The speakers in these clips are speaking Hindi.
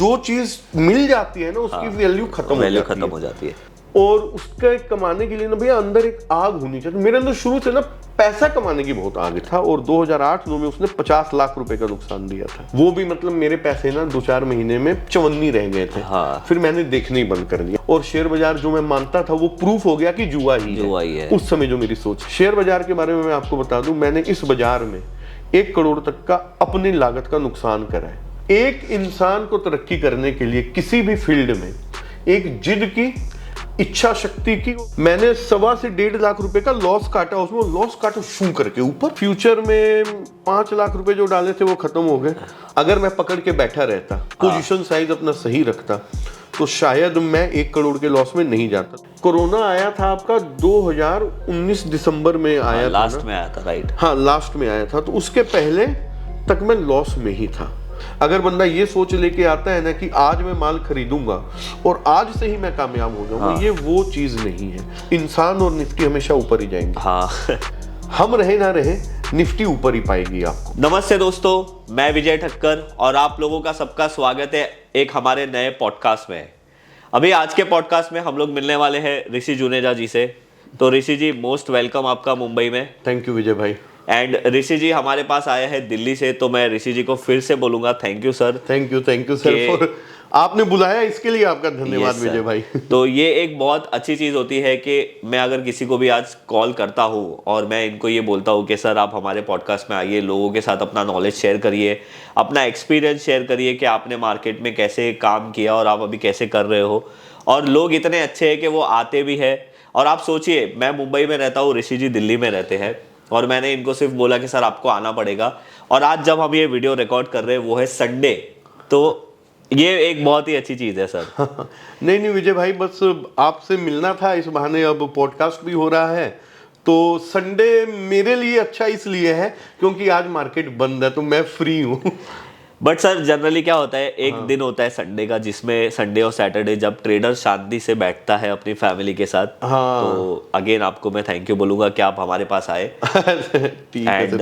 जो चीज मिल जाती है ना उसकी वैल्यू खत्म हो जाती है। और उसका कमाने के लिए ना भैया अंदर एक आग होनी चाहिए। मेरे अंदर शुरू से ना पैसा कमाने की बहुत आग था, और 2008-9 में उसने 50 लाख रुपए का नुकसान दिया था। वो भी मतलब मेरे पैसे ना 2-4 महीने में चवन्नी रह गए थे। हाँ। फिर मैंने देखना ही बंद कर दिया, और शेयर बाजार जो मैं मानता था वो प्रूफ हो गया कि जुआ ही है। उस समय जो मेरी सोच। शेयर बाजार के बारे में मैं आपको बता दूं, मैंने इस बाजार में 1 करोड़ तक का अपनी लागत का नुकसान करा है। एक इंसान को तरक्की करने के लिए किसी भी फील्ड में एक जिद की, इच्छा शक्ति की, मैंने 1.25 से 1.5 लाख रुपए का लॉस काटा। उसमें लॉस काटा शू करके ऊपर। फ्यूचर में 5 लाख रुपए जो डाले थे वो खत्म हो गए। अगर मैं पकड़ के बैठा रहता, पोजीशन साइज अपना सही रखता, तो शायद मैं 1 करोड़ के लॉस में नहीं जाता। कोरोना आया था आपका 2019 दिसंबर में आया था, लास्ट में आया था, राइट? हाँ, लास्ट में आया था। तो उसके पहले तक मैं लॉस में ही था। अगर बंदा ये सोच लेके आता है ना कि आज मैं माल खरीदूंगा और आज से ही मैं कामयाब हो जाऊंगा, ये वो चीज नहीं है। इंसान और निफ्टी हमेशा ऊपर ही जाएंगे। हाँ। हम रहे ना रहे, निफ्टी ऊपर ही पाएगी आपको। नमस्ते दोस्तों, मैं विजय ठक्कर और आप लोगों का सबका स्वागत है एक हमारे नए पॉडकास्ट में। अभी आज के पॉडकास्ट में हम लोग मिलने वाले हैं ऋषि जुनेजा जी से। तो ऋषि जी, मोस्ट वेलकम आपका मुंबई में। थैंक यू विजय भाई। एंड ऋषि जी हमारे पास आए हैं दिल्ली से, तो मैं ऋषि जी को फिर से बोलूंगा thank you sir. Thank you sir for आपने बुलाया, इसके लिए आपका धन्यवाद विजय भाई। तो ये एक बहुत अच्छी चीज़ होती है कि मैं अगर किसी को भी आज कॉल करता हूँ और मैं इनको ये बोलता हूँ कि सर आप हमारे पॉडकास्ट में आइए, लोगों के साथ अपना नॉलेज शेयर करिए, अपना एक्सपीरियंस शेयर करिए कि आपने मार्केट में कैसे काम किया और आप अभी कैसे कर रहे हो। और लोग इतने अच्छे हैं कि वो आते भी है। और आप सोचिए, मैं मुंबई में रहता हूँ, ऋषि जी दिल्ली में रहते हैं, और मैंने इनको सिर्फ बोला कि सर आपको आना पड़ेगा। और आज जब हम ये वीडियो रिकॉर्ड कर रहे हैं वो है संडे, तो ये एक बहुत ही अच्छी चीज़ है सर। नहीं विजय भाई, बस आपसे मिलना था, इस बहाने अब पॉडकास्ट भी हो रहा है। तो संडे मेरे लिए अच्छा इसलिए है क्योंकि आज मार्केट बंद है, तो मैं फ्री हूँ। बट सर जनरली क्या होता है, एक दिन होता है संडे का जिसमें संडे और सैटरडे जब ट्रेडर शांति से बैठता है अपनी फैमिली के साथ। तो अगेन आपको मैं थैंक यू बोलूंगा कि आप हमारे पास आए। एंड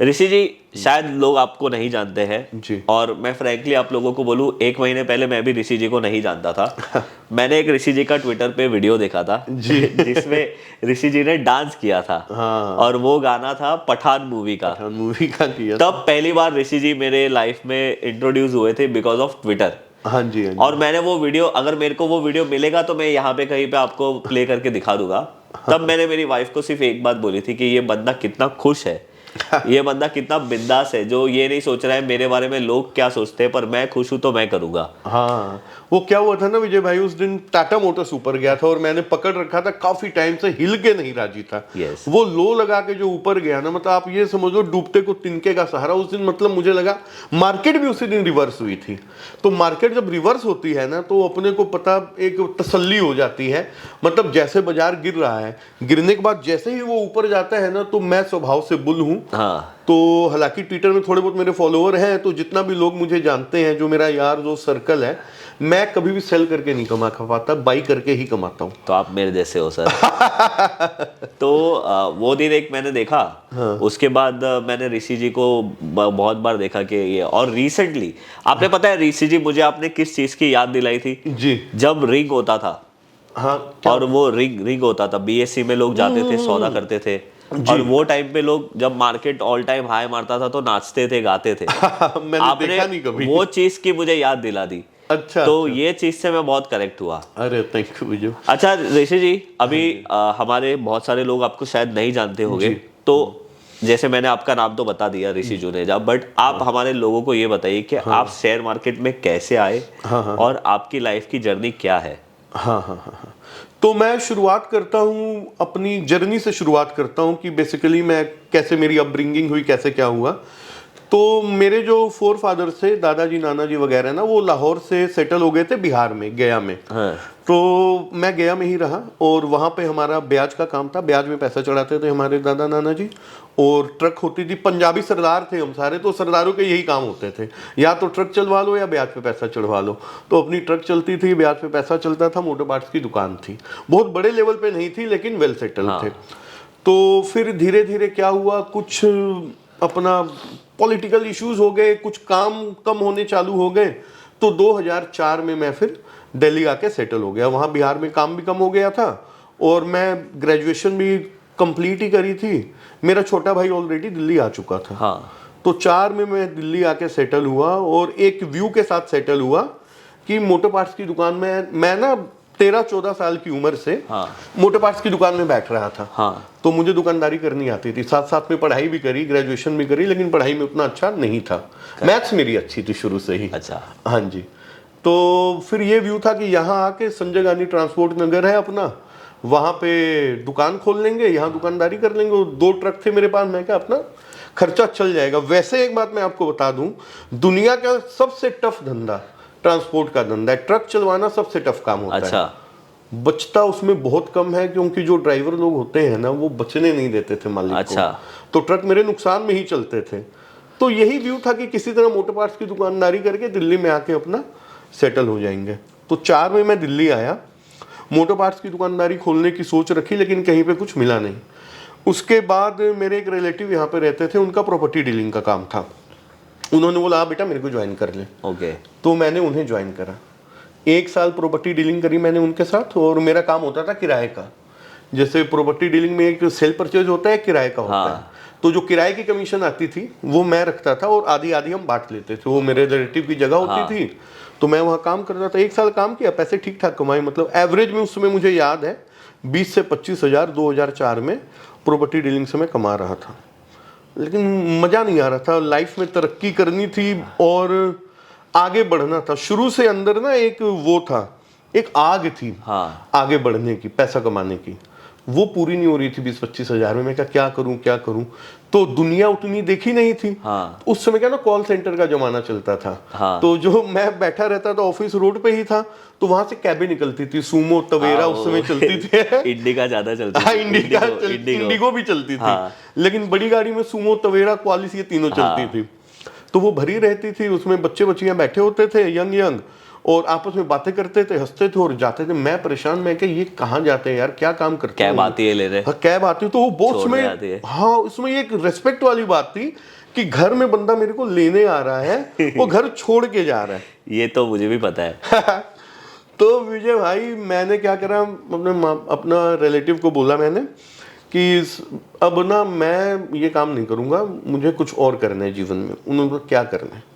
ऋषि जी, शायद लोग आपको नहीं जानते हैं जी। और मैं फ्रैंकली आप लोगों को बोलूं, 1 महीने पहले मैं भी ऋषि जी को नहीं जानता था। मैंने एक ऋषि जी का ट्विटर पे वीडियो देखा था जी। जिसमें ऋषि जी ने डांस किया था। और वो गाना था पठान मूवी का किया। तब पहली बार ऋषि जी मेरे लाइफ में इंट्रोड्यूस हुए थे बिकॉज ऑफ ट्विटर। हाँ जी। और मैंने वो वीडियो, अगर मेरे को वो वीडियो मिलेगा तो मैं यहाँ पे कहीं पे आपको प्ले करके दिखा दूंगा। तब मैंने मेरी वाइफ को सिर्फ एक बात बोली थी कि ये बंदा कितना खुश है, ये बंदा कितना बिंदास है, जो ये नहीं सोच रहा है मेरे बारे में लोग क्या सोचते हैं, पर मैं खुश हूं तो मैं करूंगा। हाँ, वो क्या हुआ था ना विजय भाई, उस दिन टाटा मोटर्स ऊपर गया था और मैंने पकड़ रखा था, काफी टाइम से हिल के नहीं राजी था। वो लो लगा के जो ऊपर गया ना, मतलब आप ये समझ लो डूबते को तिनके का सहारा। उस दिन मतलब मुझे लगा मार्केट भी उसी दिन रिवर्स हुई थी। तो मार्केट जब रिवर्स होती है ना तो अपने को पता, एक तसल्ली हो जाती है। मतलब जैसे बाजार गिर रहा है, गिरने के बाद जैसे ही वो ऊपर जाता है ना, तो मैं स्वभाव से बुल हूँ। तो हालांकि ट्विटर में थोड़े बहुत मेरे फॉलोअर हैं, तो जितना भी लोग मुझे जानते हैं, जो मेरा यार जो सर्कल है, मैं कभी भी सेल करके नहीं कमा पाता, बाई करके ही कमाता हूँ। तो आप मेरे जैसे हो सर। तो वो दिन एक मैंने देखा। उसके बाद मैंने ऋषि जी को बहुत बार देखा कि ये, और रिसेंटली आपने पता है ऋषि जी मुझे आपने किस चीज की याद दिलाई थी जी? जब रिंग होता था। हाँ, और वो रिंग होता था, बीएससी में लोग जाते थे, सौदा करते थे। और वो टाइम पे लोग जब मार्केट ऑल टाइम हाई मारता था तो नाचते थे, गाते थे। मैंने देखा नहीं कभी। वो चीज की मुझे याद दिला दी। अच्छा। तो ये चीज से मैं बहुत करेक्ट हुआ। अरे थैंक यू विजय। अच्छा ऋषि जी, अभी हमारे बहुत सारे लोग आपको शायद नहीं जानते होंगे, तो जैसे मैंने आपका नाम तो बता दिया ऋषि जुनेजा, बट आप हमारे लोगों को ये बताइए कि आप शेयर मार्केट में कैसे आए और आपकी लाइफ की जर्नी क्या है? हाँ। तो मैं शुरुआत करता हूँ, अपनी जर्नी से शुरुआत करता हूँ कि बेसिकली मैं कैसे, मेरी अपब्रिंगिंग हुई, कैसे क्या हुआ। तो मेरे जो फोर फादर्स थे, दादाजी नाना जी वगैरह ना, वो लाहौर से सेटल हो गए थे बिहार में, गया में। तो मैं गया में ही रहा और वहाँ पे हमारा ब्याज का काम था। ब्याज में पैसा चढ़ाते थे हमारे दादा नाना जी, और ट्रक होती थी। पंजाबी सरदार थे हम सारे, तो सरदारों के यही काम होते थे, या तो ट्रक चलवा लो या ब्याज पे पैसा चढ़वा लो। तो अपनी ट्रक चलती थी, ब्याज पे पैसा चलता था, मोटर पार्ट्स की दुकान थी। बहुत बड़े लेवल पे नहीं थी लेकिन वेल सेटल थे। तो फिर धीरे धीरे क्या हुआ, कुछ अपना पॉलिटिकल इश्यूज हो गए, कुछ काम कम होने चालू हो गए। तो 2004 में मैं फिर दिल्ली आके सेटल हो गया। वहाँ बिहार में काम भी कम हो गया था और मैं ग्रेजुएशन भी कंप्लीट ही करी थी। मेरा छोटा भाई ऑलरेडी दिल्ली आ चुका था। हाँ। तो 4 में मैं दिल्ली आके सेटल हुआ और एक व्यू के साथ सेटल हुआ कि मोटर पार्ट्स की दुकान में मैं ना 13-14 साल की उम्र से मोटर पार्ट्स की दुकान में बैठ रहा था। हाँ। तो मुझे दुकानदारी करनी आती थी, साथ साथ में पढ़ाई भी करी, ग्रेजुएशन भी करी, लेकिन पढ़ाई में उतना अच्छा नहीं था। मैथ्स मेरी अच्छी थी शुरू से ही। अच्छा। हाँ जी। तो फिर ये व्यू था कि यहाँ आके संजय गांधी ट्रांसपोर्ट नगर है अपना, वहाँ पे दुकान खोल लेंगे, यहाँ दुकानदारी कर लेंगे। 2 ट्रक थे मेरे पास, मैं क्या अपना खर्चा चल जाएगा। वैसे एक बात मैं आपको बता दूं, दुनिया का सबसे टफ धंधा ट्रांसपोर्ट का धंधा है। ट्रक चलवाना सबसे टफ काम होता अच्छा। है। बचता उसमें बहुत कम है, क्योंकि जो ड्राइवर लोग होते हैं ना, वो बचने नहीं देते थे मालिक अच्छा। को। तो ट्रक मेरे नुकसान में ही चलते थे। तो यही व्यू था कि किसी तरह मोटर पार्ट्स की दुकानदारी करके दिल्ली में आके अपना सेटल हो जाएंगे। तो 4 में मैं दिल्ली आया, मोटर पार्ट्स की दुकानदारी खोलने की सोच रखी, लेकिन कहीं पे कुछ मिला नहीं। उसके बाद मेरे एक रिलेटिव यहाँ पे रहते थे, उनका प्रॉपर्टी डीलिंग का काम था। उन्होंने बोला बेटा मेरे को ज्वाइन कर ले। ओके। तो मैंने उन्हें ज्वाइन करा। 1 साल प्रॉपर्टी डीलिंग करी मैंने उनके साथ, और मेरा काम होता था किराए का। जैसे प्रॉपर्टी डीलिंग में एक सेल परचेज होता है, किराए का होता है। तो जो किराए की कमीशन आती थी वो मैं रखता था, और आधी आधी हम बांट लेते थे। वो मेरे रिलेटिव की जगह होती थी, तो मैं वहाँ काम करता था। 1 साल काम किया, पैसे ठीक ठाक कमाए। मतलब एवरेज में उस समय मुझे याद है 20 से 25 हज़ार 2004 में प्रॉपर्टी डीलिंग से मैं कमा रहा था। लेकिन मज़ा नहीं आ रहा था। लाइफ में तरक्की करनी थी और आगे बढ़ना था। शुरू से अंदर ना एक वो था, एक आग थी आगे बढ़ने की, पैसा कमाने की। वो पूरी नहीं हो रही थी 20-25 हज़ार में। मैं क्या करूं। तो दुनिया उतनी देखी नहीं थी। उस समय क्या ना, कॉल सेंटर का जमाना चलता था। तो जो मैं बैठा रहता था, ऑफिस रोड पे ही था, तो वहां से कैबें निकलती थी, सुमो तवेरा उस समय चलती थी। इंडिका ज्यादा चलती थी। हाँ, इंडिगो भी चलती थी। लेकिन बड़ी गाड़ी में सुमो तवेरा क्वालिस ये तीनों चलती थी। तो वो भरी रहती थी, उसमें बच्चे बच्चियां बैठे होते थे, यंग, और आपस में बातें करते थे, हंसते थे और जाते थे। मैं परेशान, मैं कि ये कहाँ जाते हैं यार, क्या काम करते हैं। कैब आती है ले रहे। हाँ, कैब आती है। तो वो बहुत में, हाँ, उसमें एक रेस्पेक्ट वाली बात थी कि घर में बंदा मेरे को लेने आ रहा है, वो घर छोड़ के जा रहा है। ये तो मुझे भी पता है। तो विजय भाई, मैंने क्या करा, अपना रिलेटिव को बोला मैंने कि अब ना मैं ये काम नहीं करूँगा, मुझे कुछ और करना है जीवन में। उन्होंने कहा क्या करना है?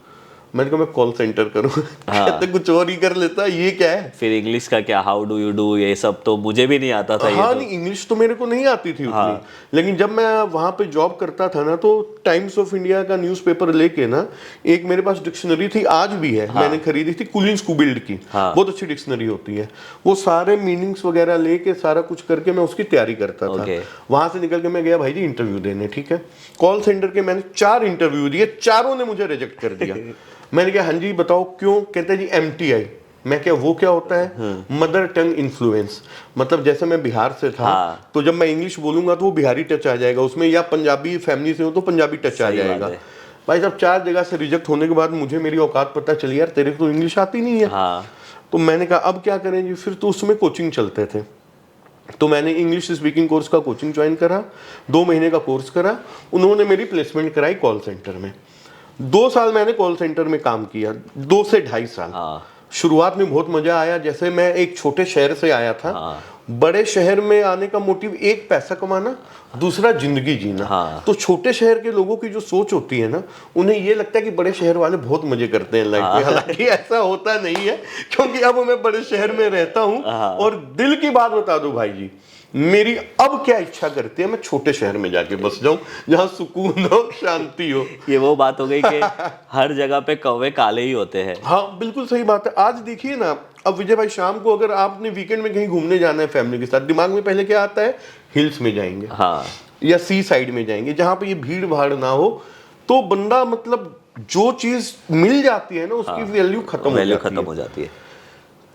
मैंने कहा मैं कॉल सेंटर करूँगा। कहते कुछ और ही कर लेता, ये क्या है। फिर इंग्लिश का क्या, हाउ डू यू डू, ये सब तो मुझे भी नहीं आता था। हाँ, नहीं, इंग्लिश तो मेरे को नहीं आती थी उतनी। लेकिन जब मैं वहाँ पे जॉब करता था ना, तो टाइम्स ऑफ इंडिया का न्यूज़पेपर लेके ना, एक मेरे पास डिक्शनरी थी, आज भी है, मैंने खरीदी थी, कुलिन स्कूबिल्ड की। बहुत अच्छी डिक्शनरी होती है। वो सारे मीनिंग्स वगैरह लेके सारा कुछ करके मैं उसकी तैयारी करता था। वहां से निकल के मैं गया भाई जी इंटरव्यू देने। ठीक है, कॉल सेंटर के मैंने 4 इंटरव्यू दिए, चारों ने मुझे रिजेक्ट कर दिया। मैंने कहा हाँ जी बताओ क्यों? कहते जी MTI। मैं क्या, वो क्या होता है? Mother tongue influence. मतलब जैसे मैं बिहार से था, तो जब मैं इंग्लिश बोलूंगा तो वो बिहारी टच आ जाएगा उसमें, या पंजाबी फैमिली से हो तो पंजाबी टच आ जाएगा। भाई साहब 4 जगह से रिजेक्ट होने के बाद मुझे मेरी औकात पता चली, यार तेरे को तो इंग्लिश आती नहीं है। तो मैंने कहा अब क्या करें जी? फिर तो उसमें कोचिंग चलते थे, तो मैंने इंग्लिश स्पीकिंग कोर्स का कोचिंग ज्वाइन करा। 2 महीने का कोर्स करा, उन्होंने मेरी प्लेसमेंट कराई कॉल सेंटर में। 2 साल मैंने कॉल सेंटर में काम किया, 2 से 2.5 साल। शुरुआत में बहुत मजा आया। जैसे मैं एक छोटे शहर से आया था, बड़े शहर में आने का मोटिव एक पैसा कमाना, दूसरा जिंदगी जीना। तो छोटे शहर के लोगों की जो सोच होती है ना, उन्हें ये लगता है कि बड़े शहर वाले बहुत मजे करते हैं लाइफ में। हालांकि ऐसा होता नहीं है, क्योंकि अब मैं बड़े शहर में रहता हूँ। और दिल की बात बता दूं भाई जी, मेरी अब क्या इच्छा करती है, मैं छोटे शहर में जाके बस जाऊं, जहां सुकून हो, शांति हो। ये वो बात हो गई कि हर जगह पे कौवे काले ही होते हैं। हाँ, बिल्कुल सही बात है। आज देखिए ना, अब विजय भाई शाम को अगर आपने वीकेंड में कहीं घूमने जाना है फैमिली के साथ, दिमाग में पहले क्या आता है? हिल्स में जाएंगे, या सी साइड में जाएंगे, जहां पे ये भीड़ भाड़ ना हो। तो बंदा, मतलब जो चीज मिल जाती है ना, उसकी वैल्यू खत्म हो जाती है।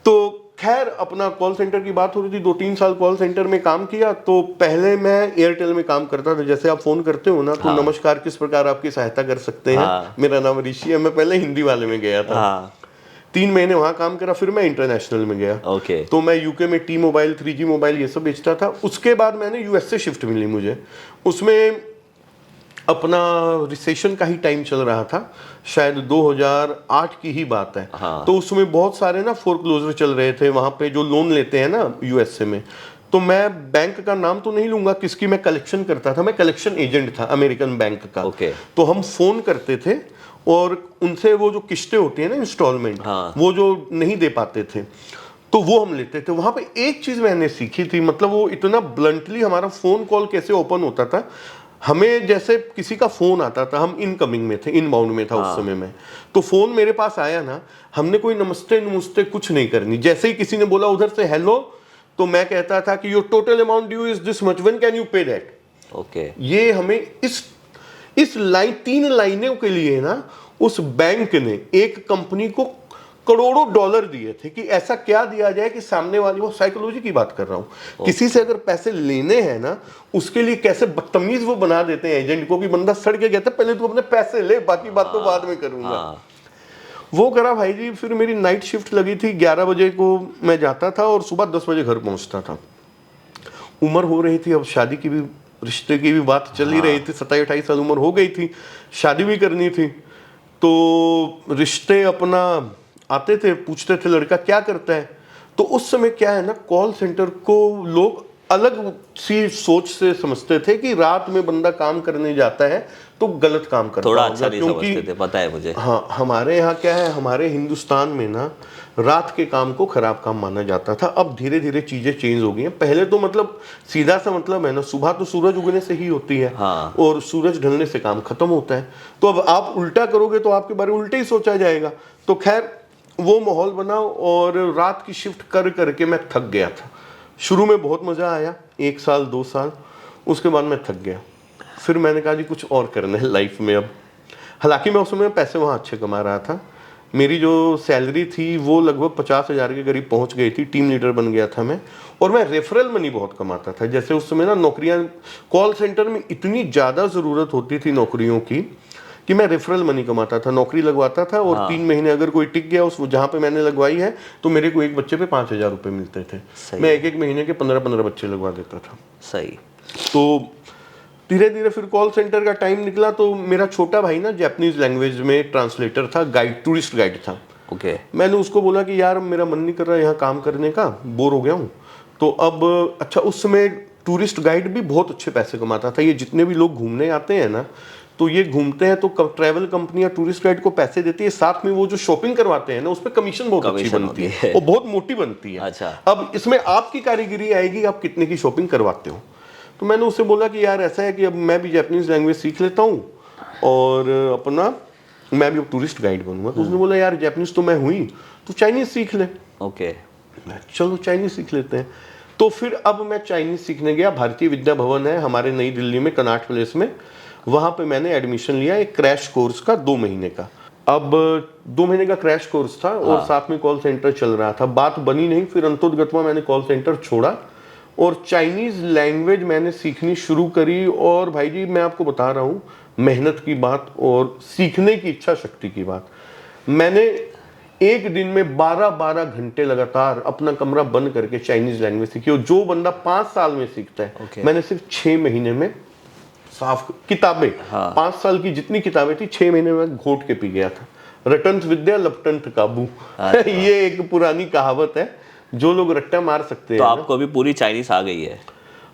तो खैर, अपना कॉल सेंटर की बात हो रही थी, 2-3 साल कॉल सेंटर में काम किया। तो पहले मैं एयरटेल में काम करता था। जैसे आप फोन करते हो ना, तो नमस्कार, किस प्रकार आपकी सहायता कर सकते हैं, मेरा नाम ऋषि है। मैं पहले हिंदी वाले में गया था। 3 महीने वहां काम करा, फिर मैं इंटरनेशनल में गया। तो मैं यूके में T मोबाइल, 3G मोबाइल ये सब बेचता था। उसके बाद मैंने US से शिफ्ट मिली मुझे। उसमें अपना रिसेशन का ही टाइम चल रहा था, शायद 2008 की ही बात है। हाँ। तो उसमें बहुत सारे ना फोरक्लोजर चल रहे थे वहाँ पे, जो लोन लेते हैं ना यूएसए में। तो मैं बैंक का नाम तो नहीं लूंगा किसकी मैं कलेक्शन करता था, मैं कलेक्शन एजेंट था अमेरिकन बैंक का। ओके। तो हम फोन करते थे और उनसे वो जो किस्तें होती है ना इंस्टॉलमेंट, हाँ। वो जो नहीं दे पाते थे तो वो हम लेते थे। वहां पे एक चीज मैंने सीखी थी, मतलब वो इतना ब्लंटली हमारा फोन कॉल कैसे ओपन होता था। हमें जैसे किसी का फोन आता था, हम इनकमिंग में थे, इनबाउंड में था उस समय में, तो फोन मेरे पास आया ना, हमने कोई नमस्ते नमस्ते कुछ नहीं करनी। जैसे ही किसी ने बोला उधर से हेलो, तो मैं कहता था कि your total amount due is this much, when can you पे दैट। ओके। ये हमें इस लाइन 3 लाइनों के लिए ना उस बैंक ने एक कंपनी को करोड़ों डॉलर दिए थे कि ऐसा क्या दिया जाए कि सामने वाली, वो साइकोलॉजी की बात कर रहा हूं, किसी से अगर पैसे लेने हैं ना उसके लिए कैसे बदतमीज वो बना देते हैं एजेंट को कि बंदा सड़ के कहता है पहले तू अपने पैसे ले, बाकी बात तो बाद में करूंगा। वो करा भाई जी। फिर मेरी नाइट शिफ्ट लगी थी, 11 बजे को मैं जाता था और सुबह 10 बजे घर पहुंचता था। उम्र हो रही थी, अब शादी की भी, रिश्ते की भी बात चल ही रही थी, 27-28 साल उम्र हो गई थी, शादी भी करनी थी। तो रिश्ते अपना आते थे, पूछते थे लड़का क्या करता है। तो उस समय क्या है ना, कॉल सेंटर को लोग अलग सी सोच से समझते थे कि रात में बंदा काम करने जाता है तो गलत काम करता थोड़ा होगा, अच्छा नहीं समझते थे, पता है मुझे। हाँ, हमारे यहाँ क्या है, हमारे हिंदुस्तान में ना रात के काम को खराब काम माना जाता था। अब धीरे धीरे चीजें चेंज हो गई हैं। पहले तो मतलब सीधा सा मतलब है ना, सुबह तो सूरज उगने से ही होती है। हाँ। और सूरज ढलने से काम खत्म होता है। तो अब आप उल्टा करोगे तो आपके बारे में उल्टे ही सोचा जाएगा। तो खैर वो माहौल बना और रात की शिफ्ट कर करके मैं थक गया था। शुरू में बहुत मजा आया, 1 साल 2 साल, उसके बाद मैं थक गया। फिर मैंने कहा जी कुछ और करना है लाइफ में अब। हालांकि मैं उस समय पैसे वहाँ अच्छे कमा रहा था, मेरी जो सैलरी थी वो लगभग 50,000 के करीब पहुँच गई थी, टीम लीडर बन गया था मैं। और मैं रेफरल मनी बहुत कमाता था। जैसे उस समय ना नौकरियाँ, कॉल सेंटर में इतनी ज़्यादा ज़रूरत होती थी नौकरियों की कि मैं रेफरल मनी कमाता था, नौकरी लगवाता था और 3 महीने अगर कोई टिक गया उस जहाँ पे मैंने लगवाई है तो मेरे को एक बच्चे पे 5,000 रुपये मिलते थे। मैं एक महीने के 15-15 बच्चे लगवा देता था। सही। तो धीरे धीरे फिर कॉल सेंटर का टाइम निकला तो मेरा छोटा भाई ना जापानीज लैंग्वेज में ट्रांसलेटर था, गाइड, टूरिस्ट गाइड था। ओके। मैंने उसको बोला कि यार मेरा मन नहीं कर रहा यहाँ काम करने का, बोर हो गया हूँ। तो अब अच्छा, उस समय टूरिस्ट गाइड भी बहुत अच्छे पैसे कमाता था। ये जितने भी लोग घूमने आते हैं ना, तो ये घूमते हैं तो ट्रैवल कंपनियां टूरिस्ट गाइड को पैसे देती है, साथ में वो जो शॉपिंग करवाते हैं ना उस पर कमीशन बहुत अच्छी बनती है और बहुत मोटी बनती है। अच्छा। अब इसमें आपकी कारीगरी आएगी, आप कितने की शॉपिंग करवाते हो। तो मैंने उससे बोला कि यार ऐसा है कि अब मैं भी जापानीज लैंग्वेज सीख लेता हूँ और अपना मैं भी अब टूरिस्ट गाइड बनूंगा। तो उसने बोला यार जापानीज तो मैं हुई, तो चाइनीज सीख ले। ओके। चलो चाइनीज सीख लेते हैं। तो फिर अब मैं चाइनीज सीखने गया। भारतीय विद्या भवन है हमारे नई दिल्ली में, कनॉट प्लेस में, वहां पे मैंने एडमिशन लिया एक क्रैश कोर्स का 2 महीने का। अब 2 महीने का क्रैश कोर्स था और साथ में कॉल सेंटर चल रहा था। बात बनी नहीं, फिर अंतोदगत्वा मैंने कॉल सेंटर छोड़ा और चाइनीज लैंग्वेज मैंने सीखनी शुरू करी। और भाई जी मैं आपको बता रहा हूँ, मेहनत की बात और सीखने की इच्छा शक्ति की बात, मैंने एक दिन में 12-12 घंटे लगातार अपना कमरा बंद करके चाइनीज लैंग्वेज सीखी। और जो बंदा 5 साल में सीखता है, मैंने सिर्फ 6 महीने में साफ किताबें, 5 साल की जितनी किताबें थी 6 महीने में घोट के पी गया था। रटंत विद्या लपटंत काबू ये एक पुरानी कहावत है, जो लोग रट्टा मार सकते हैं। तो आपको अभी पूरी चाइनीज आ गई है?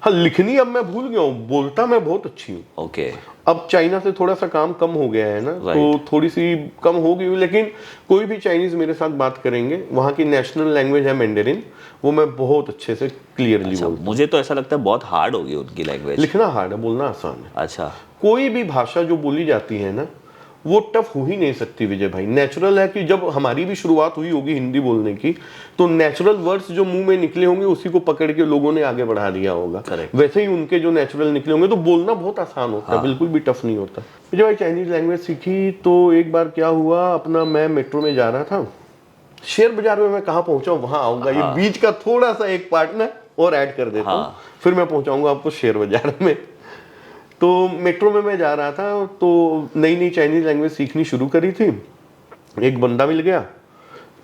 हाँ, लिखनी अब मैं भूल गया हूँ, बोलता मैं बहुत अच्छी हूँ। ओके। अब चाइना से थोड़ा सा काम कम हो गया है ना, तो थोड़ी सी कम हो गई, लेकिन कोई भी चाइनीज मेरे साथ बात करेंगे, वहाँ की नेशनल लैंग्वेज है मैंडेरिन, वो मैं बहुत अच्छे से क्लियरली बोलता हूँ। मुझे तो ऐसा लगता है बहुत हार्ड होगी उनकी लैंग्वेज। लिखना हार्ड है, बोलना आसान है। अच्छा। कोई भी भाषा जो बोली जाती है ना, वो टफ हो ही नहीं सकती विजय भाई। नेचुरल है कि जब हमारी भी शुरुआत हुई होगी हिंदी बोलने की, तो नेचुरल वर्ड्स जो मुंह में निकले होंगे उसी को पकड़ के लोगों ने आगे बढ़ा दिया होगा। वैसे ही उनके जो नेचुरल निकले होंगे, तो बोलना बहुत आसान होता है, बिल्कुल भी टफ नहीं होता। विजय भाई चाइनीज लैंग्वेज सीखी तो एक बार क्या हुआ, अपना मैं मेट्रो में जा रहा था, शेयर बाजार में मैं कहाँ पहुंचा वहां आऊंगा, ये बीच का थोड़ा सा एक पार्ट ना और ऐड कर देता हूँ, फिर मैं पहुंचाऊंगा आपको शेयर बाजार में। तो मेट्रो में मैं जा रहा था, तो नई नई चाइनीज लैंग्वेज सीखनी शुरू करी थी। एक बंदा मिल गया,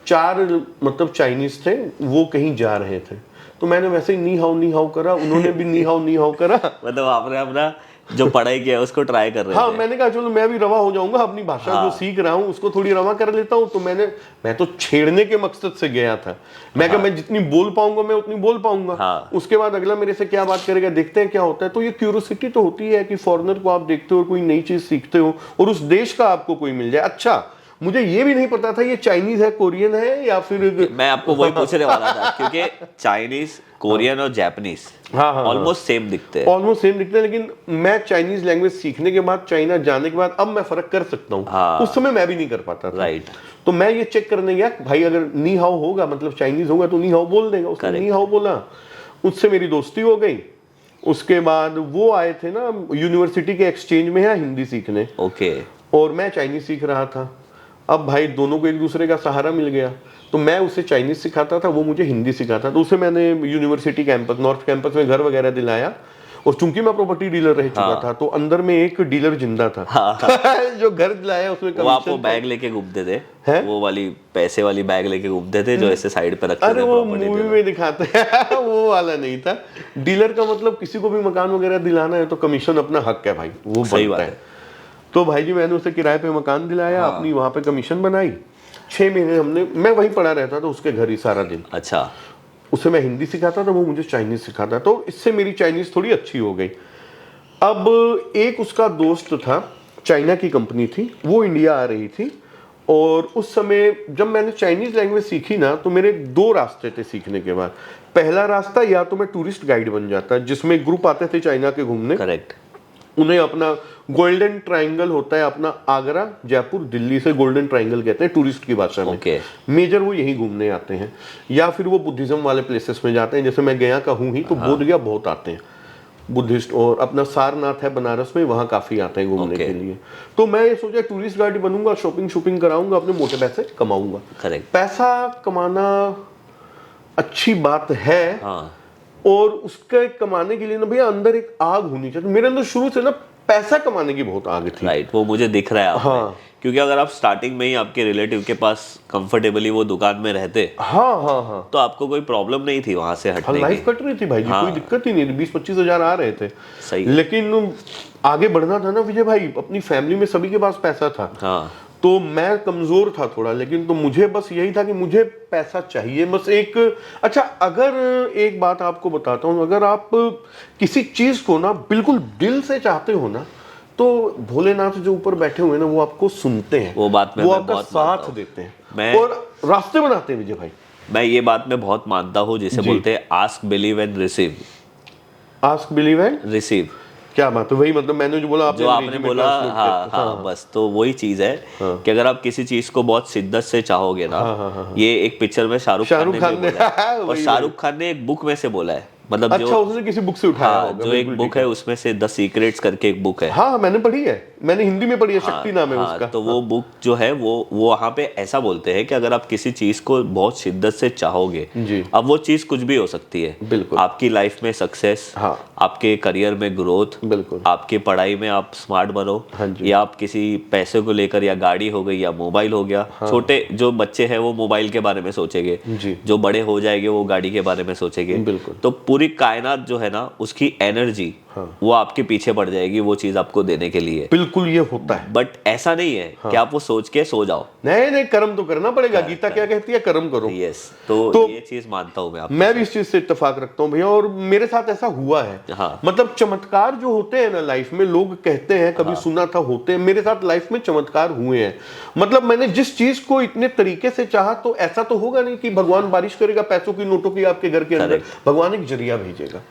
4 मतलब चाइनीज थे, वो कहीं जा रहे थे, तो मैंने वैसे ही नी हाउ करा, उन्होंने भी नी हाउ करा। मतलब आपने अपना जो पढ़ाई किया है उसको ट्राई कर रहे हाँ, थे। मैंने कहा चलो मैं भी रवा हो जाऊंगा, अपनी भाषा जो सीख रहा हूँ उसको थोड़ी रवा कर लेता हूँ। तो मैं तो छेड़ने के मकसद से गया था। मैं कहा मैं जितनी बोल पाऊंगा मैं उतनी बोल पाऊंगा। हाँ। उसके बाद अगला मेरे से क्या बात करेगा, देखते हैं क्या होता है। तो ये क्यूरियोसिटी तो होती है कि फॉरेनर को आप देखते हो, कोई नई चीज सीखते हो और उस देश का आपको कोई मिल जाए। अच्छा, मुझे ये भी नहीं पता था ये चाइनीज है, कोरियन है या फिर मैं आपको वही पूछने वाला था, क्योंकि चाइनीज, कोरियन और जापानीज हाँ, ऑलमोस्ट सेम दिखते हैं। ऑलमोस्ट सेम दिखते हैं। लेकिन मैं चाइनीज लैंग्वेज सीखने के बाद, चाइना जाने के बाद अब मैं फर्क कर सकता हूँ। हाँ। उस समय मैं भी नहीं कर पाता था। राइट। तो मैं ये चेक करने गया भाई अगर नी हाओ होगा, मतलब चाइनीज होगा तो नी हाओ बोल देगा। उसने Correct. नी हाओ बोला, उससे मेरी दोस्ती हो गई। उसके बाद वो आए थे ना यूनिवर्सिटी के एक्सचेंज में यहाँ हिंदी सीखने, ओके। और मैं चाइनीज सीख रहा था। अब भाई दोनों को एक दूसरे का सहारा मिल गया। तो मैं उसे चाइनीज सिखाता था, वो मुझे हिंदी सिखाता। तो उसे मैंने यूनिवर्सिटी कैंपस, नॉर्थ कैंपस में घर वगैरह दिलाया। और चूंकि मैं प्रॉपर्टी डीलर रह चुका था तो अंदर में एक डीलर जिंदा था। जो घर दिलाया उसमें वो आपको कमीशन बैग लेके घूमते थे, हैं? वो वाली पैसे वाली बैग लेके घूमते थे जो ऐसे साइड पे रखते अरे थे वो प्रॉपर्टी मूवी में दिखाते हैं वो वाला नहीं था। डीलर का मतलब किसी को भी मकान वगैरह दिलाना है तो कमीशन अपना हक है भाई, वो सही बनता बात है। है। तो भाई जी मैंने उसे किराए पे मकान दिलाया, अपनी वहां पे कमीशन बनाई। 6 महीने हमने, मैं वहीं पड़ा रहता था उसके घर ही सारा दिन। अच्छा। उसे मैं हिंदी सिखाता था, वो मुझे चाइनीज सिखाता। तो इससे मेरी चाइनीज थोड़ी अच्छी हो गई। अब एक उसका दोस्त था, चाइना की कंपनी थी, वो इंडिया आ रही थी। और उस समय जब मैंने चाइनीज लैंग्वेज सीखी ना, तो मेरे 2 रास्ते थे सीखने के बाद। पहला रास्ता, या तो मैं टूरिस्ट गाइड बन जाता, जिसमें ग्रुप आते थे चाइना के घूमने। करेक्ट। उन्हें अपना गोल्डन ट्रायंगल होता है, अपना आगरा, जयपुर, दिल्ली से गोल्डन ट्रायंगल कहते हैं टूरिस्ट की भाषा में। ओके। मेजर वो यही घूमने आते हैं। या फिर वो बुद्धिज्म वाले प्लेसेस में जाते हैं, जैसे मैं गया का हूँ ही, तो बोध गया बहुत आते हैं बुद्धिस्ट। और अपना सारनाथ है बनारस में, वहाँ काफी आते हैं घूमने Okay. के लिए। तो मैं ये सोचा टूरिस्ट गाइड बनूंगा, शॉपिंग कराऊंगा, अपने मोटे पैसे कमाऊंगा। करेक्ट। पैसा कमाना अच्छी बात है। हाँ। और उसके कमाने के लिए ना भैया अंदर एक आग होनी चाहिए। मेरे अंदर शुरू से ना पैसा कमाने की बहुत आग थी। राइट, वो मुझे दिख रहा है आप में। हाँ। क्योंकि अगर आप स्टार्टिंग में ही आपके रिलेटिव के पास कंफर्टेबली वो दुकान में रहते, हाँ, तो आपको कोई प्रॉब्लम नहीं थी वहां से हटने की। लाइफ कट रही थी भाई जी, कोई दिक्कत ही नहीं, 20-25 हजार आ रहे थे। सही। लेकिन आगे बढ़ना था ना विजय भाई, अपनी फैमिली में सभी के पास पैसा था। हाँ। तो मैं कमजोर था थोड़ा, लेकिन तो मुझे बस यही था कि मुझे पैसा चाहिए बस एक। अच्छा, अगर एक बात आपको बताता हूँ, अगर आप किसी चीज को ना बिल्कुल दिल से चाहते हो ना, तो भोलेनाथ जो ऊपर बैठे हुए हैं ना, वो आपको सुनते हैं, वो बात में वो मैं आपका बहुत मानता साथ हूँ। देते हैं मैं- और रास्ते बनाते हैं विजय भाई। मैं ये बात में बहुत मानता हूँ, जिसे जी। बोलते हैं ask, believe and receive. Ask, believe and receive, क्या बात है? वही मतलब मैंने जो बोला जो आपने अंग्रेजी में बोला। translate हाँ करके। हाँ, बस तो वही चीज है कि अगर आप किसी चीज को बहुत शिद्दत से चाहोगे ना, ये एक पिक्चर में शाहरुख खान ने भी बोला है, और वही, शाहरुख खान ने एक बुक में से बोला है, मतलब अच्छा जो, उसने किसी बुक से उठाया हाँ, होगा, जो एक बुक है उसमें से द सीक्रेट्स करके एक बुक है। हाँ मैंने पढ़ी है, मैंने हिंदी में पढ़ी है, शक्ति नाम है हाँ, उसका। तो वो बुक जो है वो वहाँ पे ऐसा बोलते हैं कि अगर आप किसी चीज को बहुत शिद्दत से चाहोगे, जी। अब वो चीज कुछ भी हो सकती है। बिल्कुल। आपकी लाइफ में सक्सेस, हाँ। आपके करियर में ग्रोथ, बिल्कुल। आपकी पढ़ाई में आप स्मार्ट बनो, हाँ जी। या आप किसी पैसे को लेकर, या गाड़ी हो गई या मोबाइल हो गया। छोटे जो बच्चे हैं वो मोबाइल के बारे में सोचेंगे, जी। जो बड़े हो जाएंगे वो गाड़ी के बारे में सोचेंगे। बिल्कुल। तो पूरी कायनात जो है ना, उसकी एनर्जी वो आपके पीछे पड़ जाएगी वो चीज आपको देने के लिए। बिल्कुल ये होता है। बट ऐसा नहीं है कि आप वो सोच के सो जाओ। नहीं, कर्म तो करना पड़ेगा। गीता क्या कहती है? कर्म करो। यस, तो ये चीज मानता हूं मैं आपको। मैं भी इस चीज से इत्तेफाक रखता हूँ भैया, और मेरे साथ ऐसा हुआ है। हाँ। मतलब चमत्कार जो होते हैं ना लाइफ में, लोग कहते हैं, कभी सुना था होते हैं, मेरे साथ लाइफ में चमत्कार हुए हैं। मतलब मैंने जिस चीज को इतने तरीके से चाहा, तो ऐसा तो होगा नहीं कि भगवान बारिश करेगा पैसों की, नोटों की आपके घर के अंदर। भगवान एक जरिया भेजेगा,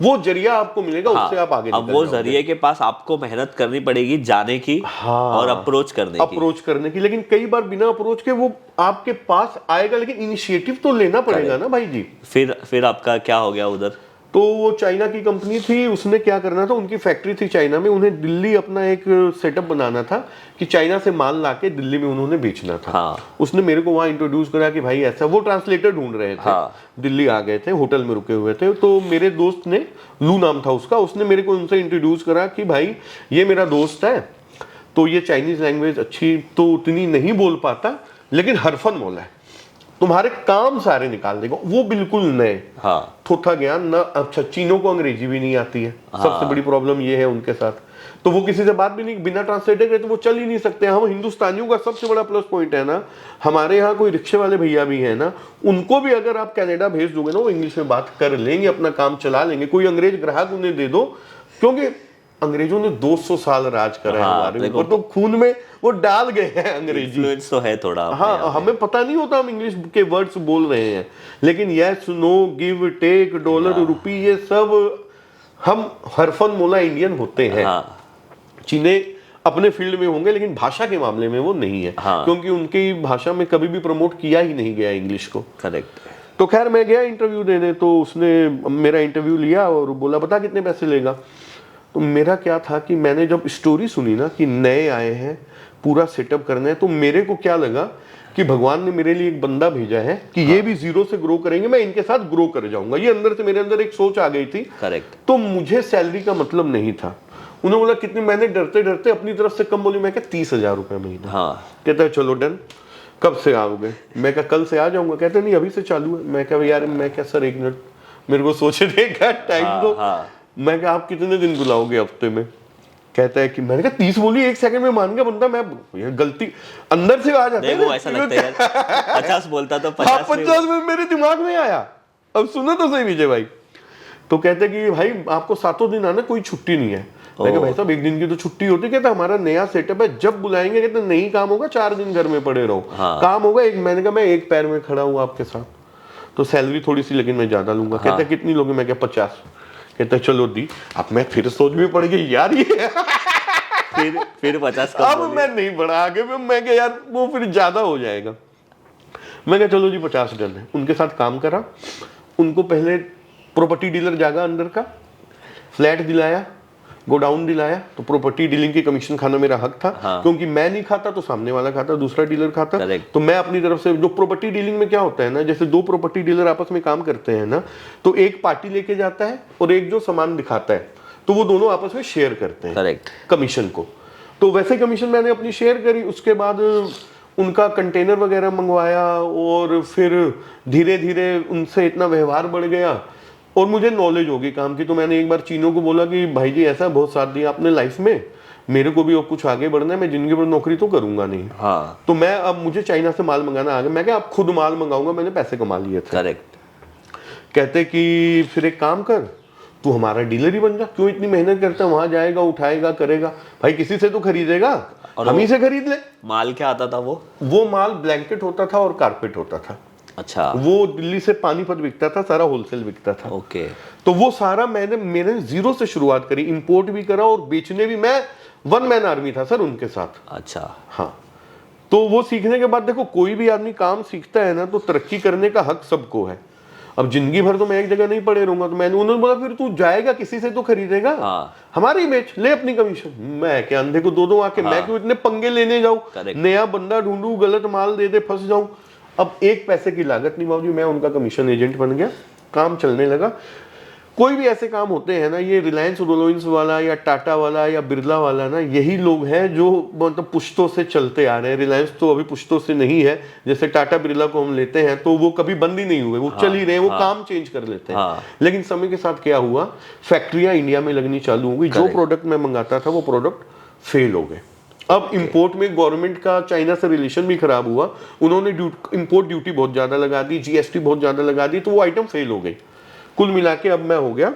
वो जरिया आपको मिलेगा, उससे आप आगे अब वो जरिए के पास आपको मेहनत करनी पड़ेगी जाने की, और अप्रोच करने की। लेकिन कई बार बिना अप्रोच के वो आपके पास आएगा, लेकिन इनिशिएटिव तो लेना पड़ेगा ना भाई जी। फिर आपका क्या हो गया उधर? तो वो चाइना की कंपनी थी, उसने क्या करना था, उनकी फैक्ट्री थी चाइना में, उन्हें दिल्ली अपना एक सेटअप बनाना था कि चाइना से माल लाके दिल्ली में उन्होंने बेचना था। हाँ। उसने मेरे को वहां इंट्रोड्यूस करा कि भाई ऐसा, वो ट्रांसलेटर ढूंढ रहे थे। हाँ। दिल्ली आ गए थे, होटल में रुके हुए थे। तो मेरे दोस्त ने, लू नाम था उसका, उसने मेरे को उनसे इंट्रोड्यूस करा कि भाई ये मेरा दोस्त है, तो ये चाइनीज लैंग्वेज अच्छी तो उतनी नहीं बोल पाता, लेकिन हरफन बोला है। तुम्हारे काम सारे निकाल देगा, वो बिल्कुल नए। हाँ थोथा ज्ञान ना। अच्छा, चीनों को अंग्रेजी भी नहीं आती है, सबसे बड़ी प्रॉब्लम ये है उनके साथ। तो वो किसी से बात भी नहीं, बिना ट्रांसलेटर के तो वो चल ही नहीं सकते। हम हिंदुस्तानियों का सबसे बड़ा प्लस पॉइंट है ना, हमारे यहाँ कोई रिक्शे वाले भैया भी है ना, उनको भी अगर आप कनाडा भेज दोगे ना, वो इंग्लिश में बात कर लेंगे, अपना काम चला लेंगे। कोई अंग्रेज ग्राहक उन्हें दे दो, क्योंकि अंग्रेजों ने 200 साल राज करा है हमारे ऊपर, तो खून में वो डाल गए हैं अंग्रेजी। इन्फ्लुएंस तो है थोड़ा। हाँ, हमें पता नहीं होता हम इंग्लिश के वर्ड्स बोल रहे हैं, लेकिन yes, no, give, take, dollar, rupee, ये सब हम हरफन मोला इंडियन होते हैं। हाँ चीने अपने फील्ड में होंगे, लेकिन भाषा के मामले में वो नहीं है। हाँ। क्योंकि उनकी भाषा में कभी भी प्रमोट किया ही नहीं गया इंग्लिश को। करेक्ट। तो खैर मैं गया इंटरव्यू देने, तो उसने मेरा इंटरव्यू लिया और बोला बता कितने पैसे लेगा। तो मेरा क्या था कि मैंने जब स्टोरी सुनी ना कि नए आए हैं, पूरा सेटअप करना है, तो मेरे को क्या लगा कि भगवान ने मेरे लिए एक बंदा भेजा है कि ये भी जीरो से ग्रो करेंगे, मैं इनके साथ ग्रो कर जाऊंगा। ये अंदर से मेरे अंदर एक सोच आ गई थी। करेक्ट। तो मुझे सैलरी का मतलब नहीं था। उन्होंने बोला कितनी, मैंने डरते डरते अपनी तरफ से कम बोली, मैं क्या 30,000 रुपये महीना। हाँ। कहता है चलो डन, कब से आओगे? मैं क्या कल से आ जाऊंगा? कहते नहीं अभी से चालू है। मैं क्या यार, मैं क्या सर एक मिनट मेरे को सोचने का टाइम दो। मैं क्या आप कितने दिन बुलाओगे हफ्ते में? कहता है कि मैंने कहा 30 बोली, 1 सेकंड में मान गया बंदा। मैं ये गलती अंदर से आ जाता है, वो ऐसा लगता है यार 50 बोलता तो 50 में मेरे दिमाग में आया। अब सुनो तो सही विजय भाई। तो कहते कि भाई आपको 7 दिन आना, कोई छुट्टी नहीं है। मैं कहा भाई साहब 1 दिन की तो छुट्टी होती। कहता हमारा नया सेटअप है, जब बुलाएंगे कहते नहीं काम होगा 4 दिन घर में पड़े रहो। काम होगा एक। मैंने कहा मैं एक पैर में खड़ा हूँ आपके साथ, तो सैलरी थोड़ी सी लेकिन मैं ज्यादा लूंगा। कहते कितनी लोगे? मैं क्या 50। कहते चलो दी। अब मैं फिर सोच भी पड़ गई यार, ये फिर 50 अब मैं नहीं बढ़ा आगे में। मैं क्या यार वो फिर ज्यादा हो जाएगा। मैं क्या चलो जी 50 डन है। उनके साथ काम करा। उनको पहले प्रॉपर्टी डीलर जागा अंदर का, फ्लैट दिलाया, गोडाउन दिलाया। तो प्रॉपर्टी डीलिंग की कमीशन खाना मेरा हक था। क्योंकि मैं नहीं खाता तो सामने वाला खाता, दूसरा डीलर खाता। तो मैं अपनी तरफ से, जो प्रॉपर्टी डीलिंग में क्या होता है ना, जैसे 2 प्रॉपर्टी डीलर आपस में काम करते हैं ना, तो एक पार्टी लेके जाता है और एक जो सामान दिखाता है, तो वो दोनों आपस में शेयर करते हैं कमीशन को। तो वैसे कमीशन मैंने अपनी शेयर करी। उसके बाद उनका कंटेनर वगैरह मंगवाया और फिर धीरे धीरे उनसे इतना व्यवहार बढ़ गया और मुझे नॉलेज होगी काम की। तो मैंने एक बार चीनों को बोला कि भाई जी ऐसा बहुत साथ दिया आपने लाइफ में, मेरे को भी और कुछ आगे बढ़ना है, मैं जिंदगी भर नौकरी तो करूंगा नहीं। तो मैं अब मुझे चाइना से माल मंगाना आ गया। मैं क्या अब खुद माल मंगाऊंगा, मैंने पैसे कमा लिए थे। कहते कि फिर एक काम कर, तू हमारा डीलर ही बन जा, क्यों इतनी मेहनत करता, वहां जाएगा उठाएगा करेगा, भाई किसी से तो खरीदेगा, हम ही से खरीद ले। माल क्या आता था? वो माल ब्लैंकेट होता था और कारपेट होता था। अच्छा। वो दिल्ली से पानीपत बिकता था, सारा होलसेल बिकता था। ओके। तो वो सारा मैंने जीरो से शुरुआत करी, इंपोर्ट भी करा और बेचने भी। मैं 1 मैन आर्मी था सर उनके साथ। अच्छा। हाँ। तो वो सीखने के बाद देखो, कोई भी आदमी काम सीखता है ना, तो तरक्की करने का हक सबको है। अब जिंदगी भर तो मैं एक जगह नहीं पड़े रहूंगा। तो मैंने उन्होंने बोला फिर तू जाएगा किसी से तो खरीदेगा। हमारी बेच ले अपनी कमीशन। मैं क्या अंधे को दो आके मैं क्यों इतने पंगे लेने जाऊं, नया बंदा ढूंढूं, गलत माल दे दे, फंस जाऊं। अब 1 पैसे की लागत नहीं बाबूजी, मैं उनका कमीशन एजेंट बन गया, काम चलने लगा। कोई भी ऐसे काम होते हैं ना, ये रिलायंस रोलोइंस वाला या टाटा वाला या बिरला वाला ना, यही लोग हैं जो मतलब पुश्तों से चलते आ रहे हैं। रिलायंस तो अभी पुश्तों से नहीं है, जैसे टाटा बिरला को हम लेते हैं तो वो कभी बंद ही नहीं हुए, वो चल ही रहे हैं, वो काम चेंज कर लेते हैं। लेकिन समय के साथ क्या हुआ, फैक्ट्रियां इंडिया में लगनी चालू हो गई। जो प्रोडक्ट मैं मंगाता था वो प्रोडक्ट फेल हो गए। अब इंपोर्ट में गवर्नमेंट का चाइना से रिलेशन भी खराब हुआ, उन्होंने इंपोर्ट ड्यूटी बहुत ज्यादा लगा दी, जीएसटी बहुत ज्यादा लगा दी, तो वो आइटम फेल हो गई। कुल मिला के अब मैं हो गया,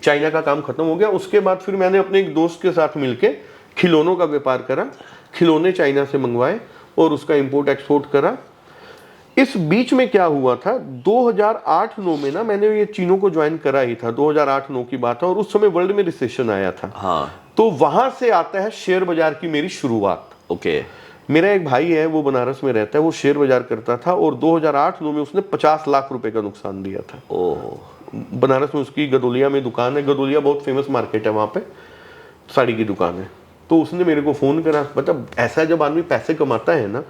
चाइना का काम खत्म हो गया। उसके बाद फिर मैंने अपने एक दोस्त के साथ मिलके खिलौनों का व्यापार करा, खिलौने चाइना से मंगवाए और उसका इंपोर्ट एक्सपोर्ट करा। इस बीच में क्या हुआ था, 2008-9 में ना मैंने ये चीनों को ज्वाइन करा ही था, 2008-9 की बात है, और उस समय वर्ल्ड में रिसेशन आया था। तो वहां से आता है शेयर बाजार की मेरी शुरुआत। ओके। मेरा एक भाई है, वो बनारस में रहता है, वो शेयर बाजार करता था और 2008-9 में उसने 50 लाख रुपए का नुकसान दिया था। बनारस में उसकी गदोलिया में दुकान है, गदोलिया बहुत फेमस मार्केट है, वहां पे साड़ी की दुकान है। तो उसने मेरे को फोन करा। मतलब ऐसा जब आदमी पैसे कमाता है ना,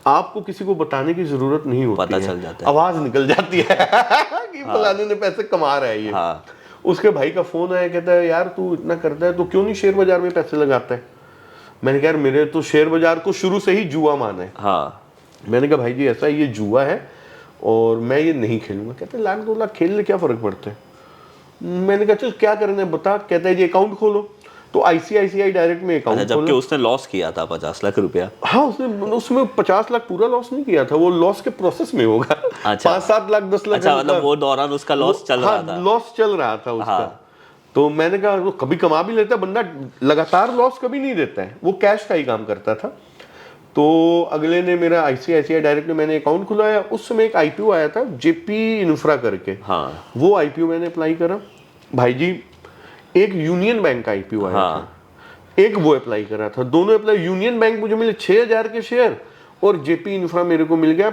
आपको किसी को बताने की जरूरत नहीं होती, पता चल जाता है, आवाज निकल जाती है कि फलाने ने पैसे कमा रहा है ये। उसके भाई का फोन आया, कहता है यार तू इतना करता है तो क्यों नहीं शेयर बाजार में पैसे लगाता है। मैंने कहा यार मेरे तो शेयर बाजार को शुरू से ही जुआ माना है। मैंने कहा भाई जी ऐसा ये जुआ है और मैं ये नहीं खेलूंगा। कहते 1,00,000-2,00,000 खेलने क्या फ़र्क पड़ता है। मैंने कहा चल क्या करना है बता। कहता है जी अकाउंट खोलो। तो आईसीआईसीआई डायरेक्ट में अच्छा, अकाउंट जबकि खोला। उसने लॉस किया था 50 लाख रुपया। हाँ उसने उसमें 50 लाख पूरा लॉस नहीं किया था, वो लॉस के प्रोसेस में होगा। अच्छा। 5-7 लाख 10 लाख अच्छा, मतलब वो दौरान उसका लॉस चल रहा था। लॉस चल रहा था उसका। हाँ। तो मैंने कहा वो कभी कमा भी लेता बंदा, लगातार लॉस कभी नहीं देता है, वो कैश का ही काम करता था। तो अगले ने मेरा आईसीआईसीआई डायरेक्ट में मैंने अकाउंट खुलाया। उस समय एक आईपीओ आया था जेपी इंफ्रा करके, हाँ। वो आईपीओ मैंने अप्लाई करा। भाई जी एक यूनियन बैंक का आईपीओ आया हाँ। था, एक वो अप्लाई करा था। दोनों अप्लाई, यूनियन बैंक मुझे मिले 6,000 के शेयर और जेपी इंफ्रा मेरे को मिल गया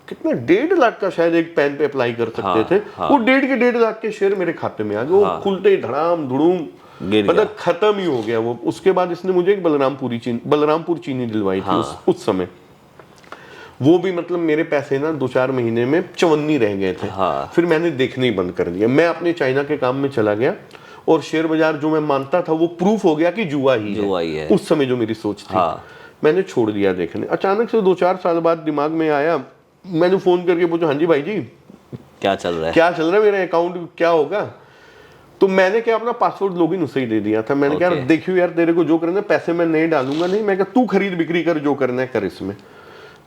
कितना 1.5 लाख का, शायद एक पैन पे अप्लाई कर सकते हाँ, थे। हाँ। वो 1.5 लाख के शेयर मेरे खाते में आ गए। वो खुलते ही धड़ाम धुड़ूम गिर गया। मतलब खत्म ही हो गया वो। उसके बाद इसने मुझे एक बलरामपुर चीनी दिलवाई थी। उस समय वो भी मतलब मेरे पैसे ना 2-4 महीने में चवन्नी रह गए थे। हाँ। फिर मैंने देखने ही बंद कर दिया। मैं अपने चाइना के काम में चला गया और शेयर बाजार जो मैं मानता था वो प्रूफ हो गया कि जुआ ही है। उस समय जो मेरी सोच थी। हाँ। मैंने छोड़ दिया देखने। अचानक से 2-4 साल बाद दिमाग में आया, मैंने फोन करके पूछा हाँ जी भाई जी क्या चल रहा है, क्या चल रहा है, मेरा अकाउंट क्या होगा। तो मैंने क्या अपना पासवर्ड लॉगिन उसे ही दे दिया था। मैंने कहा देखियो यार तेरे को जो करना है, पैसे मैं नहीं डालूंगा नहीं, मैं कहा तू खरीद बिक्री कर, जो करना है कर इसमें।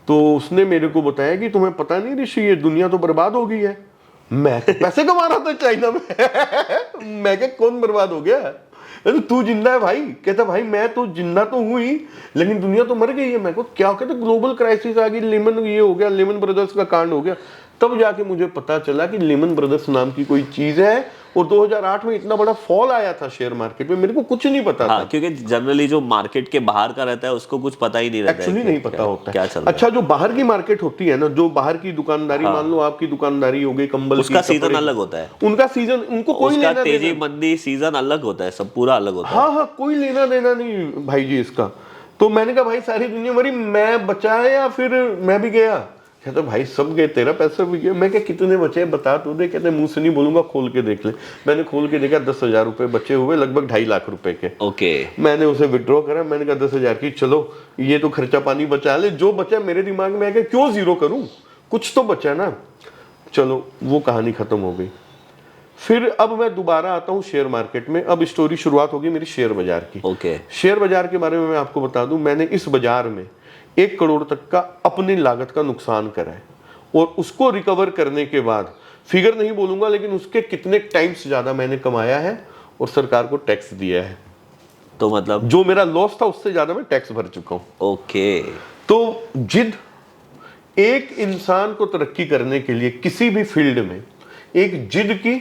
तो उसने मेरे को बताया कि तुम्हें पता नहीं ऋषि ये दुनिया तो बर्बाद हो गई है। मैं तो पैसे कमा रहा था चाइना में। मैं क्या कौन बर्बाद हो गया, तो तू जिंदा है भाई। कहता भाई मैं तो जिंदा तो हूं ही लेकिन दुनिया तो मर गई है। मैं को क्या कहते ग्लोबल क्राइसिस आ गई, लेमन ये हो गया, लेमन ब्रदर्स का कांड हो गया। तब जाके मुझे पता चला कि लेमन ब्रदर्स नाम की कोई चीज है और 2008 में इतना बड़ा फॉल आया था शेयर मार्केट में, मेरे को कुछ नहीं पता था। क्योंकि जनरली जो मार्केट के बाहर का रहता है उसको कुछ पता ही नहीं रहता, एक्चुअली नहीं पता होता क्या चल रहा है। अच्छा जो बाहर की मार्केट होती है ना, जो बाहर की दुकानदारी, मान लो आपकी दुकानदारी हो गई कंबल की, उसका सीजन अलग होता है। उनका सीजन, उनको कोई लेना तेजी देना, मंदी सीजन अलग होता है, सब पूरा अलग होता है। हाँ कोई लेना देना नहीं भाई जी इसका। तो मैंने कहा भाई सारी दुनिया मरी, मैं बचा या फिर मैं भी गया। कहते भाई सब गए, तेरा पैसा भी गया। मैं क्या कितने बचे बता तू दे। कहते मुंह से नहीं बोलूंगा, खोल के देख ले। मैंने खोल के देखा 10,000 रुपए बचे हुए, लगभग 2.5 लाख रुपए के। ओके। मैंने उसे विड्रॉ करा। मैंने कहा 10,000 की चलो ये तो खर्चा पानी बचा ले, जो बचा मेरे दिमाग में आया क्यों जीरो करूं, कुछ तो बचा ना। चलो वो कहानी खत्म हो गई। फिर अब मैं दोबारा आता हूँ शेयर मार्केट में। अब स्टोरी शुरुआत होगी मेरी शेयर बाजार की। ओके। शेयर बाजार के बारे में मैं आपको बता दूं, मैंने इस बाजार में 1 करोड़ तक का अपनी लागत का नुकसान करा है और उसको रिकवर करने के बाद, फिगर नहीं बोलूंगा लेकिन उसके कितने टाइम्स ज्यादा मैंने कमाया है और सरकार को टैक्स दिया है। तो मतलब जो मेरा लॉस था उससे ज्यादा मैं टैक्स भर चुका हूं। ओके। तो जिद, एक इंसान को तरक्की करने के लिए किसी भी फील्ड में एक जिद की,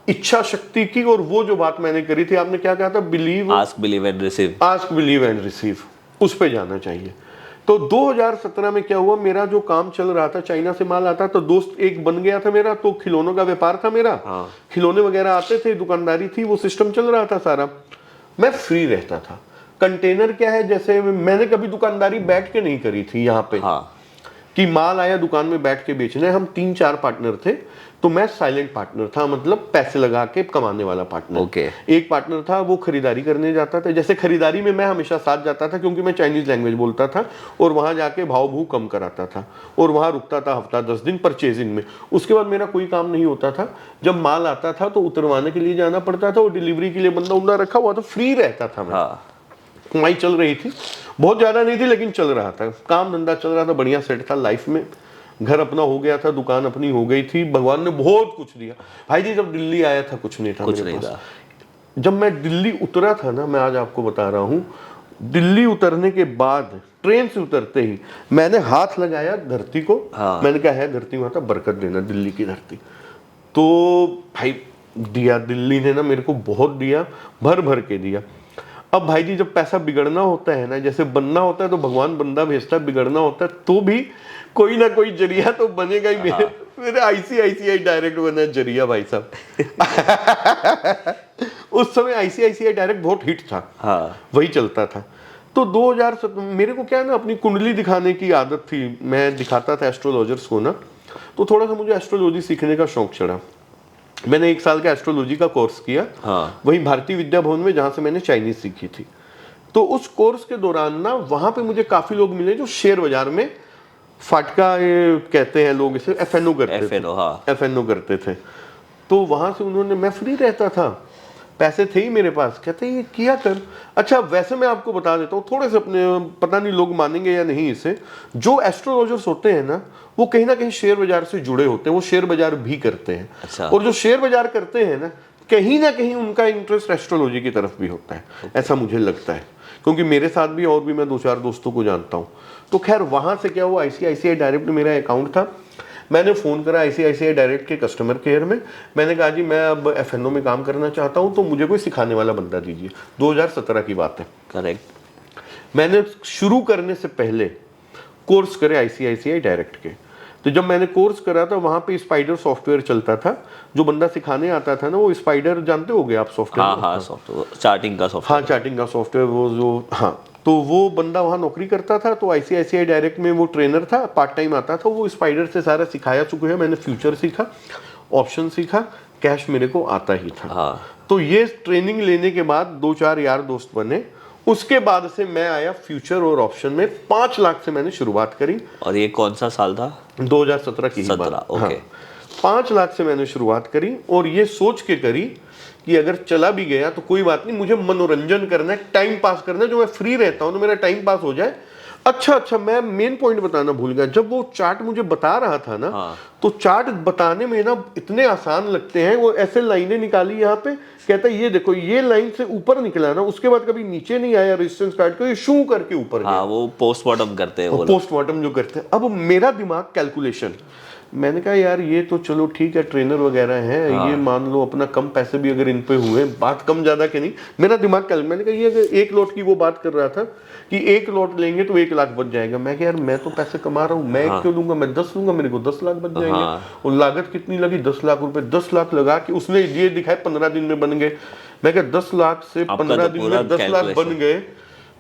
इच्छा शक्ति की, और वो जो बात मैंने करी थी, आपने क्या कहा था, believe, ask believe and receive, ask believe and receive, उस पे जाना चाहिए। तो 2017 में क्या हुआ, मेरा जो काम चल रहा था, चाइना से माल आता, तो दोस्त एक बन गया था मेरा, तो खिलौनों का व्यापार था मेरा। हाँ। खिलौने वगैरह आते थे, दुकानदारी थी, वो सिस्टम चल रहा था सारा। मैं फ्री रहता था। कंटेनर क्या है, जैसे मैंने कभी दुकानदारी बैठ के नहीं करी थी यहाँ पे। हाँ। कि माल आया दुकान में बैठ के बेचना है। हम 3-4 पार्टनर थे, तो मैं साइलेंट पार्टनर था, मतलब पैसे लगा के कमाने वाला पार्टनर। ओके। एक पार्टनर था वो खरीदारी करने जाता था। जैसे खरीदारी में मैं हमेशा साथ जाता था क्योंकि मैं चाइनीज लैंग्वेज बोलता था और वहां जाके भाव भू कम कराता था और वहां रुकता था हफ्ता 10 दिन परचेजिंग में। उसके बाद मेरा कोई काम नहीं होता था। जब माल आता था तो उतरवाने के लिए जाना पड़ता था और डिलीवरी के लिए बंदा उंदा रखा हुआ, तो फ्री रहता था मैं। हाँ। कमाई चल रही थी, बहुत ज्यादा नहीं थी लेकिन चल रहा था, काम धंधा चल रहा था, बढ़िया सेट था लाइफ में। घर अपना हो गया था, दुकान अपनी हो गई थी, भगवान ने बहुत कुछ दिया। भाई जी जब दिल्ली आया था कुछ नहीं था, कुछ मेरे नहीं पास। था। जब मैं दिल्ली उतरा था ना, मैं आज आपको बता रहा हूँ, दिल्ली उतरने के बाद ट्रेन से उतरते ही मैंने हाथ लगाया धरती को। हाँ। मैंने कहा है धरती माता बरकत देना, दिल्ली की धरती। तो भाई दिया, दिल्ली ने ना मेरे को बहुत दिया, भर भर के दिया। अब भाई जी जब पैसा बिगड़ना होता है ना, जैसे बनना होता है तो भगवान बंदा भेजता है, बिगड़ना होता है तो भी कोई ना कोई जरिया तो बनेगा ही। मेरे आईसीआईसीआई डायरेक्ट बना जरिया भाई साहब। उस समय आईसीआईसीआई डायरेक्ट बहुत हिट था। हाँ। वही चलता था। तो 2007 मेरे को क्या है ना, अपनी कुंडली दिखाने की आदत थी, मैं दिखाता था एस्ट्रोलॉजर्स को ना, तो थोड़ा सा मुझे एस्ट्रोलॉजी सीखने का शौक चढ़ा। मैंने 1 साल का एस्ट्रोलॉजी का कोर्स किया। हाँ। वही भारतीय विद्या भवन में, जहां से मैंने चाइनीज सीखी थी। तो उस कोर्स के दौरान ना वहां पे मुझे काफी लोग मिले जो शेयर बाजार में फाटका ये कहते हैं लोग इसे, FNO करते थे। FNO, हाँ। FNO करते थे। तो वहां से उन्होंने, मैं फ्री रहता था, पैसे थे ही मेरे पास, कहते ये किया कर। अच्छा वैसे मैं आपको बता देता हूँ थोड़े से अपने, पता नहीं लोग मानेंगे या नहीं इसे, जो एस्ट्रोलॉजर्स होते हैं ना वो कहीं ना कहीं शेयर बाजार से जुड़े होते हैं, वो शेयर बाजार भी करते हैं। अच्छा। और जो शेयर बाजार करते हैं ना कहीं उनका इंटरेस्ट एस्ट्रोलॉजी की तरफ भी होता है, ऐसा मुझे लगता है, क्योंकि मेरे साथ भी और भी मैं 2-4 दोस्तों को जानता हूँ। तो खैर वहां से क्या हुआ, ICICI डायरेक्ट में मेरा अकाउंट था, मैंने फ़ोन करा ICICI डायरेक्ट के कस्टमर केयर में, मैंने कहा जी मैं अब FNO में काम करना चाहता हूँ, तो मुझे कोई सिखाने वाला बंदा दीजिए। 2017 की बात है। करेक्ट। मैंने शुरू करने से पहले कोर्स करे ICICI डायरेक्ट के। तो जब मैंने कोर्स करा था वहाँ पे स्पाइडर सॉफ्टवेयर चलता था, जो बंदा सिखाने आता था ना वो स्पाइडर, जानते होगे आप सॉफ्टवेयर? हाँ, सॉफ्टवेयर, चार्टिंग का सॉफ्टवेयर। हाँ, चार्टिंग का सॉफ्टवेयर, वो जो, हाँ, तो वो बंदा वहाँ नौकरी करता था, तो ICICI डायरेक्ट में वो ट्रेनर था, पार्ट टाइम आता था, वो स्पाइडर से सारा सिखाया चुके हैं। मैंने फ्यूचर सीखा, ऑप्शन सीखा, कैश मेरे को आता ही था। हाँ। तो ये ट्रेनिंग लेने के बाद 2-4 यार दोस्त बने, उसके बाद से मैं आया फ्यूचर और ऑप्शन में। 5 लाख से मैंने शुरुआत करी। और ये कौन सा साल था? 2017 की ही बात। 17, ओके। हाँ, 5 लाख से मैंने शुरुआत करी, और ये सोच के करी कि अगर चला भी गया तो कोई बात नहीं, मुझे मनोरंजन करना है, टाइम पास करना है, जो मैं फ्री रहता हूँ तो मेरा टाइम पास हो जाए। अच्छा, मैं मेन पॉइंट बताना भूल गया, जब वो चार्ट मुझे बता रहा था ना, हाँ। तो चार्ट बताने में ना इतने आसान लगते हैं। वो ऐसे लाइनें निकाली यहाँ पे, कहता है ये देखो, ये लाइन से ऊपर निकला ना, उसके बाद कभी नीचे नहीं आया रेजिस्टेंस काट के, ये शू करके ऊपर गया। हाँ, वो पोस्टमार्टम करते हैं वो लोग। पोस्टमार्टम जो करते हैं। अब मेरा दिमाग कैलकुलेशन, मैंने कहा यार ये तो चलो ठीक है, ट्रेनर वगैरह हैं, ये मान लो अपना कम पैसे भी अगर इन पे हुए, बात कम ज्यादा के नहीं, मेरा दिमाग कैल, मैंने कहा ये अगर 1 लॉट की वो बात कर रहा था कि 1 लॉट लेंगे तो 1 लाख बच जाएगा। मैं कहा यार मैं तो पैसे कमा रहा हूँ, मैं क्यों लूंगा, मैं 10 लूंगा, मेरे को 10 लाख बच जाएंगे। और लागत कितनी लगी? 10 लाख रुपए। 10 लाख लगा के उसने ये दिखाए 15 दिन में बन गए। मैं कहा 10 लाख से 15 दिन में 10 लाख बन गए,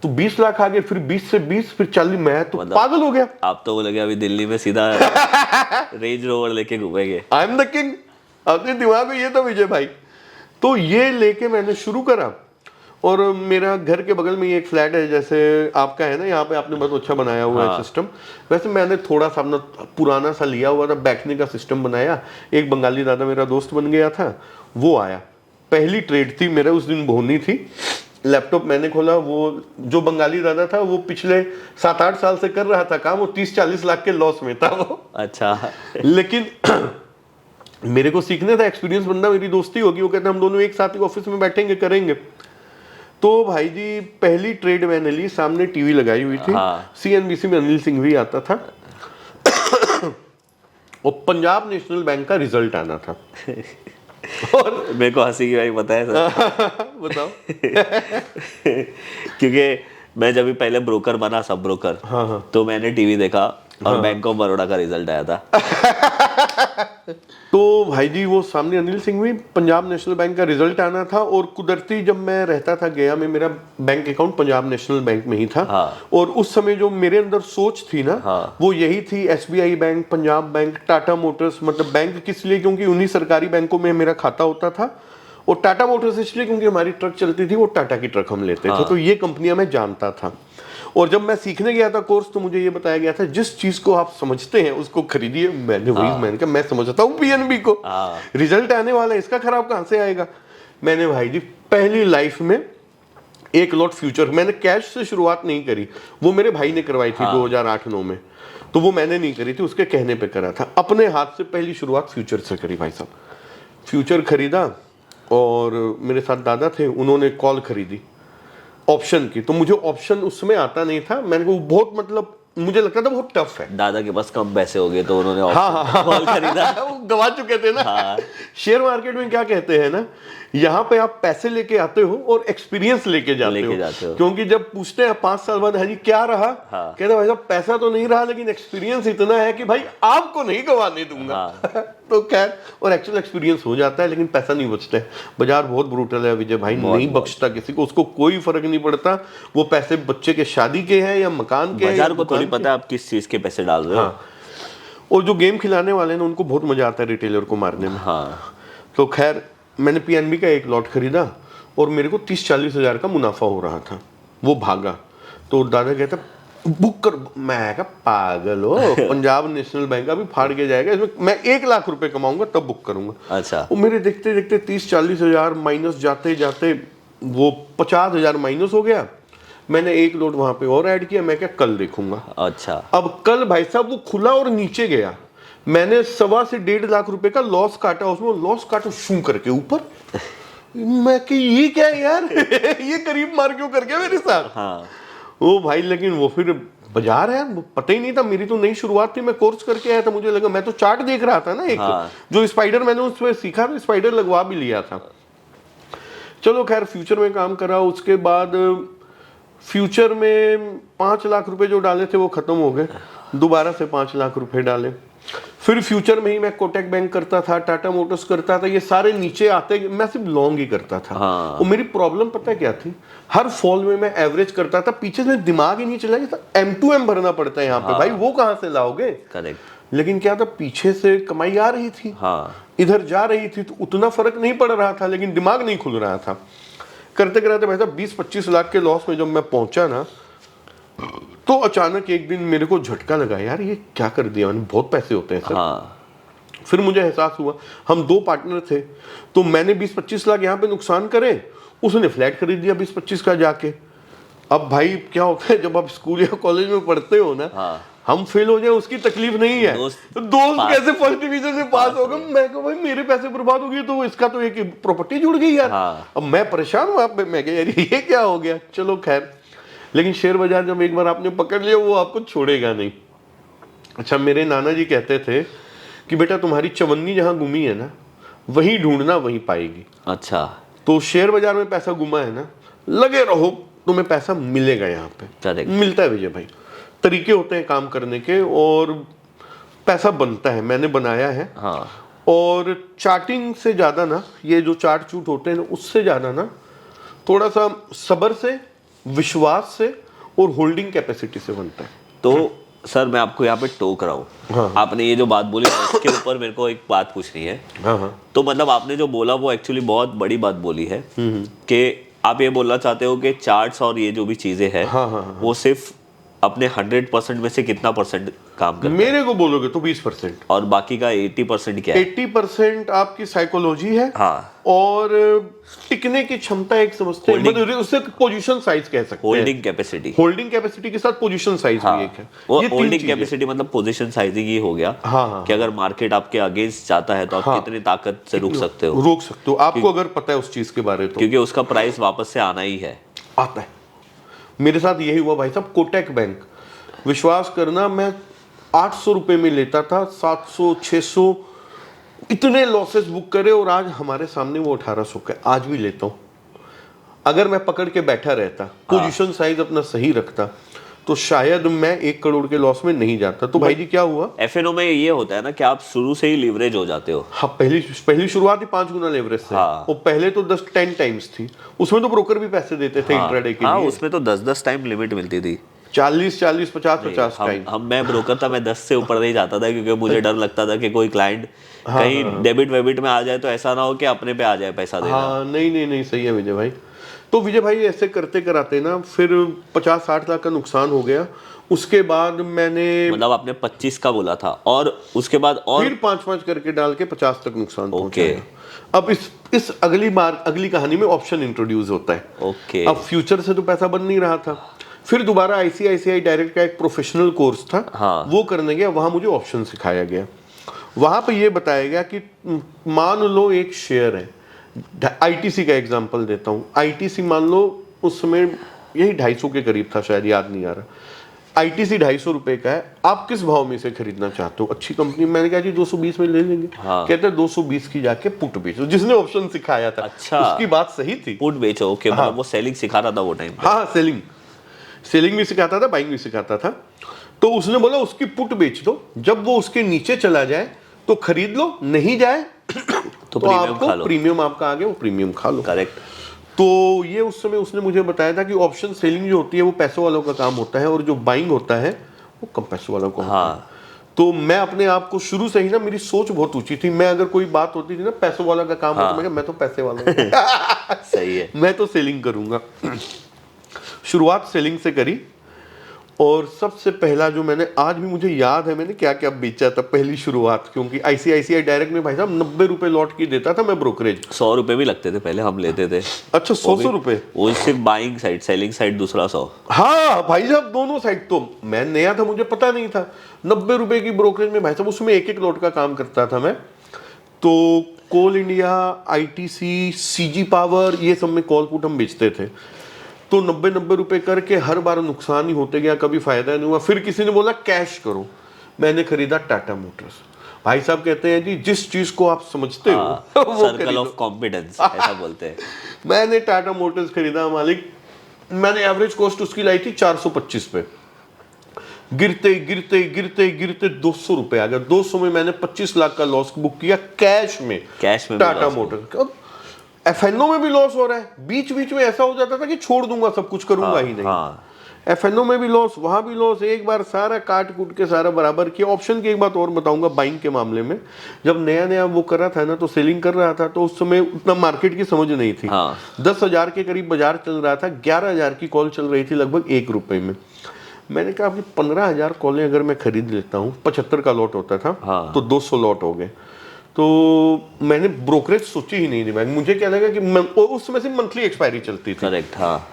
तो 20 लाख आ गए, फिर 20 से 20, फिर 40, मैं तो पागल हो गया। आप तो बोले अभी दिल्ली में सीधा रेंज रोवर लेके घूमेंगे। I am the king. अपने दिमाग में ये था विजय भाई। तो ये लेके मैंने शुरू करा, और मेरा घर के बगल में ये एक फ्लैट है, जैसे आपका है ना, यहाँ पे आपने बहुत अच्छा बनाया हुआ है सिस्टम। वैसे मैंने थोड़ा सा अपना पुराना सा लिया हुआ था, बैठने का सिस्टम बनाया। एक बंगाली दादा मेरा दोस्त बन गया था, वो आया, पहली ट्रेड थी मेरा उस दिन, भोनी थी। लैपटॉप मैंने खोला, वो जो बंगाली दादा था वो पिछले 7-8 साल से कर रहा था काम, वो 30-40 लाख के लॉस में था वो। अच्छा। लेकिन मेरे को सीखने था, एक्सपीरियंस बंदा, मेरी दोस्ती होगी, वो कहते हम दोनों एक साथ ही ऑफिस में बैठेंगे करेंगे। तो भाई जी पहली ट्रेड मैंने ली, सामने टीवी लगाई हुई थी। हाँ। CNBC में अनिल सिंह भी आता था और पंजाब नेशनल बैंक का रिजल्ट आना था। और मेरे को हंसी की भाई पता है सर। बताओ। क्योंकि मैं जब भी पहले ब्रोकर बना, सब ब्रोकर, तो मैंने टीवी देखा और बैंक ऑफ बड़ौदा का रिजल्ट आया था। तो भाई जी वो सामने अनिल सिंह भी, पंजाब नेशनल बैंक का रिजल्ट आना था, और कुदरती जब मैं रहता था गया में, मेरा bank account Punjab national bank में ही था। और उस समय जो मेरे अंदर सोच थी ना, वो यही थी, SBI bank, Punjab bank, Tata Motors, मतलब बैंक किस लिए, क्योंकि उन्हीं सरकारी बैंकों में मेरा खाता होता था, और टाटा मोटर्स इसलिए क्योंकि हमारी ट्रक चलती थी, वो टाटा की ट्रक हम लेते थे। तो ये कंपनियां मैं जानता था। और जब मैं सीखने गया था कोर्स, तो मुझे ये बताया गया था जिस चीज को आप समझते हैं उसको खरीदिए। मैंने मैंने कहा मैं समझता हूँ PNB को, रिजल्ट आने वाला है, इसका खराब कहां से आएगा। मैंने भाई जी पहली लाइफ में 1 लॉट फ्यूचर, मैंने कैश से शुरुआत नहीं करी, वो मेरे भाई ने करवाई थी 2008-9 में, तो वो मैंने नहीं करी थी, उसके कहने पे करा था। अपने हाथ से पहली शुरुआत फ्यूचर से करी भाई साहब। फ्यूचर खरीदा, और मेरे साथ दादा थे, उन्होंने कॉल खरीदी ऑप्शन की। तो मुझे ऑप्शन उस समय आता नहीं था, मैंने को बहुत, मतलब मुझे लगता था बहुत टफ है। दादा के पास कम पैसे हो गए तो उन्होंने कॉल खरीदा। वो गवा चुके थे ना। शेयर मार्केट में क्या कहते हैं ना, यहाँ पे आप पैसे लेके आते हो और एक्सपीरियंस लेके जाते हो। क्योंकि जब पूछते हैं 5 साल बाद, हाँ जी क्या रहा, कहते भाई साहब पैसा तो नहीं रहा, लेकिन एक्सपीरियंस इतना है कि भाई आपको नहीं गवाने दूंगा। तो खैर, और एक्चुअल एक्सपीरियंस हो जाता है, लेकिन पैसा नहीं बचता है। बाजार बहुत ब्रूटल है विजय भाई, नहीं बख्शता किसी को, उसको कोई फर्क नहीं पड़ता वो पैसे बच्चे के शादी के हैं या मकान के। बाजार को थोड़ी पता है आप किस चीज के पैसे डाल रहे हो। और जो गेम खिलाने वाले हैं उनको बहुत मजा आता है रिटेलर को मारने में। तो खैर मैंने PNB का 1 लॉट खरीदा, और मेरे को 30-40 हज़ार का मुनाफा हो रहा था। वो भागा, तो दादा कहता बुक कर। मैं कहा पागल हो, पंजाब नेशनल बैंक अभी फाड़ के जाएगा, इसमें मैं 1 लाख रुपए कमाऊंगा तब बुक करूंगा। अच्छा। वो मेरे देखते देखते 30-40 हजार माइनस जाते जाते वो 50 हजार माइनस हो गया। मैंने एक नोट वहां पे और ऐड किया, मैं क्या कल देखूंगा। अच्छा। अब कल भाई साहब वो खुला और नीचे गया, मैंने 1.25 से 1.5 लाख रुपए का लॉस काटा, उसमें लॉस काटा शू करके ऊपर। मैं कि ये क्या है यार ये करीब मार क्यों कर गया मेरे साथ। हाँ। ओ भाई, लेकिन वो फिर बाजार है, पता ही नहीं था, मेरी तो नई शुरुआत थी, मैं कोर्स करके आया था, मुझे लगा, मैं तो चार्ट देख रहा था ना एक, हाँ। जो स्पाइडर मैंने उसमें सीखा था, स्पाइडर लगवा भी लिया था। चलो खैर फ्यूचर में काम करा, उसके बाद फ्यूचर में 5 लाख रुपए जो डाले थे वो खत्म हो गए, दोबारा से 5 लाख रुपए डाले। फिर फ्यूचर में ही मैं कोटक बैंक करता था, टाटा मोटर्स करता था, ये सारे नीचे आते, मैं सिर्फ लॉन्ग ही करता था। हाँ। और मेरी प्रॉब्लम पता है क्या थी, हर फॉल में मैं एवरेज करता था, पीछे से दिमाग ही नहीं चला था, M2M भरना पड़ता है यहाँ पे। भाई वो कहाँ से लाओगे। करेक्ट। लेकिन क्या था, पीछे से कमाई आ रही थी, हाँ। इधर जा रही थी, तो उतना फर्क नहीं पड़ रहा था, लेकिन दिमाग नहीं खुल रहा था। करते कराते भाई साहब 20-25 लाख के लॉस में जब मैं पहुंचा ना, तो अचानक एक दिन मेरे को झटका लगा, यार ये क्या कर दिया मैंने, बहुत पैसे होते हैं सर। हाँ। फिर मुझे एहसास हुआ, हम 2 पार्टनर थे, तो मैंने 20-25 लाख यहाँ पे नुकसान करे, उसने फ्लैट खरीद दिया 20-25 का जाके। अब भाई क्या होता है, जब आप स्कूल या कॉलेज में पढ़ते हो ना, हाँ। हम फेल हो जाए उसकी तकलीफ नहीं है, दोस्त कैसे फर्स्ट डिवीजन से पास हो गए। मैं कहा भाई मेरे पैसे बर्बाद हो गए, तो इसका तो एक प्रॉपर्टी जुड़ गई यार। हाँ। अब मैं परेशान हूँ, मैं कहा यार ये क्या हो गया। चलो खैर, लेकिन शेयर बाजार जब एक बार आपने पकड़ लिया, वो आपको छोड़ेगा नहीं। अच्छा, मेरे नाना जी कहते थे कि बेटा तुम्हारी चवन्नी जहां गुमी है ना, वहीं ढूंढना वहीं पाएगी। अच्छा। तो शेयर बाजार में पैसा गुमा है ना, लगे रहो, तुम्हें पैसा मिलेगा। यहाँ पे करेक्ट। मिलता है विजय भाई, तरीके होते हैं काम करने के, और पैसा बनता है, मैंने बनाया है। हाँ। और चार्टिंग से ज्यादा ना, ये जो चार्ट चूट होते हैं ना, उससे ज्यादा ना थोड़ा सा सब्र से, विश्वास से और होल्डिंग कैपेसिटी से बनता है। तो सर मैं आपको यहाँ पे टोक रहा हूँ। हाँ। आपने ये जो बात बोली उसके ऊपर मेरे को एक बात पूछनी है। हाँ। तो मतलब आपने जो बोला वो एक्चुअली बहुत बड़ी बात बोली है कि आप ये बोलना चाहते हो कि चार्ट्स और ये जो भी चीजें हैं वो सिर्फ अपने 100% में से कितना परसेंट काम करते हैं? मेरे को बोलोगे तो 20%, और बाकी का 80% क्या है? 80% आपकी साइकोलॉजी है। हाँ। और टिकने की क्षमता एक समझते हैं, मतलब उससे पोजीशन साइज कह सकते हैं। होल्डिंग कैपेसिटी के साथ पोजीशन साइज भी एक है। वो ये होल्डिंग कैपेसिटी मतलब पोजीशन साइजिंग ही हो गया। हाँ। कि अगर मार्केट आपके अगेंस्ट जाता है तो आप कितनी ताकत से रोक सकते हो आपको अगर पता है उस चीज के बारे में, तो क्योंकि उसका प्राइस वापस से आना ही है। आता है। मेरे साथ यही हुआ भाई साहब, कोटक बैंक, विश्वास करना, मैं 800 रुपए में लेता था, 700 600 इतने लॉसेस बुक करे, और आज हमारे सामने वो 1800 का, आज भी लेता हूं। अगर मैं पकड़ के बैठा रहता, पोजीशन साइज अपना सही रखता, तो शायद मैं 1 करोड़ के लॉस में नहीं जाता। तो भाई जी क्या हुआ, एफएनओ में ये होता है ना कि आप शुरू से ही लीवरेज हो जाते हो। हाँ, पहली शुरुआत ही 5 गुना लेवरेज से। और पहले तो 10 टाइम्स थी, उसमें तो ब्रोकर भी पैसे देते थे इंट्राडे के लिए। उसमें तो 10 टाइम लिमिट मिलती थी, 40 50 टाइम। मैं ब्रोकर था, मैं 10 से ऊपर नहीं जाता था, क्योंकि मुझे डर लगता था कि कोई क्लाइंट कहीं डेबिट वेबिट में आ जाए तो ऐसा ना हो कि अपने पे आ जाए पैसा देना। हाँ, नहीं सही है विजय भाई। तो विजय भाई ऐसे करते कराते ना, फिर 50-60 लाख का नुकसान हो गया। उसके बाद मैंने, मतलब आपने 25 का बोला था, और उसके बाद और फिर 5-5 करके डाल के 50 तक नुकसान पहुंचाया। अब इस अगली कहानी में ऑप्शन इंट्रोड्यूस होता है। अब फ्यूचर से तो पैसा बन नहीं रहा था, फिर दोबारा ICICI डायरेक्ट का एक प्रोफेशनल कोर्स था, वो करने गया, वहां मुझे ऑप्शन सिखाया गया। वहां पे ये बताया गया कि मान लो एक शेयर है, ITC का एग्जांपल देता हूँ। ITC मान लो उस समय यही 250 के करीब था, शायद याद नहीं आ रहा। ITC 250 रुपए का है, आप किस भाव में इसे खरीदना चाहते हो? अच्छी कंपनी। मैंने कहा जी 220 में ले लेंगे। कहते हैं 220 की जाके पुट बेचो। जिसने ऑप्शन सिखाया था, अच्छा, उसकी बात सही थी, पुट बेचो। ओके, मतलब वो सेलिंग सिखा रहा था वो टाइम पे। हाँ, सेलिंग भी सिखाता था, बाइंग भी सिखाता था। तो उसने बोला उसकी पुट बेच दो, जब वो उसके नीचे चला जाए तो खरीद लो, नहीं जाए तो आपको प्रीमियम आपका आ गया, वो प्रीमियम खा लो। करेक्ट। तो ये उस समय उसने मुझे बताया था कि ऑप्शन सेलिंग जो होती है वो पैसों वालों का काम होता है, और जो बाइंग होता है वो कम पैसों वालों का होता है। तो मैं अपने आप को शुरू से ही ना, मेरी सोच बहुत ऊंची थी। मैं अगर कोई बात होती थी ना पैसों वाला का काम होता, मैं तो पैसे वाला सही है, मैं तो सेलिंग करूंगा। शुरुआत सेलिंग से करी, और सबसे पहला जो मैंने, आज भी मुझे याद है मैंने क्या क्या बेचा था पहली शुरुआत, क्योंकि आईसीआईसीआई डायरेक्ट में भाई साहब 90 रुपए लॉट की देता था मैं ब्रोकरेज। 100 रुपए भी लगते थे पहले, हम लेते थे। अच्छा 100 रुपए? वो सिर्फ बाइंग साइड, सेलिंग साइड दूसरा 100। हाँ भाई साहब दोनों साइड। तो मैं नया था, मुझे पता नहीं था, 90 रुपए की ब्रोकरेज में भाई साहब, उसमें एक एक लॉट का काम करता था मैं। तो कोल इंडिया, आईटीसी, सीजी पावर, ये सब में कॉल पुट हम बेचते थे। तो 90 रुपए करके हर बार नुकसान ही होते गया, कभी फायदा नहीं हुआ। फिर किसी ने बोला कैश करो, मैंने खरीदा टाटा मोटर्स। भाई साहब कहते हैं जी जिस चीज को आप समझते हो वो सर्कल ऑफ कॉम्पिटेंस ऐसा बोलते हैं। मैंने टाटा मोटर्स खरीदा मालिक, मैंने एवरेज कॉस्ट उसकी लाई थी 425 पे, गिरते गिरते गिरते गिरते 200 रुपए आ गया। 200 में मैंने 25 लाख का लॉस बुक किया कैश में टाटा मोटर्स। एफएनओ में भी लॉस हो रहा है, बीच बीच में ऐसा हो जाता था कि छोड़ दूंगा सब कुछ, करूंगा ही नहीं। एफएनओ में भी लॉस, वहां भी लॉस। एक बार सारा काट कूट के सारा बराबर किया। ऑप्शन की एक बात और बताऊंगा, बाइंग के मामले में जब नया नया वो कर रहा था ना, तो सेलिंग कर रहा था, तो उस समय उतना मार्केट की समझ नहीं थी। 10,000 के करीब बाजार चल रहा था, 11,000 की कॉल चल रही थी लगभग 1 रुपए में। मैंने कहा आपकी 15,000 कॉलें अगर मैं खरीद लेता हूँ, 75 का लॉट होता था, तो 200 लॉट हो गए। तो मैंने ब्रोकरेज सोची ही नहीं थी भाई। मुझे क्या लगा कि उस समय से मंथली एक्सपायरी चलती थी। करेक्ट, हाँ।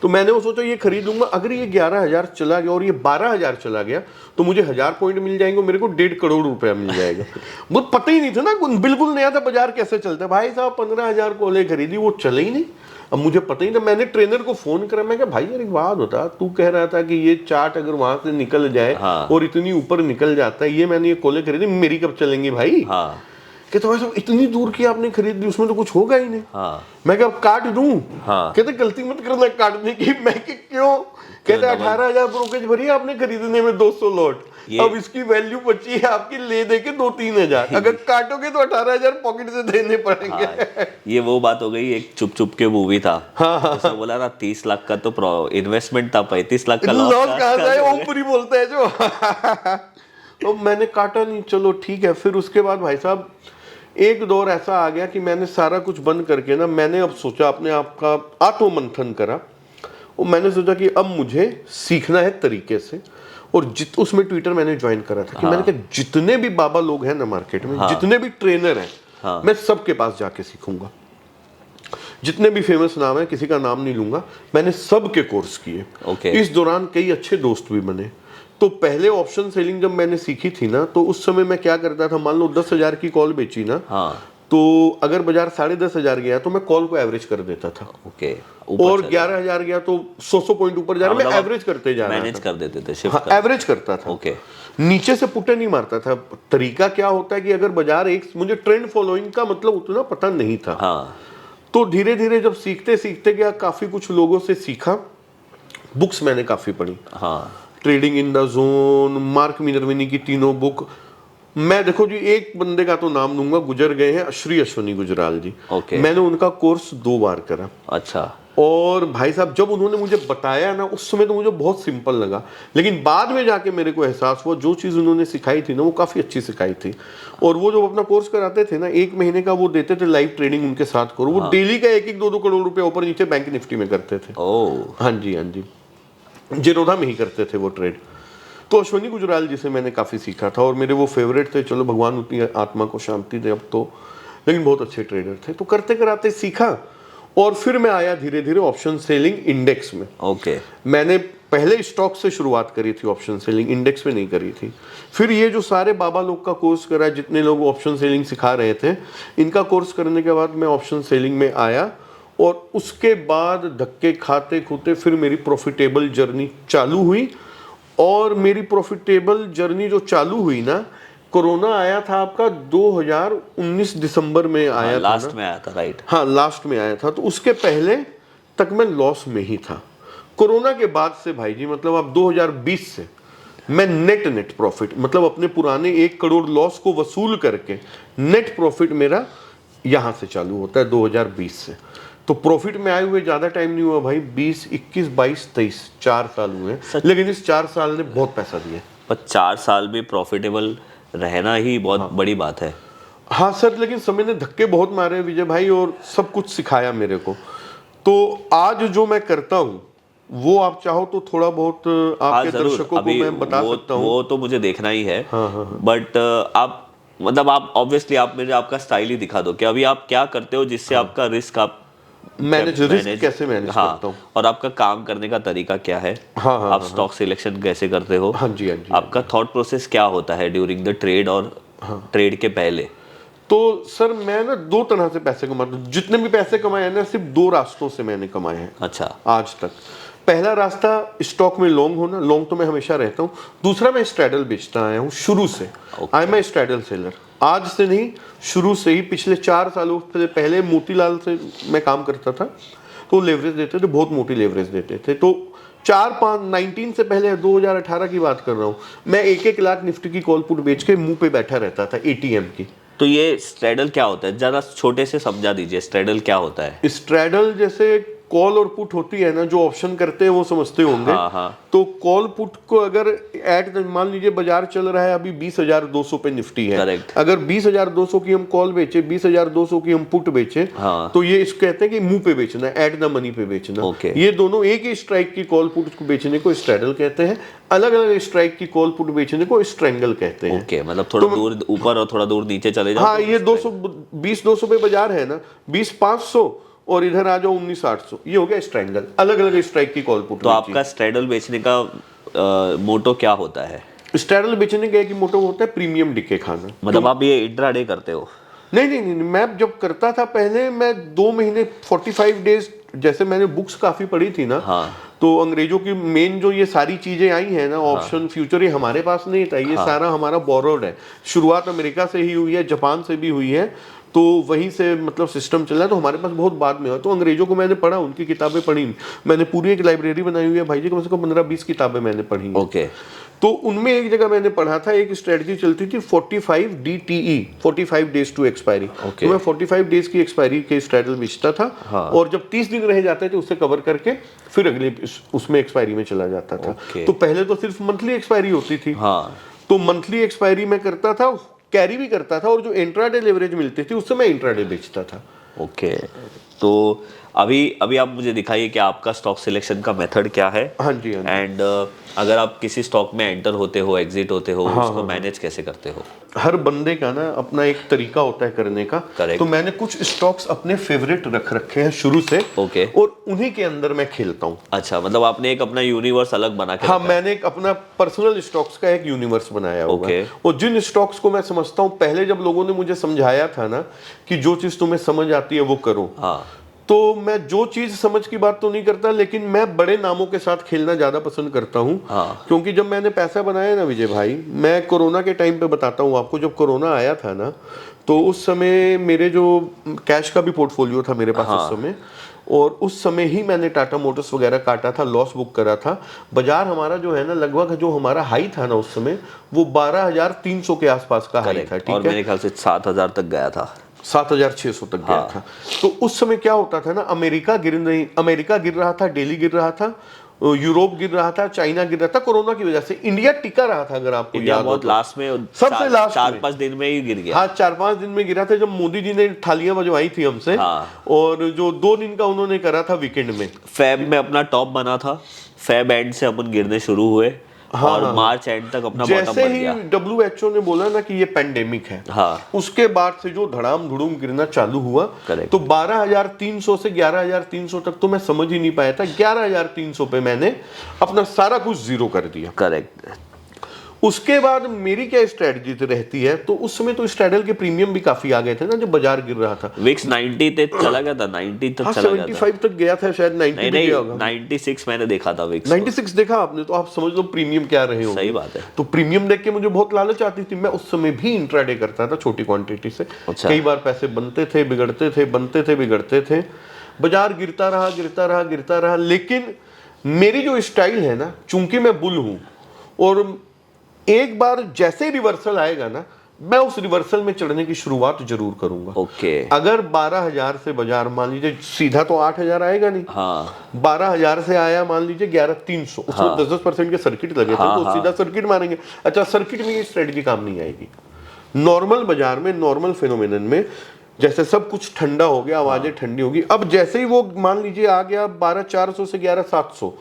तो मैंने वो सोचा ये खरीदूंगा, अगर ये 11,000 चला गया और ये 12,000 चला गया तो मुझे 1,000 पॉइंट मिल जाएंगे, मेरे को 1.5 करोड़ रुपया मिल जाएगा। मुझे पता ही नहीं था ना, बिल्कुल नया था बाजार कैसे चलता है। भाई साहब 15,000 कॉलें खरीदी, वो चले ही नहीं। अब मुझे पता ही था, मैंने ट्रेनर को फोन करा, मैं कहा भाई यार एक बात होता, तू कह रहा था कि ये चार्ट अगर वहां से निकल जाए और इतनी ऊपर निकल जाता है, ये मैंने ये कॉलें खरीदी, मेरी कब चलेंगी भाई? कहते भाई साहब इतनी दूर की आपने खरीद ली, उसमें तो कुछ होगा ही नहीं। मैं क्या काट दूं? कहते गलती मत करना काटने की। मैं क्यों? कहते 18,000 ब्रोकरेज भरी आपने खरीदने में 200 लॉट, अब इसकी वैल्यू बची है आपकी ले दे के 2-3 हजार, अगर काटोगे तो 18,000 पॉकेट से देने पड़ेंगे। ये वो बात हो गई, एक चुप चुप के मूवी था, उसने बोला ना 30 लाख का तो इन्वेस्टमेंट था, 35 लाख का लॉस कहां से आया? ऊपर ही बोलता है जो। तो मैंने काटा नहीं, चलो ठीक है। फिर उसके बाद भाई साहब एक दौर ऐसा आ गया कि मैंने सारा कुछ बंद करके ना, मैंने अब सोचा, अपने आप का आत्ममंथन करा और मैंने सोचा कि अब मुझे सीखना है तरीके से। और उसमें ट्विटर मैंने ज्वाइन करा था कि मैंने कहा जितने भी बाबा लोग हैं ना मार्केट में, जितने भी ट्रेनर हैं, मैं सबके पास जाके सीखूंगा। जितने भी फेमस नाम है, किसी का नाम नहीं लूंगा, मैंने सबके कोर्स किए। इस दौरान कई अच्छे दोस्त भी बने। तो पहले ऑप्शन सेलिंग जब मैंने सीखी थी ना, तो उस समय मैं क्या करता था, मान लो 10,000 की कॉल बेची ना, तो अगर बाजार 10,500 गया तो मैं कॉल को एवरेज कर देता था। और 11,000 गया तो 100 पॉइंट ऊपर जा रहा, मैं एवरेज करते जा रहा था, मैनेज कर देते थे, एवरेज करता था। नीचे से पुटे नहीं मारता था। तरीका क्या होता है कि अगर बाजार मुझे ट्रेंड फॉलोइंग का मतलब उतना पता नहीं था। तो धीरे धीरे जब सीखते सीखते गया, काफी कुछ लोगों से सीखा, बुक्स मैंने काफी पढ़ी। Trading in the zone, mark Minervini की तीनों बुक। मैं देखो जी एक बंदे का तो नाम लूंगा, गुजर गए हैं, श्री अश्वनी गुजराल जी। मैंने उनका कोर्स 2 बार करा। अच्छा। और भाई साहब जब उन्होंने मुझे बताया ना, उस समय तो मुझे बहुत सिंपल लगा, लेकिन बाद में जाके मेरे को एहसास हुआ जो चीज़ उन्होंने सिखाई थी ना, वो काफ़ी अच्छी सिखाई थी। और वो जो अपना कोर्स कराते थे ना, 1 महीने का वो देते थे लाइव ट्रेडिंग उनके साथ करो। वो डेली का 1-1, 2-2 करोड़ रुपए ऊपर नीचे बैंक निफ्टी में करते थे। हाँ जी, हाँ जी, जिरोधा में ही करते थे वो ट्रेड। तो अश्वनी गुजराल जी से मैंने काफ़ी सीखा था और मेरे वो फेवरेट थे। चलो भगवान उतनी आत्मा को शांति दे अब तो, लेकिन बहुत अच्छे ट्रेडर थे। तो करते कराते सीखा और फिर मैं आया धीरे धीरे ऑप्शन सेलिंग इंडेक्स में। मैंने पहले स्टॉक से शुरुआत करी थी, ऑप्शन सेलिंग इंडेक्स में नहीं करी थी। फिर ये जो सारे बाबा लोग का कोर्स करा, जितने लोग ऑप्शन सेलिंग सिखा रहे थे, इनका कोर्स करने के बाद मैं ऑप्शन सेलिंग में आया और उसके बाद धक्के खाते खूते फिर मेरी प्रॉफिटेबल जर्नी चालू हुई। और मेरी प्रॉफिटेबल जर्नी जो चालू हुई ना, कोरोना आया था आपका 2019 दिसंबर में आया था, लास्ट में आया था, राइट? हाँ लास्ट में आया था। तो उसके पहले तक मैं लॉस में ही था। कोरोना के बाद से भाई जी, मतलब अब 2020 से मैं नेट प्रॉफिट, मतलब अपने पुराने 1 करोड़ लॉस को वसूल करके नेट प्रॉफिट मेरा यहाँ से चालू होता है 2020 से। तो प्रॉफिट में आए हुए ज्यादा टाइम नहीं हुआ भाई, 20, 21, 22, 23 4 साल हुए, लेकिन इस 4 साल ने बहुत पैसा दिया। पर 4 साल भी प्रॉफिटेबल रहना ही बहुत बड़ी बात है। हाँ सर, लेकिन समय ने धक्के बहुत मारे विजय भाई, और सब कुछ सिखाया मेरे को। तो आज जो मैं करता हूँ वो आप चाहो तो थोड़ा बहुत आपके दर्शकों को मैं बता सकता हूँ। वो तो मुझे देखना ही है। बट आप मतलब आप ऑब्वियसली आप मुझे आपका स्टाइल ही दिखा दो कि अभी आप क्या करते हो जिससे आपका रिस्क आप रिस्क कैसे मैनेज करता हूँ, और आपका काम करने का तरीका क्या है, आप स्टॉक सिलेक्शन कैसे करते हो, हाँ जी, आपका थॉट प्रोसेस क्या होता है ड्यूरिंग द ट्रेड और ट्रेड के पहले। तो सर मैं ना 2 तरह से पैसे कमाता हूँ। जितने भी पैसे कमाए हैं ना सिर्फ 2 रास्तों से मैंने कमाए हैं अच्छा आज तक। पहला रास्ता स्टॉक में लॉन्ग होना, लॉन्ग तो मैं हमेशा रहता हूँ। दूसरा मैं स्ट्रैडल बेचता आया हूँ शुरू से। I am a straddle seller, आज से नहीं, शुरू से ही। पिछले 4 सालों से पहले मोतीलाल से मैं काम करता था, तो लेवरेज देते थे, बहुत मोटी लेवरेज देते थे। तो 19 से पहले 2018 की बात कर रहा हूँ, मैं 1-1 लाख निफ्टी की कॉल पुट बेच के मुंह पे बैठा रहता था एटीएम की। तो ये स्ट्रैडल क्या होता है, जरा छोटे से समझा दीजिए, स्ट्रैडल क्या होता है। स्ट्रैडल जैसे कॉल और पुट होती है ना, जो ऑप्शन करते हैं वो समझते होंगे। तो कॉल पुट को अगर मान लीजिए बाजार चल रहा है अभी 20,200 पे निफ्टी है। करेक्ट। अगर 20,200 की हम कॉल बेचे, 20,200 की हम पुट बेचे, तो ये इसको कहते हैं कि मुंह पे बेचना, एट द मनी पे बेचना। ये दोनों एक ही स्ट्राइक की कॉल पुट को बेचने को स्ट्रैडल कहते हैं, अलग अलग स्ट्राइक की कॉल पुट बेचने को स्ट्रैंगल कहते हैं। ओके, मतलब थोड़ा दूर ऊपर और थोड़ा दूर नीचे चले जाओ। हाँ, ये 200 पे बाजार है ना, 20,500 और इधर आ जाओ 19,800, ये हो गया स्ट्रैंगल, अलग अलग स्ट्राइक की कॉल पुट। तो आपका स्ट्रैडल बेचने का मोटो क्या होता है? स्ट्रैडल बेचने का एक मोटो होता है प्रीमियम डिके खाना। मतलब आप ये इंट्राडे करते हो? नहीं, मैं जब करता था पहले, मैं 2 महीने 45 डेज, जैसे मैंने बुक्स काफी पढ़ी थी ना, तो अंग्रेजों की मेन जो ये सारी चीजें आई हैं ना, ऑप्शन फ्यूचर, ये हमारे पास नहीं था, ये सारा हमारा बोरोड है। शुरुआत अमेरिका से ही हुई है, जापान से भी हुई है, तो वहीं से मतलब सिस्टम चला है, तो हमारे पास बहुत बाद में हुआ। तो अंग्रेजों को मैंने पढ़ा, उनकी किताबें पढ़ी, मैंने पूरी एक लाइब्रेरी बनाई हुई है भाई जी, कम से कम 15-20 किताबें मैंने पढ़ी। ओके। तो उनमें एक जगह मैंने पढ़ा था, एक स्ट्रेटजी चलती थी 45 DTE, 45 डेज टू एक्सपायरी। तो मैं 45 डेज की एक्सपायरी के स्ट्रेटल बेचता था, और जब 30 दिन रह जाते थे उससे कवर करके फिर अगले उसमें एक्सपायरी में चला जाता था। तो पहले तो सिर्फ मंथली एक्सपायरी होती थी, तो मंथली एक्सपायरी में करता था, कैरी भी करता था, और जो इंट्राडे लेवरेज मिलती थी उससे मैं इंट्राडे बेचता था। ओके। तो अभी आप मुझे दिखाइए कि आपका स्टॉक सिलेक्शन का मेथड क्या है। हाँ जी। एंड अगर आप किसी स्टॉक में एंटर होते हो, एग्जिट होते हो, उसको मैनेज कैसे करते हो? हर बंदे का ना अपना एक तरीका होता है करने का। तो मैंने कुछ स्टॉक्स अपने फेवरेट रख रखे हैं शुरू से। ओके। और उन्हीं के अंदर मैं खेलता हूँ। अच्छा, मतलब आपने एक अपना यूनिवर्स अलग बना के हाँ, मैंने एक अपना पर्सनल स्टॉक्स का एक यूनिवर्स बनाया हुआ है। और जिन स्टॉक्स को मैं समझता हूँ, पहले जब लोगों ने मुझे समझाया था ना कि जो चीज तुम्हें समझ आती है वो करो, तो मैं जो चीज समझ की बात तो नहीं करता, लेकिन मैं बड़े नामों के साथ खेलना ज्यादा पसंद करता हूँ। क्योंकि जब मैंने पैसा बनाया ना विजय भाई, मैं कोरोना के टाइम पे बताता हूँ आपको, जब कोरोना आया था ना, तो उस समय मेरे जो कैश का भी पोर्टफोलियो था मेरे पास उस समय, और उस समय ही मैंने टाटा मोटर्स वगैरह काटा था, लॉस बुक करा था। बाजार हमारा जो है ना, लगभग जो हमारा हाई था ना उस समय, वो 12,300 के आसपास का हाई था। ठीक है, और मेरे ख्याल से 7,000 तक गया था, 7,600 तक गया था। तो उस समय क्या होता था ना, अमेरिका गिर रहा था, दिल्ली गिर रहा था, यूरोप गिर रहा था, चाइना गिर रहा था कोरोना की वजह से। इंडिया टिका रहा था, अगर आपको याद हो। लास्ट में सबसे लास्ट 4-5 दिन में ही गिर गया। हाँ, 4-5 दिन में गिरा था, जब मोदी जी ने थालियां बजवाई थी हमसे। और जो 2 दिन का उन्होंने करा था वीकेंड में, फेब में अपना टॉप बना था, फेब एंड से अपन गिरने शुरू हुए, और मार्च एंड तक अपना बॉटम बन गया। जैसे ही WHO ने बोला ना कि ये पेंडेमिक है, उसके बाद से जो धड़ाम धुड़ूम गिरना चालू हुआ, तो 12,300 से 11,300 तक तो मैं समझ ही नहीं पाया था। 11,300 पे मैंने अपना सारा कुछ जीरो कर दिया। करेक्ट। उसके बाद मेरी क्या स्ट्रेटजी रहती है, तो उस समय तो स्ट्रैडल के प्रीमियम भी काफी आ गए थे ना, जब बाजार गिर रहा था। विक्स 90 तक चला गया था, 90 तक चला गया था। 75 तक गया था शायद, 90 भी गया होगा। 96 मैंने देखा था विक्स। 96 देखा आपने, तो आप समझ लो प्रीमियम क्या रहे होंगे। सही बात है। तो प्रीमियम देख के मुझे बहुत लालच आती थी, मैं उस समय भी इंट्राडे करता था छोटी क्वांटिटी से। कई बार पैसे बनते थे, बिगड़ते थे, बनते थे, बिगड़ते थे। बाजार गिरता रहा, लेकिन मेरी जो स्टाइल है ना, चूंकि मैं बुल हूं, और एक बार जैसे रिवर्सल आएगा ना, मैं उस रिवर्सल में चढ़ने की शुरुआत जरूर करूंगा। अगर 12,000 से बाजार, मान लीजिए सीधा तो 8,000 आएगा नहीं, 12,000 से आया मान लीजिए 11,300, उसमें 10% के सर्किट लगे थे, तो सीधा सर्किट मारेंगे। अच्छा, सर्किट में ये स्ट्रेटजी काम नहीं आएगी। नॉर्मल बाजार में, नॉर्मल फिनोमिनन में जैसे सब कुछ ठंडा हो गया, आवाजें ठंडी होगी। अब जैसे ही वो मान लीजिए आ गया 12,400 से 11,700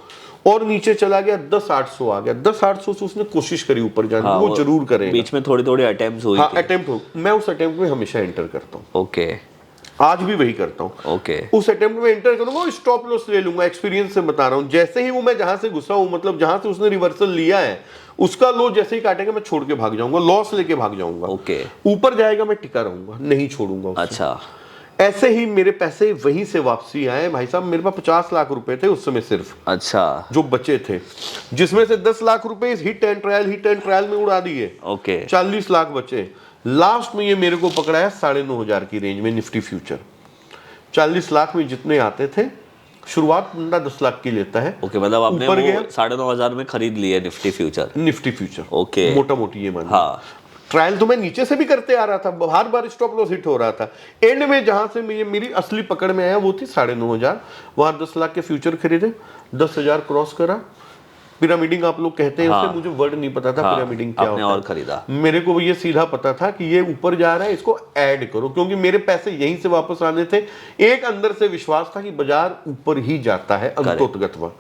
और नीचे चला गया 10,800 आ गया, 10,800 से उसने कोशिश करी ऊपर जाने की, वो जरूर करेगा। बीच में थोड़ी थोड़ी अटेम्प्ट्स हुई हाँ थी। अटेम्प्ट हो, मैं उस अटेम्प्ट में हमेशा एंटर करता हूँ, ओके आज भी वही करता हूँ। ओके उस अटेम्प्ट में एंटर करूंगा और स्टॉप लॉस ले लूंगा, एक्सपीरियंस से बता रहा हूँ। जैसे ही वो मैं जहां से घुसा हूँ, मतलब जहां से उसने रिवर्सल लिया है, उसका लो जैसे ही काटेगा मैं छोड़ के भाग जाऊंगा, लॉस लेके भाग जाऊंगा। ओके ऊपर जाएगा मैं टिका रहूंगा, नहीं छोड़ूंगा उसे। अच्छा ऐसे ही मेरे पैसे वहीं से वापसी आए भाई साहब। मेरे पास 50 लाख रुपए थे उस समय सिर्फ, अच्छा जो बचे थे, जिसमें से 10 लाख रुपए इस हिट एंड ट्रायल में उड़ा दिए। ओके 40 लाख बचे। लास्ट में ये मेरे को पकड़ा है 9,500 की रेंज में निफ्टी फ्यूचर। 40 लाख में जितने आते थे, शुरुआत बंदा 10 लाख की लेता है। ओके मतलब आपने ऊपर वो गया 9,500 में खरीद लिया Nifty future. Nifty future, okay मोटा मोटी ये मान हाँ ट्रायल तो मैं नीचे से भी करते आ रहा था, हर बार स्टॉप लॉस हिट हो रहा था। एंड में जहां से मेरी असली पकड़ में आया वो थी 9,500, वहां 10 लाख के फ्यूचर खरीदे, 10,000 क्रॉस करा। पिरामिडिंग आप लोग कहते हैं हाँ, उसे, मुझे वर्ड नहीं पता था हाँ, पिरामिडिंग क्या आपने होता और है। खरीदा। मेरे को ये सीधा पता था कि ये ऊपर जा रहा है, इसको ऐड करो, क्योंकि मेरे पैसे यहीं से वापस आने थे। एक अंदर से विश्वास था कि बाजार ऊपर ही जाता है अंतोतगतवा।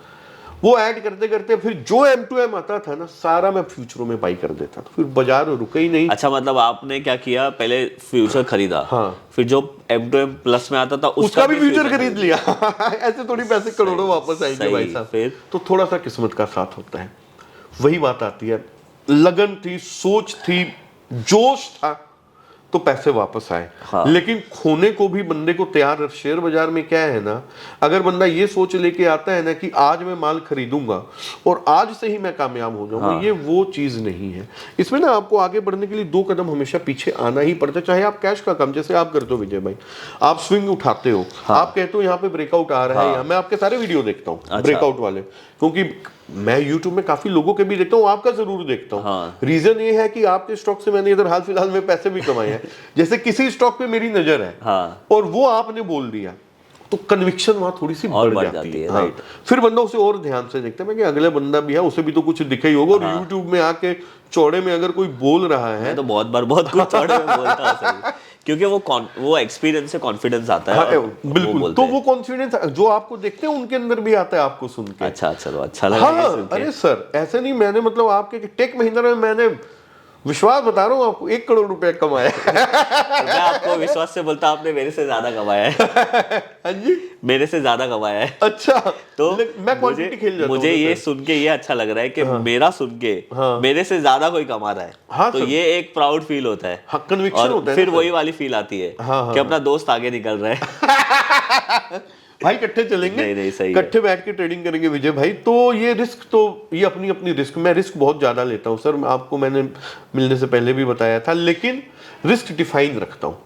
वो ऐड करते करते फिर जो M2M आता था ना, सारा मैं फ्यूचरों में बाई कर देता था, फिर बाजार रुका ही नहीं। अच्छा मतलब आपने क्या किया, पहले फ्यूचर खरीदा, हाँ। फिर जो M2M प्लस में आता था उसका भी फ्यूचर खरीद लिया। ऐसे थोड़ी पैसे करोड़ों वापस आएंगे सही, भाई साहब। फिर तो थोड़ा सा किस्मत का साथ होता है, वही बात आती है। लगन थी, सोच थी, जोश था, तो पैसे वापस आए। हाँ। लेकिन खोने को भी बंदे को तैयार। शेयर बाजार में क्या है ना, अगर बंदा ये सोच लेके आता है ना कि आज मैं माल खरीदूंगा और आज से ही मैं कामयाब हो जाऊंगा, ये वो चीज नहीं है। इसमें ना आपको आगे बढ़ने के लिए 2 कदम हमेशा पीछे आना ही पड़ता है। चाहे आप कैश का काम जैसे आप करते हो विजय भाई, आप स्विंग उठाते हो, आप कहते हो यहाँ पे ब्रेकआउट आ रहा है, यहाँ मैं आपके सारे वीडियो देखता हूँ ब्रेकआउट वाले, क्योंकि मैं YouTube में काफी लोगों के भी देखता हूँ, आपका जरूर देखता हूँ। हाँ। रीजन ये है कि आपके स्टॉक से मैंने इधर हाल फिलहाल में पैसे भी कमाए हैं। जैसे किसी स्टॉक पे मेरी नजर है हाँ। और वो आपने बोल दिया, तो कन्विक्शन वहां थोड़ी सी और बढ़ जाती है। हाँ। फिर बंदा उसे और ध्यान से देखता है कि अगले बंदा भी है, उसे भी तो कुछ दिखा ही होगा। और YouTube में आके चौड़े में अगर कोई बोल रहा है, मैं तो बहुत बार बहुत कुछ चौड़े में बोलता हूँ सही, क्योंकि वो एक्सपीरियंस से कॉन्फिडेंस आता है। हाँ, और बिल्कुल। बोलते तो हैं। वो कॉन्फिडेंस जो आपको देखते हैं उनके अंदर भी आता है आपको सुन के। अच्छा चलो अच्छा लगा ये हाँ, सुन के। अरे सर ऐसे नहीं, मैंने मतलब आपके टेक महिंद्रा में मैंने विश्वास बता रहा हूँ आपको 1 करोड़ रुपए कमाया है। मैं आपको विश्वास से बोलता हूँ, आपने मेरे से ज्यादा कमाया है। हाँ जी, मेरे से ज्यादा कमाया है। अच्छा। तो मैं क्वांटिटी खेल जाता हूँ। मुझे ये सुन के ये अच्छा लग रहा है कि मेरा सुन के मेरे से ज्यादा कोई कमा रहा है। हाँ, तो सर। ये एक प्राउड फील होता है। हाँ, conviction और होता है फिर ना, वही वाली फील आती है कि अपना दोस्त आगे निकल रहा है। भाई इकट्ठे चलेंगे, नहीं, सही है। इकट्ठे बैठ के ट्रेडिंग करेंगे विजय भाई। तो ये रिस्क, तो ये अपनी अपनी रिस्क, मैं रिस्क बहुत ज्यादा लेता हूँ सर, आपको मैंने मिलने से पहले भी बताया था, लेकिन रिस्क डिफाइन रखता हूँ।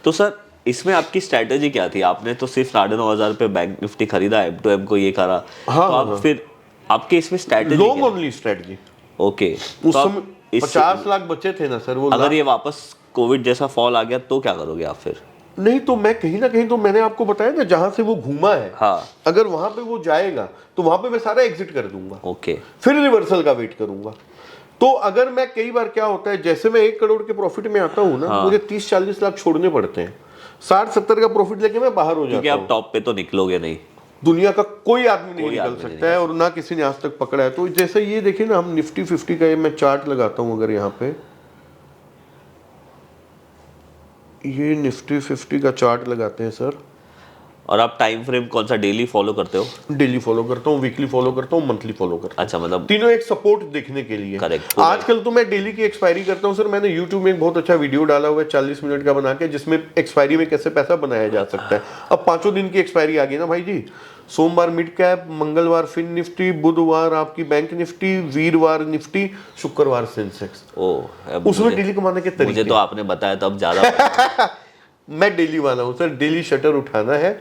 तो सर इसमें आपकी स्ट्रैटेजी क्या थी? आपने तो सिर्फ 9,500 पे बैंक निफ्टी खरीदा, M2M को ये करा, हाँ, तो आप फिर आपके इसमें strategy long only strategy. Okay, उस समय 50 लाख बचे थे ना सर, वो अगर ये वापस कोविड जैसा फॉल आ गया तो क्या करोगे आप फिर? नहीं, तो मैं कहीं ना कहीं, तो मैंने आपको बताया ना, जहां से वो घूमा है, हाँ। अगर वहां पे वो जाएगा तो वहां पे मैं सारा एग्जिट कर दूंगा। ओके, फिर रिवर्सल का वेट करूंगा। तो अगर मैं, कई बार क्या होता है, जैसे मैं 1 करोड़ के प्रॉफिट में आता हूँ ना, मुझे 30-40 लाख छोड़ने पड़ते हैं। 60-70 का प्रॉफिट लेके मैं बाहर हो जाता हूँ, क्योंकि आप टॉप पे तो निकलोगे नहीं। दुनिया का कोई आदमी नहीं निकल सकता है, और ना किसी ने आज तक पकड़ा है। तो जैसे ये देखिए ना, हम निफ्टी 50 का ये मैं चार्ट लगाता हूँ, अगर यहाँ पे ये निफ्टी 50 का चार्ट लगाते हैं सर। और आप टाइम फ्रेम कौन सा डेली फॉलो करते हो? डेली फॉलो करता हूँ, वीकली फॉलो करता हूँ, मंथली फॉलो करता हूँ। अच्छा, मतलब तीनों एक सपोर्ट देखने के लिए। करेक्ट। आजकल तो मैं डेली की एक्सपायरी करता हूँ सर। मैंने यूट्यूब में एक बहुत अच्छा वीडियो डाला हुआ है 40 मिनट का बना के, जिसमें एक्सपायरी में कैसे पैसा बनाया जा सकता है। अब 5 दिन की एक्सपायरी आ गई ना भाई जी। सोमवार मिड कैप, मंगलवार फिन निफ्टी, बुधवार आपकी बैंक निफ्टी, वीरवार निफ्टी, शुक्रवार सेंसेक्स। उसमें डेली कमाने के तरीके मुझे तो आपने बताया तब ज्यादा। मैं डेली वाला हूँ सर। डेली शटर उठाना है,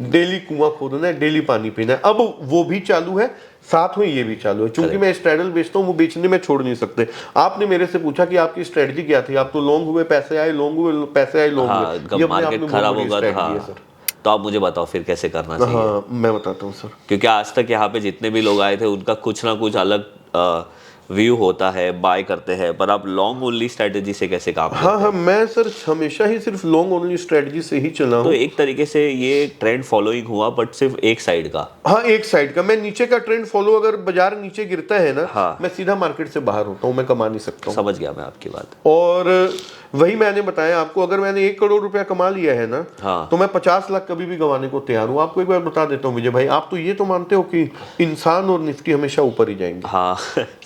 डेली कुआं खोदना है, डेली पानी पीना है। अब वो भी चालू है, साथ में ये भी चालू है। चूंकि मैं स्ट्रैडल बेचता हूँ, वो बेचने में छोड़ नहीं सकते। आपने मेरे से पूछा कि आपकी स्ट्रेटजी क्या थी, आप तो लॉन्ग हुए पैसे आए, लॉन्ग हुए पैसे आए, लॉन्ग हुए। ये मार्केट खराब होगा तो आप मुझे बताओ फिर कैसे करना चाहिए। हाँ, मैं बताता हूँ सर। क्योंकि आज तक यहाँ पे जितने भी लोग आए थे उनका कुछ ना कुछ अलग व्यू होता है, बाय करते हैं, पर आप लॉन्ग ओनली स्ट्रेटेजी से कैसे काम करते हाँ हाँ, मैं सर हमेशा ही सिर्फ लॉन्ग ओनली स्ट्रेटजी से ही चला हैं? तो हूँ। एक तरीके से ये ट्रेंड फॉलोइंग हुआ, बट सिर्फ एक साइड का। हाँ, एक साइड का। मैं नीचे का ट्रेंड फॉलो, अगर बाजार नीचे गिरता है ना, हाँ। मैं सीधा मार्केट से बाहर होता हूँ, मैं कमा नहीं सकता हूँ। समझ गया मैं आपकी बात। और वही मैंने बताया आपको, अगर मैंने 1 करोड़ रुपया कमा लिया है ना, हाँ। तो मैं 50 लाख कभी भी गंवाने को तैयार हूँ। आपको एक बार बता देता हूँ विजय भाई, आप तो ये तो मानते हो कि इंसान और निफ्टी हमेशा ऊपर ही जाएंगे, हाँ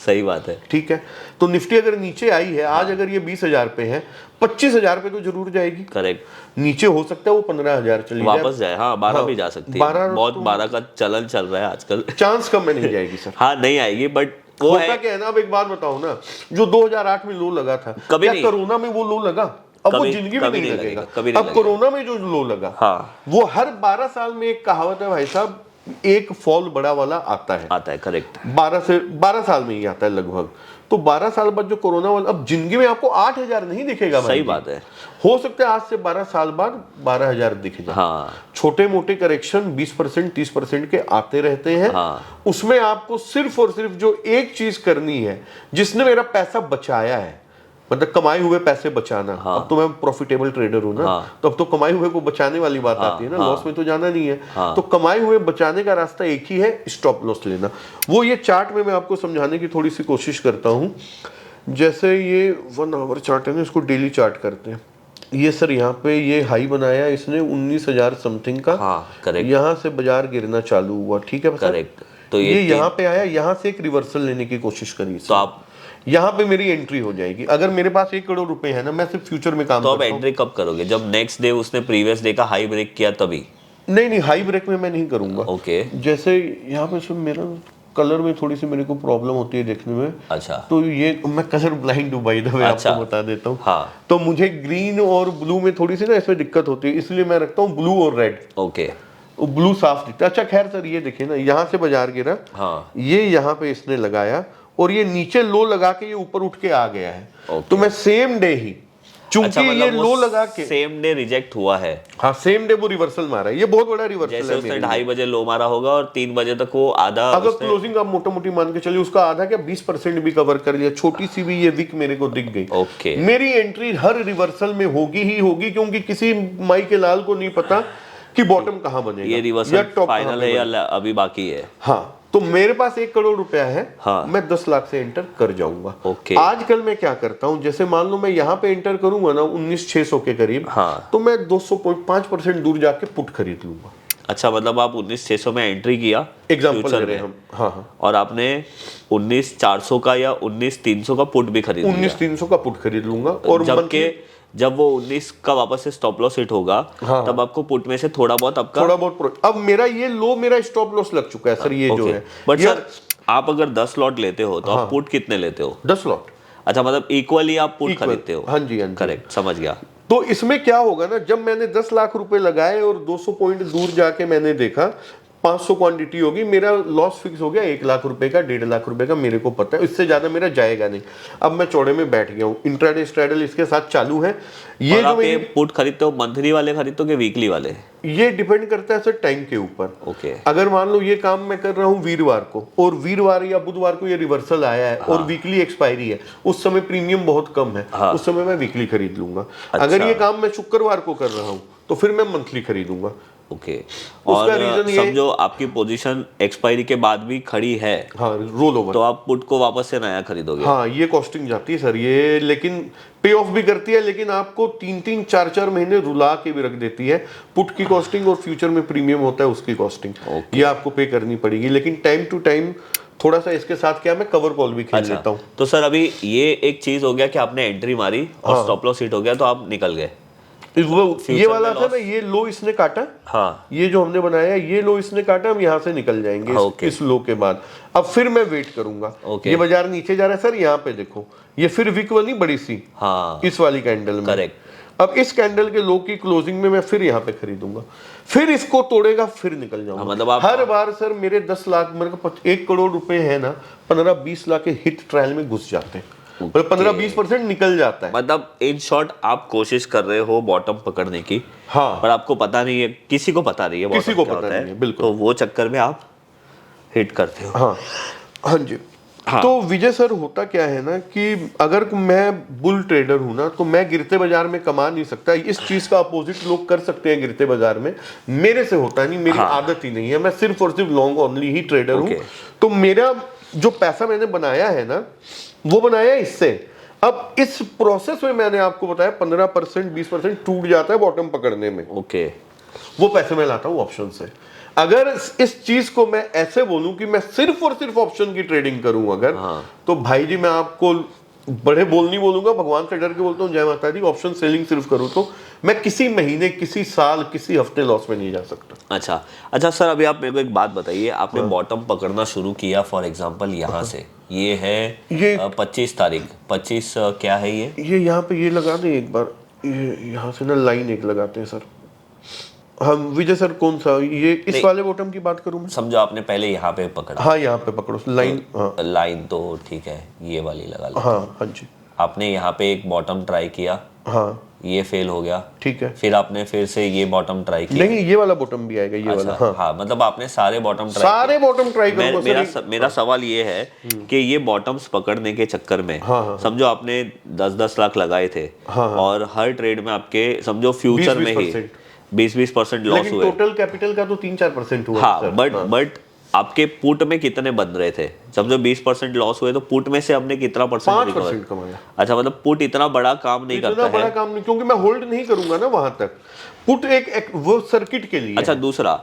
सही बात है। ठीक है? तो निफ्टी अगर नीचे आई है आज, अगर ये 20,000 पे है, 25,000 पे तो जरूर जाएगी। करेक्ट। नीचे हो सकता है वो 15,000 चली जाए, वापस जाए, हाँ 12 भी जा सकती है। 12 बहुत 12 का चलन चल रहा है आजकल। चांस कम में नहीं जाएगी सर। हाँ नहीं आएगी, बट वो होता है क्या है ना, अब एक बात बताओ ना, जो 2008 में लो लगा था, कभी क्या नहीं। कोरोना में वो लो लगा? अब वो कभी- जिंदगी में कभी नहीं नहीं लगेगा। लगेगा, कभी नहीं अब लगेगा। कोरोना में जो लो लगा, हाँ वो हर 12 साल में एक कहावत है भाई साहब, एक फॉल बड़ा वाला आता है। आता है, करेक्ट। 12 साल में ही आता है लगभग। तो 12 साल बाद जो कोरोना वाला, अब जिंदगी में आपको 8,000 नहीं दिखेगा भाई सही जी। बात है। हो सकता है आज से 12 साल बाद 12,000 दिख जाए। हाँ छोटे मोटे करेक्शन 20% 30% के आते रहते हैं। हाँ। उसमें आपको सिर्फ और सिर्फ जो एक चीज करनी है, जिसने मेरा पैसा बचाया है, मतलब कमाए हुए पैसे बचाना। हाँ। अब तो मैं प्रॉफिटेबल ट्रेडर हूं ना, हाँ। तो अब तो कमाए हुए को बचाने वाली बात हाँ, आती है ना, हाँ। लॉस में तो जाना नहीं है। हाँ। तो कमाए हुए बचाने का रास्ता एक ही है, स्टॉप लॉस लेना। वो ये चार्ट में मैं आपको समझाने की थोड़ी सी कोशिश करता हूं। जैसे ये 1 आवर चार्ट है ना, इसको डेली चार्ट करते हैं। ये सर यहाँ पे ये हाई बनाया इसने 19,000 समथिंग का। हाँ करेक्ट यहाँ से बाजार गिरना चालू हुआ, ठीक है सर? करेक्ट। तो ये ये यहाँ पे आया, यहाँ से एक रिवर्सल लेने की कोशिश करी। तो आप यहाँ पे मेरी एंट्री हो जाएगी। अगर मेरे पास 1 करोड़ रुपए है ना, मैं सिर्फ फ्यूचर में काम तो आप करता हूँ। एंट्री कब करोगे? जब नेक्स्ट डे उसने प्रीवियस डे का हाई ब्रेक किया तभी? नहीं, हाई ब्रेक में मैं नहीं करूंगा। ओके। जैसे यहाँ पे सर मेरा कलर में थोड़ी सी मेरे को प्रॉब्लम होती है देखने में। अच्छा। तो ये मैं कलर ब्लाइंड हूँ भाई, मैं अच्छा। आपको बता देता हूँ। हाँ तो मुझे ग्रीन और ब्लू में थोड़ी सी ना इसमें दिक्कत होती है, इसलिए मैं रखता हूँ ब्लू और रेड। ओके। वो ब्लू साफ दिखता है। अच्छा खैर सर, ये देखिए ना, यहाँ से बाजार गिरा, हाँ ये यहाँ पे इसने लगाया और ये नीचे लो लगा के ये ऊपर उठ के आ गया है। ओके। तो मैं सेम डे ही, चूंकि अच्छा, ये मतलब लो लगा के, सेम डे रिजेक्ट हुआ है। हाँ सेम डे वो रिवर्सल मारा है। ये बहुत बड़ा रिवर्सल जैसे है उसने मेरे लिए। 2:30 बजे लो मारा होगा और 3 बजे तक वो आधा अगर उसने- क्लोजिंग आप मोटा मोटी मान के चलिए, उसका आधा क्या 20% भी कवर कर लिया, छोटी सी भी ये विक मेरे को दिख गई। ओके। मेरी एंट्री हर रिवर्सल में होगी ही होगी, क्योंकि किसी माई के लाल को नहीं पता कि बॉटम कहां बनेगा, ये या रिवर्सल टॉप फाइनल कहां है बनेगा। या अभी बाकी है? हाँ, तो मेरे पास 1 करोड़ रुपया है। हाँ। मैं 10 लाख से एंटर कर जाऊंगा। ओके। आजकल मैं क्या करता हूं, जैसे मान लो मैं यहाँ पे एंटर करूंगा ना 19,600 के करीब, हाँ। तो मैं 205% दूर जाके पुट खरीद लूंगा। अच्छा, मतलब आप 19,600 में एंट्री किया एग्जाम्पल फ्यूचर ले रहे में, हैं हम। हाँ हाँ, और आपने 19,400 का या 19,300 का पुट भी खरीद लिया। 19,300 का पुट खरीद लूंगा। और जबकि जब वो 19 का वापस से स्टॉप लॉस हिट होगा, हाँ। तब आपको पुट में से थोड़ा बहुत आपका थोड़ा बहुत अब मेरा ये लो, मेरा स्टॉप लॉस लग चुका है सर, ये जो है। बट ये सर आप अगर 10 लॉट लेते हो तो आप पुट कितने लेते हो? 10 लॉट। अच्छा, मतलब इक्वली आप पुट Equal, खरीदते हो? हाँ जी, हाँ जी। करेक्ट, समझ गया। तो इसमें क्या होगा ना, जब मैंने 10 लाख रुपए लगाए और 200 पॉइंट दूर जाके मैंने देखा 500 क्वांटिटी होगी, मेरा लॉस फिक्स हो गया 1 लाख रुपए का, 1.5 लाख रुपए का, मेरे को पता है इससे ज्यादा मेरा जाएगा नहीं। अब मैं चौड़े में बैठ गया हूँ, इंट्राडे स्ट्रैडल इसके साथ चालू है। ये और जो आप ये मेरी, पुट खरीदते हो मंथली वाले खरीदते हो कि वीकली वाले? ये डिपेंड करता है सर टाइम के ऊपर। ओके। अगर मान लो ये काम मैं कर रहा हूँ वीरवार को, और वीरवार या बुधवार को ये रिवर्सल आया है, और वीकली एक्सपायरी है, उस समय प्रीमियम बहुत कम है, हाँ। उस समय मैं वीकली खरीद लूंगा। अच्छा। अगर ये काम मैं शुक्रवार को कर रहा हूँ तो फिर मैं मंथली खरीदूंगा। ओके। उसका और reason ये- समझो आपकी पोजीशन एक्सपायरी के बाद भी खड़ी है, हाँ, रोल ओवर। तो आप पुट को वापस से नया खरीदोगे? हाँ, ये कॉस्टिंग जाती है सर ये, लेकिन पे ऑफ भी करती है, लेकिन आपको 3-3 4-4 महीने रुला के भी रख देती है। पुट की कॉस्टिंग और फ्यूचर में प्रीमियम होता है उसकी कॉस्टिंग, ये आपको पे करनी पड़ेगी। लेकिन टाइम टू टाइम थोड़ा सा इसके साथ क्या, मैं कवर कॉल भी खेल लेता हूँ। तो सर अभी ये एक चीज हो गया कि आपने एंट्री मारी और स्टॉप लॉस हिट हो गया तो आप निकल गए। ये वाला था ना, ये लो इसने काटा, हाँ। ये जो हमने बनाया है ये लो इसने काटा, हम यहाँ से निकल जाएंगे ओके। इस लो के बाद। अब फिर मैं वेट करूंगा। ओके। ये बाजार नीचे जा रहा है सर, यहाँ पे देखो ये फिर विक वाली बड़ी सी, हाँ इस वाली कैंडल में। करेक्ट। अब इस कैंडल के लो की क्लोजिंग में मैं फिर यहाँ पे खरीदूंगा, फिर इसको तोड़ेगा, फिर निकल जाऊंगा। मतलब आप हर बार सर मेरे 10 लाख, मेरे को 1 करोड़ रुपए है ना, 15-20 लाख के हिट ट्रायल में घुस जाते हैं, मतलब 15-20% निकल जाता है। मतलब इन शॉर्ट आप कोशिश कर रहे हो बॉटम पकड़ने की, हाँ, पर आपको पता नहीं है, किसी को पता नहीं है किसी bottom को क्या पता होता नहीं है, बिल्कुल। तो वो चक्कर में आप हिट करते हो। हाँ हाँ जी। हाँ। तो विजय सर होता क्या है ना कि अगर मैं बुल ट्रेडर हूं ना, तो मैं गिरते बाजार में कमा नहीं सकता। इस चीज का अपोजिट लोग कर सकते हैं गिरते बाजार में, मेरे से होता नहीं, मेरी आदत ही नहीं है। मैं सिर्फ और सिर्फ लॉन्ग ओनली ही ट्रेडर हूं। Okay. तो मेरा जो पैसा मैंने बनाया है ना, वो बनाया इससे। अब इस प्रोसेस में मैंने आपको बताया 15% 20% टूट जाता है बॉटम पकड़ने में। ओके। वो पैसे मैं लाता हूँ ऑप्शन से। अगर इस चीज को मैं ऐसे बोलूं कि मैं सिर्फ और सिर्फ ऑप्शन की ट्रेडिंग करूं अगर, तो भाई जी मैं आपको बड़े बोल नहीं बोलूंगा, भगवान से डर के बोलता हूँ, जय माता दी, ऑप्शन सेलिंग सिर्फ करूं तो मैं किसी महीने, किसी साल, किसी हफ्ते लॉस में नहीं जा सकता। अच्छा सर, अभी आप मेरे को एक बात बताइए, आपने बॉटम पकड़ना शुरू किया फॉर एग्जांपल यहाँ से, ये है ये 25 तारीख, 25 क्या है ये यहाँ पे ये लगा दें एक बार, ये यहाँ से ना लाइन एक लगाते हैं सर। हम विजय सर कौन सा, ये इस वाले बॉटम की बात करूं मैं? समझो आपने पहले यहाँ पे पकड़ा। हाँ, यहाँ पे पकड़ो लाइन। हाँ लाइन तो ठीक है, ये वाली लगा लो। हाँ जी। आपने यहाँ पे एक बॉटम ट्राई किया, हाँ ये फेल हो गया, ठीक है। फिर आपने फिर से ये बॉटम ट्राई किया। नहीं, ये वाला बॉटम भी आएगा, ये वाला। हाँ, मतलब आपने सारे बॉटम ट्राई सारे बॉटम ट्राई करूंगा। मेरा सवाल ये है कि ये बॉटम्स पकड़ने के चक्कर में समझो आपने 10-10 लाख लगाए थे, और हर ट्रेड में आपके समझो फ्यूचर में ही 20-20% लॉस हुए। टोटल कैपिटल का तो 3-4% हुआ। हाँ, बट आपके पुट में कितने बन रहे थे? समझो 20% लॉस हुए तो पुट में से हमने कितना परसेंट 5% कमाया। अच्छा, मतलब पुट इतना बड़ा काम नहीं करता है। बड़ा काम नहीं, क्योंकि मैं होल्ड नहीं करूंगा ना वहां तक। पुट एक वो सर्किट के लिए। अच्छा, दूसरा,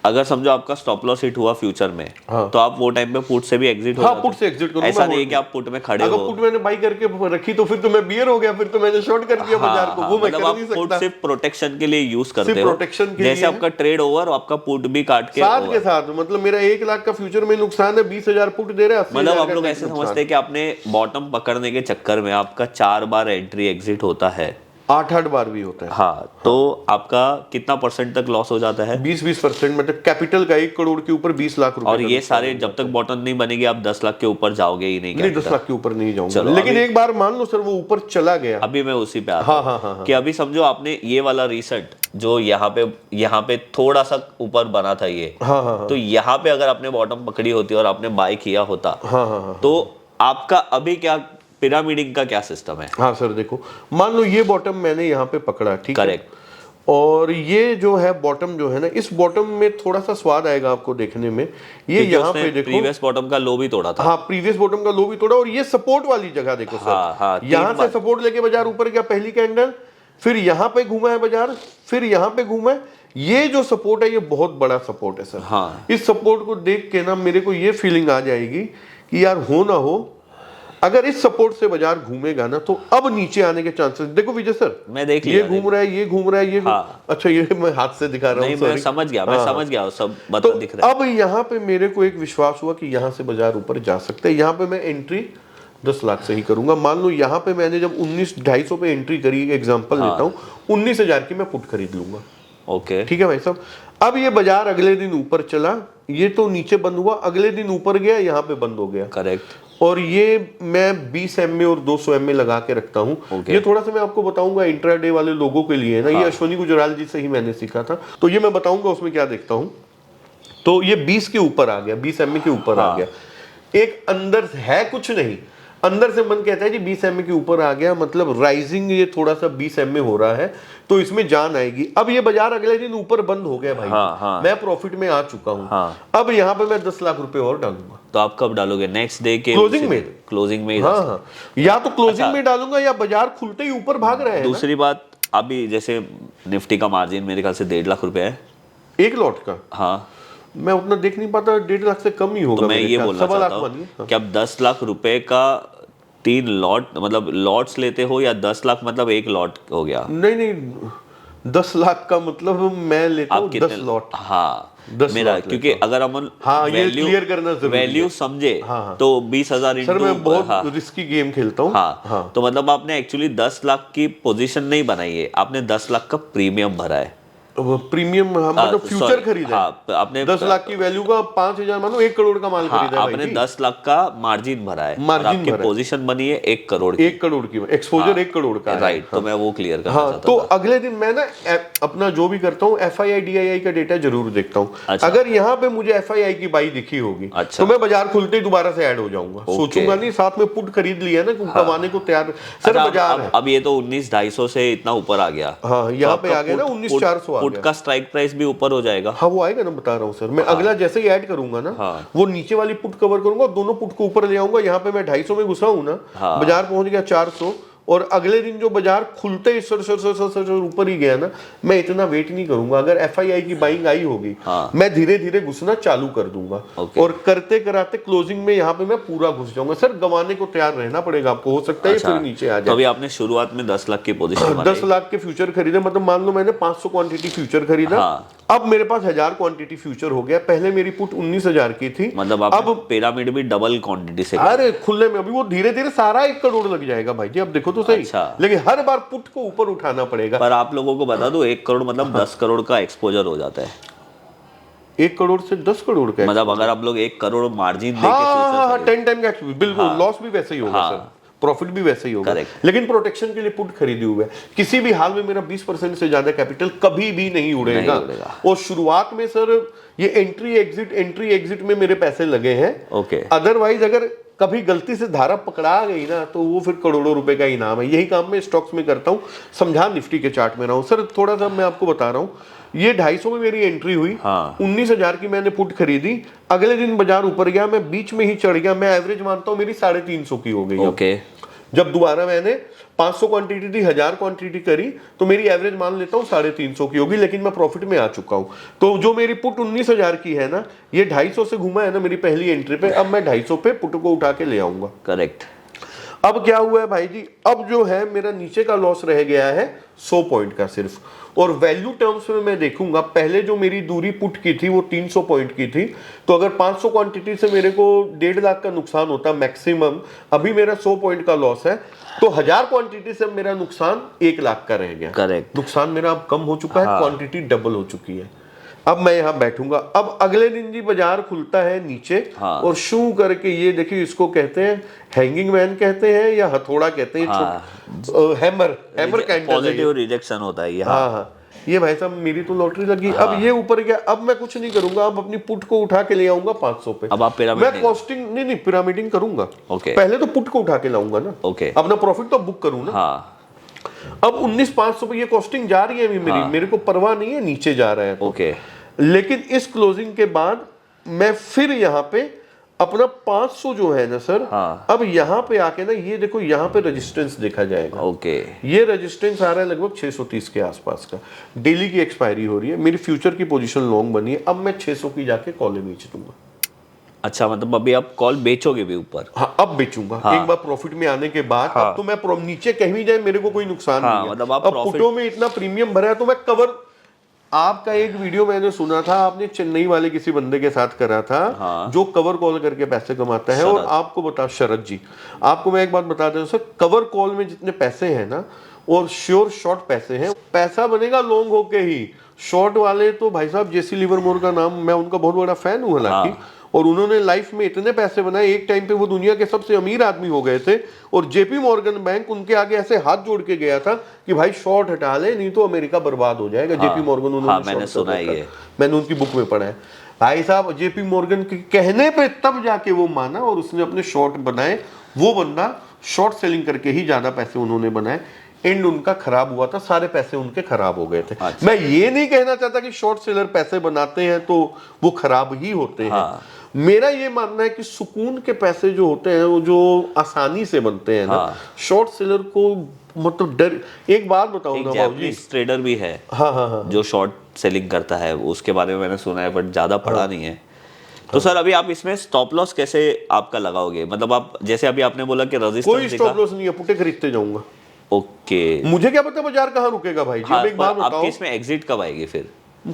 अगर समझो आपका स्टॉप लॉस हिट हुआ फ्यूचर में, तो आप वो टाइम पे पुट से भी एग्जिट हो पुट से एग्जिट करूंगा। ऐसा नहीं कि आप पुट में खड़े हो। अगर पुट मैंने बाई करके रखी तो फिर तो मैं बियर हो गया, फिर तो मैंने शॉर्ट कर दिया बाजार को। वो मैं कर नहीं सकता। पुट सिर्फ प्रोटेक्शन के लिए यूज करते सिर्फ हो, प्रोटेक्शन के जैसे लिए। आपका ट्रेड ओवर और आपका पुट भी काट के साथ के साथ, मतलब मेरा 1 लाख का फ्यूचर में नुकसान है, 20,000 पुट दे रहे हैं। मतलब आप लोग ऐसे समझते हैं कि आपने बॉटम पकड़ने के चक्कर में आपका 4 बार एंट्री एग्जिट होता है, 8-8 बार भी होता है। हाँ, तो आपका कितना परसेंट तक लॉस हो जाता है? 20% मतलब कैपिटल का 1 करोड़ के ऊपर 20 लाख रुपए। और ये सारे जब तक बॉटम नहीं बनेगी आप 10 लाख के ऊपर जाओगे ही नहीं। नहीं, 10 लाख के ऊपर नहीं जाऊंगा। लेकिन एक बार मान लो सर वो ऊपर चला गया। अभी मैं उसी पे आता हूँ कि अभी समझो आपने ये वाला रीसेट जो यहाँ पे थोड़ा सा ऊपर बना था ये, तो यहाँ पे अगर आपने बॉटम पकड़ी होती और आपने बाय किया होता, तो आपका अभी क्या पिरामिडिंग का क्या सिस्टम है? हाँ सर, देखो मान लो ये बॉटम मैंने यहाँ पे पकड़ा, ठीक है, करेक्ट, और ये जो है बॉटम जो है ना, इस बॉटम में थोड़ा सा स्वाद आएगा आपको देखने में। ये यहाँ पे देखो, प्रीवियस बॉटम का लो भी तोड़ा था। हाँ, प्रीवियस बॉटम का लो भी तोड़ा, और ये सपोर्ट वाली जगह देखो सर। यहाँ से सपोर्ट लेके बाजार ऊपर गया पहली कैंडल, फिर यहाँ पे घूमा है बाजार, फिर यहाँ पे घूमा है। ये जो सपोर्ट है ये बहुत बड़ा सपोर्ट है सर। हाँ, इस सपोर्ट को देख के ना मेरे को ये फीलिंग आ जाएगी कि यार हो ना हो, अगर इस सपोर्ट से बाजार घूमेगा ना तो अब नीचे आने के चांसेस। देखो विजय सर, मैं देख ये घूम रहा है, ये घूम रहा है, ये अच्छा, ये मैं हाथ से दिखा रहा हूँ। मैं समझ गया, मैं समझ गया, सब तो दिख रहा है। अब यहाँ पे मेरे को एक विश्वास हुआ कि यहाँ से बाजार ऊपर जा सकते हैं। यहाँ पे मैं एंट्री 10 लाख से ही करूंगा। मान लो यहाँ पे मैंने जब 19,250 पे एंट्री करी, एग्जाम्पल लेता हूँ, 19,000 की मैं पुट खरीद लूंगा। ओके, ठीक है भाई साहब। अब ये बाजार अगले दिन ऊपर चला, ये तो नीचे बंद हुआ, अगले दिन ऊपर गया, यहाँ पे बंद हो गया। करेक्ट। और ये मैं 20 MA और 200 MA लगा के रखता हूँ। ये थोड़ा सा मैं आपको बताऊंगा इंट्राडे वाले लोगों के लिए ना। ये अश्वनी गुजराल जी से ही मैंने सीखा था, तो ये मैं बताऊंगा उसमें क्या देखता हूँ। तो ये 20 के ऊपर आ गया, 20 MA के ऊपर आ गया। एक अंदर है कुछ नहीं, अंदर से मन कहता है जी 20 MA के ऊपर आ गया, मतलब राइजिंग ये थोड़ा सा 20 MA हो रहा है, तो इसमें जान आएगी। अब ये बाजार अगले दिन ऊपर बंद हो गया भाई, मैं प्रॉफिट में आ चुका हूँ। अब यहाँ पे मैं 10 लाख रुपए और डालूंगा। तो आप कब डालोगे? नेक्स्ट डे के क्लोजिंग में? क्लोजिंग में। हाँ, या तो क्लोजिंग में डालूंगा या बाजार खुलते ही ऊपर भाग रहे हैं। दूसरी बात, अभी जैसे निफ्टी का मार्जिन मेरे ख्याल से 1.5 लाख रुपए है एक लॉट का। हाँ, मैं उतना देख नहीं पाता, 1.5 लाख से कम ही होगा। तो मैं ये बोलना चाहता हूँ कि अब 10 लाख रुपए का 3 लॉट, मतलब लॉट्स लेते हो, या 10 लाख मतलब एक लॉट हो गया? नहीं, 10 लाख का मतलब मैं लेता हूँ 10 लॉट। हाँ, मेरा, क्योंकि अगर हम वैल्यू समझे तो 20,000 सर मैं बहुत रिस्की गेम खेलता हूँ। हाँ, तो मतलब आपने एक्चुअली 10 लाख की पोजीशन नहीं बनाई है, आपने 10 लाख का प्रीमियम भरा है। प्रीमियम मतलब फ्यूचर sorry, खरीदा है। हाँ, आपने 10 लाख की वैल्यू का 5,000 मानो 1 करोड़ का माल हाँ, खरीदा है भाई आपने जी। 10 लाख का मार्जिन भरा है और मार्जिन आपकी भरा है। पोजीशन बनी है 1 करोड़ की। 1 करोड़ की एक्सपोजर 1 करोड़ का है। राइट, तो मैं वो क्लियर करना हाँ, चाहता तो था। अगले दिन मैं ना अपना जो भी करता हूँ FII DII का डेटा जरूर देखता हूँ। अच्छा। अगर यहाँ पे मुझे FII की बाई दिखी होगी अच्छा। तो मैं बाजार खुलते ही दोबारा से ऐड हो जाऊंगा। सोचूंगा नहीं, साथ में पुट खरीद लिया ना, कमाने को तैयार सर अच्छा, बाजार है। अब ये तो 19,250 से इतना ऊपर आ गया। हाँ, यहाँ पे आ गया ना 19,400 आ पुट गया। का स्ट्राइक प्राइस भी ऊपर हो जाएगा। हाँ वो आएगा ना, बता रहा हूँ सर। मैं अगला जैसे ही ऐड करूंगा ना, हाँ। वो नीचे वाली पुट कवर करूंगा, दोनों पुट को ऊपर ले आऊंगा। यहाँ पे मैं 250 में घुसा हूं ना, हाँ। बाजार पहुंच गया 400, और अगले दिन जो बाजार खुलते ही सर ऊपर ही गया ना, मैं इतना वेट नहीं करूंगा। अगर FII की बाइंग आई होगी, हाँ। मैं धीरे धीरे घुसना चालू कर दूंगा। ओके। और करते कराते क्लोजिंग में यहाँ पे मैं पूरा घुस जाऊंगा। सर गंवाने को तैयार रहना पड़ेगा आपको, हो सकता है अच्छा, फिर नीचे आ तो जाए। अभी आपने शुरुआत में 10 लाख की पोजीशन 10 लाख के फ्यूचर खरीदे, मतलब मान लो मैंने 500 क्वांटिटी फ्यूचर खरीदा। हाँ। अब मेरे पास 1000 क्वांटिटी फ्यूचर हो गया। पहले मेरी पुट 19,000 की थी। मतलब आप अब पिरामिड भी डबल क्वांटिटी से अरे खुलने में अभी वो धीरे धीरे सारा 1 करोड़ लग जाएगा भाई जी। अब देखो तो सही। अच्छा। लेकिन हर बार पुट को ऊपर उठाना पड़ेगा। पर आप लोगों को बता दूं 1 करोड़ मतलब 10 करोड़ का एक्सपोजर हो जाता है। 1 करोड़ से 10 करोड़ का मतलब अगर आप लोग 1 करोड़ मार्जिन देके हाँ फ्यूचर 10 टाइम का बिल्कुल। लॉस भी वैसे ही होगा सर, प्रॉफिट भी वैसे ही होगा। Correct. लेकिन प्रोटेक्शन के लिए पुट खरीदी हुई है। किसी भी हाल में मेरा 20% से ज्यादा कैपिटल कभी भी नहीं उड़ेगा। और शुरुआत में सर ये एंट्री एग्जिट में मेरे पैसे लगे हैं। ओके। अदरवाइज अगर कभी गलती से धारा पकड़ा गई ना, तो वो फिर करोड़ों रुपए का इनाम है। यही काम मैं स्टॉक्स में करता हूँ। समझा निफ्टी के चार्ट में रहा हूँ सर। थोड़ा सा मैं आपको बता रहा हूँ, ये 250 में मेरी एंट्री हुई। हाँ। 19,000 की मैंने पुट खरीदी। अगले दिन बाजार ऊपर गया, मैं बीच में ही चढ़ गया। मैं एवरेज मानता हूँ मेरी 350 की हो गई। ओके। जब दोबारा मैंने 500 क्वांटिटी थी, 1000 क्वांटिटी करी, तो मेरी एवरेज मान लेता हूँ 350 की होगी। लेकिन मैं प्रॉफिट में आ चुका हूँ। तो जो मेरी पुट 19,000 की है ना, ये 250 से घुमा है ना मेरी पहली एंट्री पे। अब मैं 250 पे पुट को उठा के ले आऊंगा। करेक्ट। अब क्या हुआ है भाई जी, अब जो है मेरा नीचे का लॉस रह गया है 100 पॉइंट का सिर्फ। और वैल्यू टर्म्स में मैं देखूंगा, पहले जो मेरी दूरी पुट की थी वो 300 पॉइंट की थी। तो अगर 500 क्वांटिटी से मेरे को 1.5 लाख का नुकसान होता मैक्सिमम, अभी मेरा 100 पॉइंट का लॉस है, तो 1000 क्वांटिटी से मेरा नुकसान 1 लाख का रह गया। करेक्ट। नुकसान मेरा अब कम हो चुका है। क्वांटिटी डबल हो चुकी है। अब मैं यहाँ बैठूंगा। अब अगले दिन जी बाजार खुलता है नीचे। और शू करके, ये देखिए इसको कहते हैं हैंगिंग मैन कहते हैं या हथौड़ा कहते हैं। हैमर कैंडल पॉजिटिव रिजेक्शन होता है ये। हाँ, ये भाई साहब मेरी तो लॉटरी लगी। अब ये ऊपर गया। अब मैं कुछ नहीं करूंगा, अब अपनी पुट को उठा के ले आऊंगा 500 पे। अब आप पिरामिड मैं कॉस्टिंग नहीं पिरामिडिंग करूंगा। ओके। पहले तो पुट को उठा के लाऊंगा ना। ओके। अपना प्रॉफिट तो बुक करूं ना। हाँ। अब 19,500 पे ये कॉस्टिंग जा रही है अभी मेरी। मेरे को परवाह नहीं है नीचे जा रहा है तो। ओके। लेकिन इस क्लोजिंग के बाद मैं फिर यहाँ पे अपना 500 जो है ना सर, अब यहाँ पे आके ना, ये देखो यहाँ पे रेजिस्टेंस देखा जाएगा। ओके। ये रेजिस्टेंस आ रहा है लगभग 630 के आसपास का। डेली की एक्सपायरी हो रही है। मेरी फ्यूचर की पोजीशन लॉन्ग बनी है। अब मैं 600 की जाके कॉल बेच दूंगा। अच्छा, मतलब अभी आप कॉल बेचोगे भी ऊपर? हाँ, अब बेचूंगा। एक बार प्रॉफिट में आने के बाद। अब तो मैं नीचे कहीं जाए मेरे को कोई नुकसान नहीं है। मतलब आप अब पुटों में इतना प्रीमियम भरा है तो मैं कवर। आपका एक वीडियो मैंने सुना था, आपने चेन्नई वाले किसी बंदे के साथ करा था, जो कवर कॉल करके पैसे कमाता है। और आपको बता, शरद जी, आपको मैं एक बात बता दूं सर, कवर कॉल में जितने पैसे हैं ना, और श्योर शॉर्ट पैसे हैं, पैसा बनेगा लॉन्ग होके ही। शॉर्ट वाले तो भाई साहब, जेसी लिवरमोर का नाम, मैं उनका बहुत बड़ा फैन हूं हालांकि। और उन्होंने लाइफ में इतने पैसे बनाए, एक टाइम पे वो दुनिया के सबसे अमीर आदमी हो गए थे। और जेपी मॉर्गन बैंक उनके आगे ऐसे हाथ जोड़ के गया था कि भाई शॉर्ट हटा ले, नहीं तो अमेरिका बर्बाद हो जाएगा। जेपी मॉर्गन उन्होंने मैंने सुना है ये। मैंने उनकी बुक में पढ़ा है भाई साहब। जेपी मॉर्गन के कहने पे तब जाके वो माना और उसने अपने शॉर्ट बनाए। वो बंदा शॉर्ट सेलिंग करके ही ज्यादा पैसे उन्होंने बनाए। एंड उनका खराब हुआ था, सारे पैसे उनके खराब हो गए थे। अच्छा। मैं ये नहीं कहना चाहता कि शॉर्ट सेलर पैसे बनाते हैं तो वो खराब ही होते हैं। मेरा ये मानना है कि सुकून के पैसे जो होते हैं वो जो आसानी से बनते हैं ना, शॉर्ट सेलर को मतलब डर। एक बात बताऊं ना बाबूजी, ट्रेडर भी है जो शॉर्ट सेलिंग करता है, उसके बारे में मैंने सुना है बट ज्यादा पढ़ा नहीं है। तो सर अभी आप इसमें स्टॉप लॉस कैसे आपका लगाओगे? मतलब आप जैसे अभी आपने बोला कि रेजिस्टेंस, कोई स्टॉप लॉस नहीं है, पुटे खरीदते जाऊंगा। ओके। मुझे क्या पता बाजार कहाँ रुकेगा भाई जी। अब एक बात बताओ, आपकी इसमें एग्जिट कब आएगी फिर?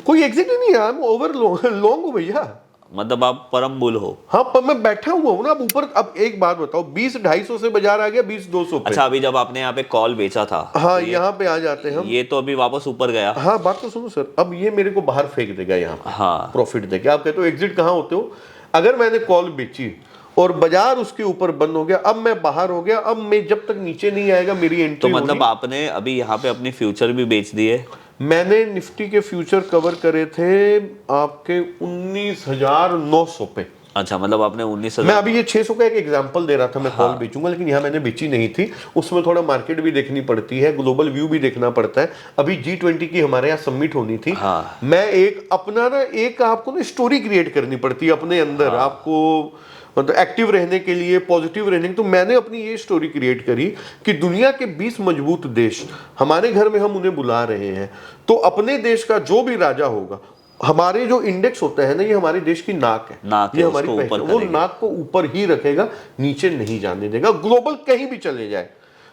कोई एग्जिट ही नहीं है। ओवर लॉन्ग हो भैया। मतलब आप परम बुल हो। हाँ, पर मैं बैठा हुआ हूँ ना अब ऊपर। अब एक बात बताओ, 20-250 से बाजार आ गया 20-200 पे। अच्छा, अभी जब आपने यहाँ पे कॉल बेचा था, हाँ, तो यहाँ पे आ जाते हैं हम। ये तो अभी वापस ऊपर गया। हाँ, बात तो सुनो सर, अब ये मेरे को बाहर फेंक देगा यहाँ पे हाँ। प्रॉफिट देके। आप कहते हो एग्जिट कहाँ होते हो? अगर मैंने कॉल बेची और बाजार उसके ऊपर बंद हो गया, अब मैं बाहर हो गया, अब मैं जब तक नीचे नहीं आएगा मेरी तो एंट्री मतलब आपने अभी यहाँ पे अपनी फ्यूचर भी बेच दिए। मैंने निफ्टी के फ्यूचर कवर करे थे आपके 19,900 पे। अच्छा, मतलब आपने 19 मैं अभी ये 600 का एक एग्जांपल दे रहा था, मैं कॉल बेचूंगा, लेकिन यहाँ मैंने बेची नहीं थी। उसमें थोड़ा मार्केट भी देखनी पड़ती है, ग्लोबल व्यू भी देखना पड़ता है। अभी G20 की हमारे यहाँ सबमिट होनी थी। हाँ। मैं एक अपना ना एक आपको ना स्टोरी क्रिएट करनी पड़ती है अपने अंदर। आपको मतलब एक्टिव रहने के लिए, पॉजिटिव रहने के, तो मैंने अपनी ये स्टोरी क्रिएट करी कि दुनिया के 20 मजबूत देश हमारे घर में हम उन्हें बुला रहे हैं। तो अपने देश का जो भी राजा होगा, हमारे जो इंडेक्स होता है ना, ये हमारे देश की नाक है, नाक ये है, हमारी उसको पहचान, ऊपर वो करेगा। नाक को ऊपर ही रखेगा, नीचे नहीं जाने देगा, ग्लोबल कहीं भी चले जाए।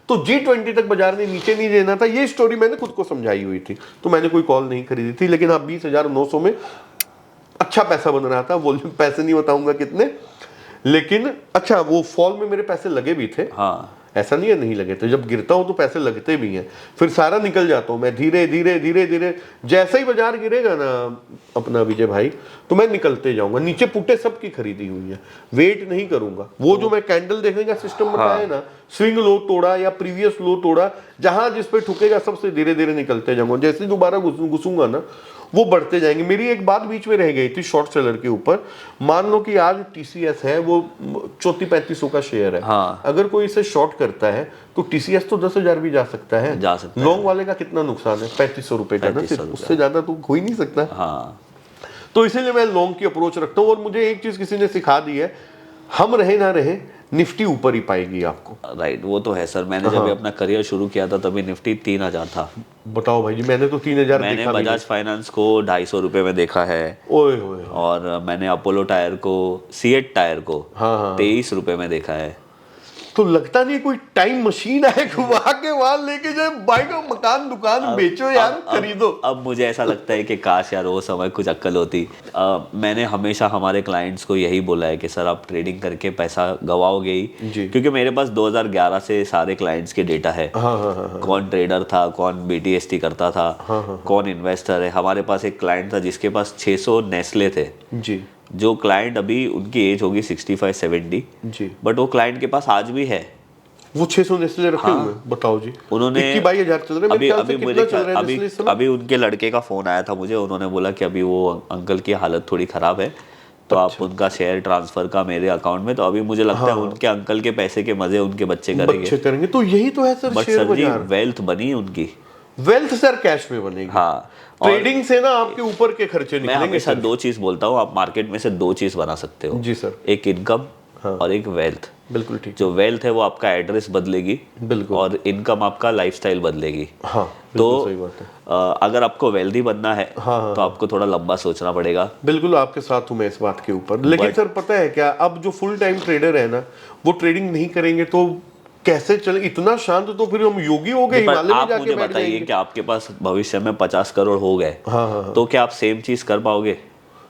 तो G20 तक बाजार ने नीचे नहीं देना था, ये स्टोरी मैंने खुद को समझाई हुई थी। तो मैंने कोई कॉल नहीं खरीदी थी, लेकिन हाँ 20,900 में अच्छा पैसा बन रहा था। वॉल्यूम पैसे नहीं बताऊंगा कितने, लेकिन अच्छा वो फॉल में मेरे पैसे लगे भी थे। हाँ। ऐसा नहीं है नहीं लगे थे, जब गिरता हूं तो पैसे लगते भी हैं, फिर सारा निकल जाता हूं मैं धीरे धीरे धीरे धीरे। जैसे ही बाजार गिरेगा ना अपना विजय भाई, तो मैं निकलते जाऊंगा। नीचे पुट्टे सबकी खरीदी हुई है, वेट नहीं करूंगा। वो जो मैं कैंडल देखने का सिस्टम बताया है ना, स्विंग लो तोड़ा या प्रीवियस लो तोड़ा, जहां जिस पे ठुकेगा सबसे धीरे धीरे निकलते जाऊंगा। जैसे दोबारा घुसूंगा ना, वो बढ़ते जाएंगे। मेरी एक बात बीच में रह गई थी शॉर्ट सेलर के ऊपर। मान लो कि आज TCS है, वो 3400-3500 का शेयर है। हाँ। अगर कोई इसे शॉर्ट करता है तो TCS तो 10,000 भी जा सकता है। जा सकता है। लॉन्ग वाले का कितना नुकसान है? 3500 रुपए का ना, 3500 सिर्फ उससे ज्यादा तो हो ही नहीं सकता। हाँ। तो इसीलिए मैं लॉन्ग की अप्रोच रखता हूँ। और मुझे एक चीज किसी ने सिखा दी है, हम रहे ना रहे, निफ्टी ऊपर ही पाएगी आपको। राइट, वो तो है सर। मैंने जब अपना करियर शुरू किया था तभी निफ्टी 3,000 था। बताओ भाई जी, मैंने तो 3,000 मैंने देखा भी बजाज फाइनेंस को 250 रुपये में देखा है। नहीं। ओए होए। और मैंने अपोलो टायर को, सीएट टायर को 23 रुपये में देखा है। तो लगता नहीं कोई टाइम मशीन है घुमा के वहां लेके जाए, भाई का मकान दुकान बेचो यार, खरीदो। अब मुझे ऐसा लगता है कि काश यार वो समय कुछ अक्ल होती। मैंने हमेशा हमारे क्लाइंट्स को यही बोला है कि सर आप ट्रेडिंग करके पैसा गवाओगे ही, क्योंकि मेरे पास 2011 से सारे क्लाइंट्स के डेटा है। कौन ट्रेडर था, कौन BTST करता था, कौन इन्वेस्टर है। हमारे पास एक क्लाइंट था जिसके पास 600 नेस्ले थे जी। जो क्लाइंट अभी उनकी एज होगी 65-70 जी, बट वो क्लाइंट के पास आज भी है। वो 600 नेस्ले रखे हुए हैं। बताओ जी, उन्होंने 21,000 चल रहे हैं। अभी उनके लड़के का फोन आया था मुझे। उन्होंने बोला कि अभी वो अंकल की हालत थोड़ी खराब है, तो आप उनका शेयर ट्रांसफर का मेरे अकाउंट में। तो अभी मुझे लगता है उनके अंकल के पैसे के मजे उनके बच्चे करेंगे। तो यही तो है sir, but sir ji wealth बनी उनकी। वेल्थ सर कैश में बनेगी। हाँ, ट्रेडिंग से ना आपके ऊपर के खर्चे निकलेंगे। मैं हमेशा 2 चीज बोलता हूँ, आप मार्केट में से 2 चीज बना सकते हो जी सर, एक इनकम और एक वेल्थ। बिल्कुल ठीक। जो वेल्थ है वो आपका एड्रेस बदलेगी, बिल्कुल, और इनकम आपका लाइफस्टाइल बदलेगी। हाँ, तो सही बात है। अगर आपको वेल्दी बनना है तो आपको थोड़ा लंबा सोचना पड़ेगा। बिल्कुल आपके साथ हूँ मैं इस बात के ऊपर। लेकिन सर पता है क्या, अब जो फुल टाइम ट्रेडर है ना, वो ट्रेडिंग नहीं करेंगे तो कैसे चले? इतना शांत, तो फिर हम योगी हो गए, हिमालय में जाके बैठ बताइए कि आपके पास भविष्य में 50 करोड़ हो गए, तो क्या आप सेम चीज कर पाओगे?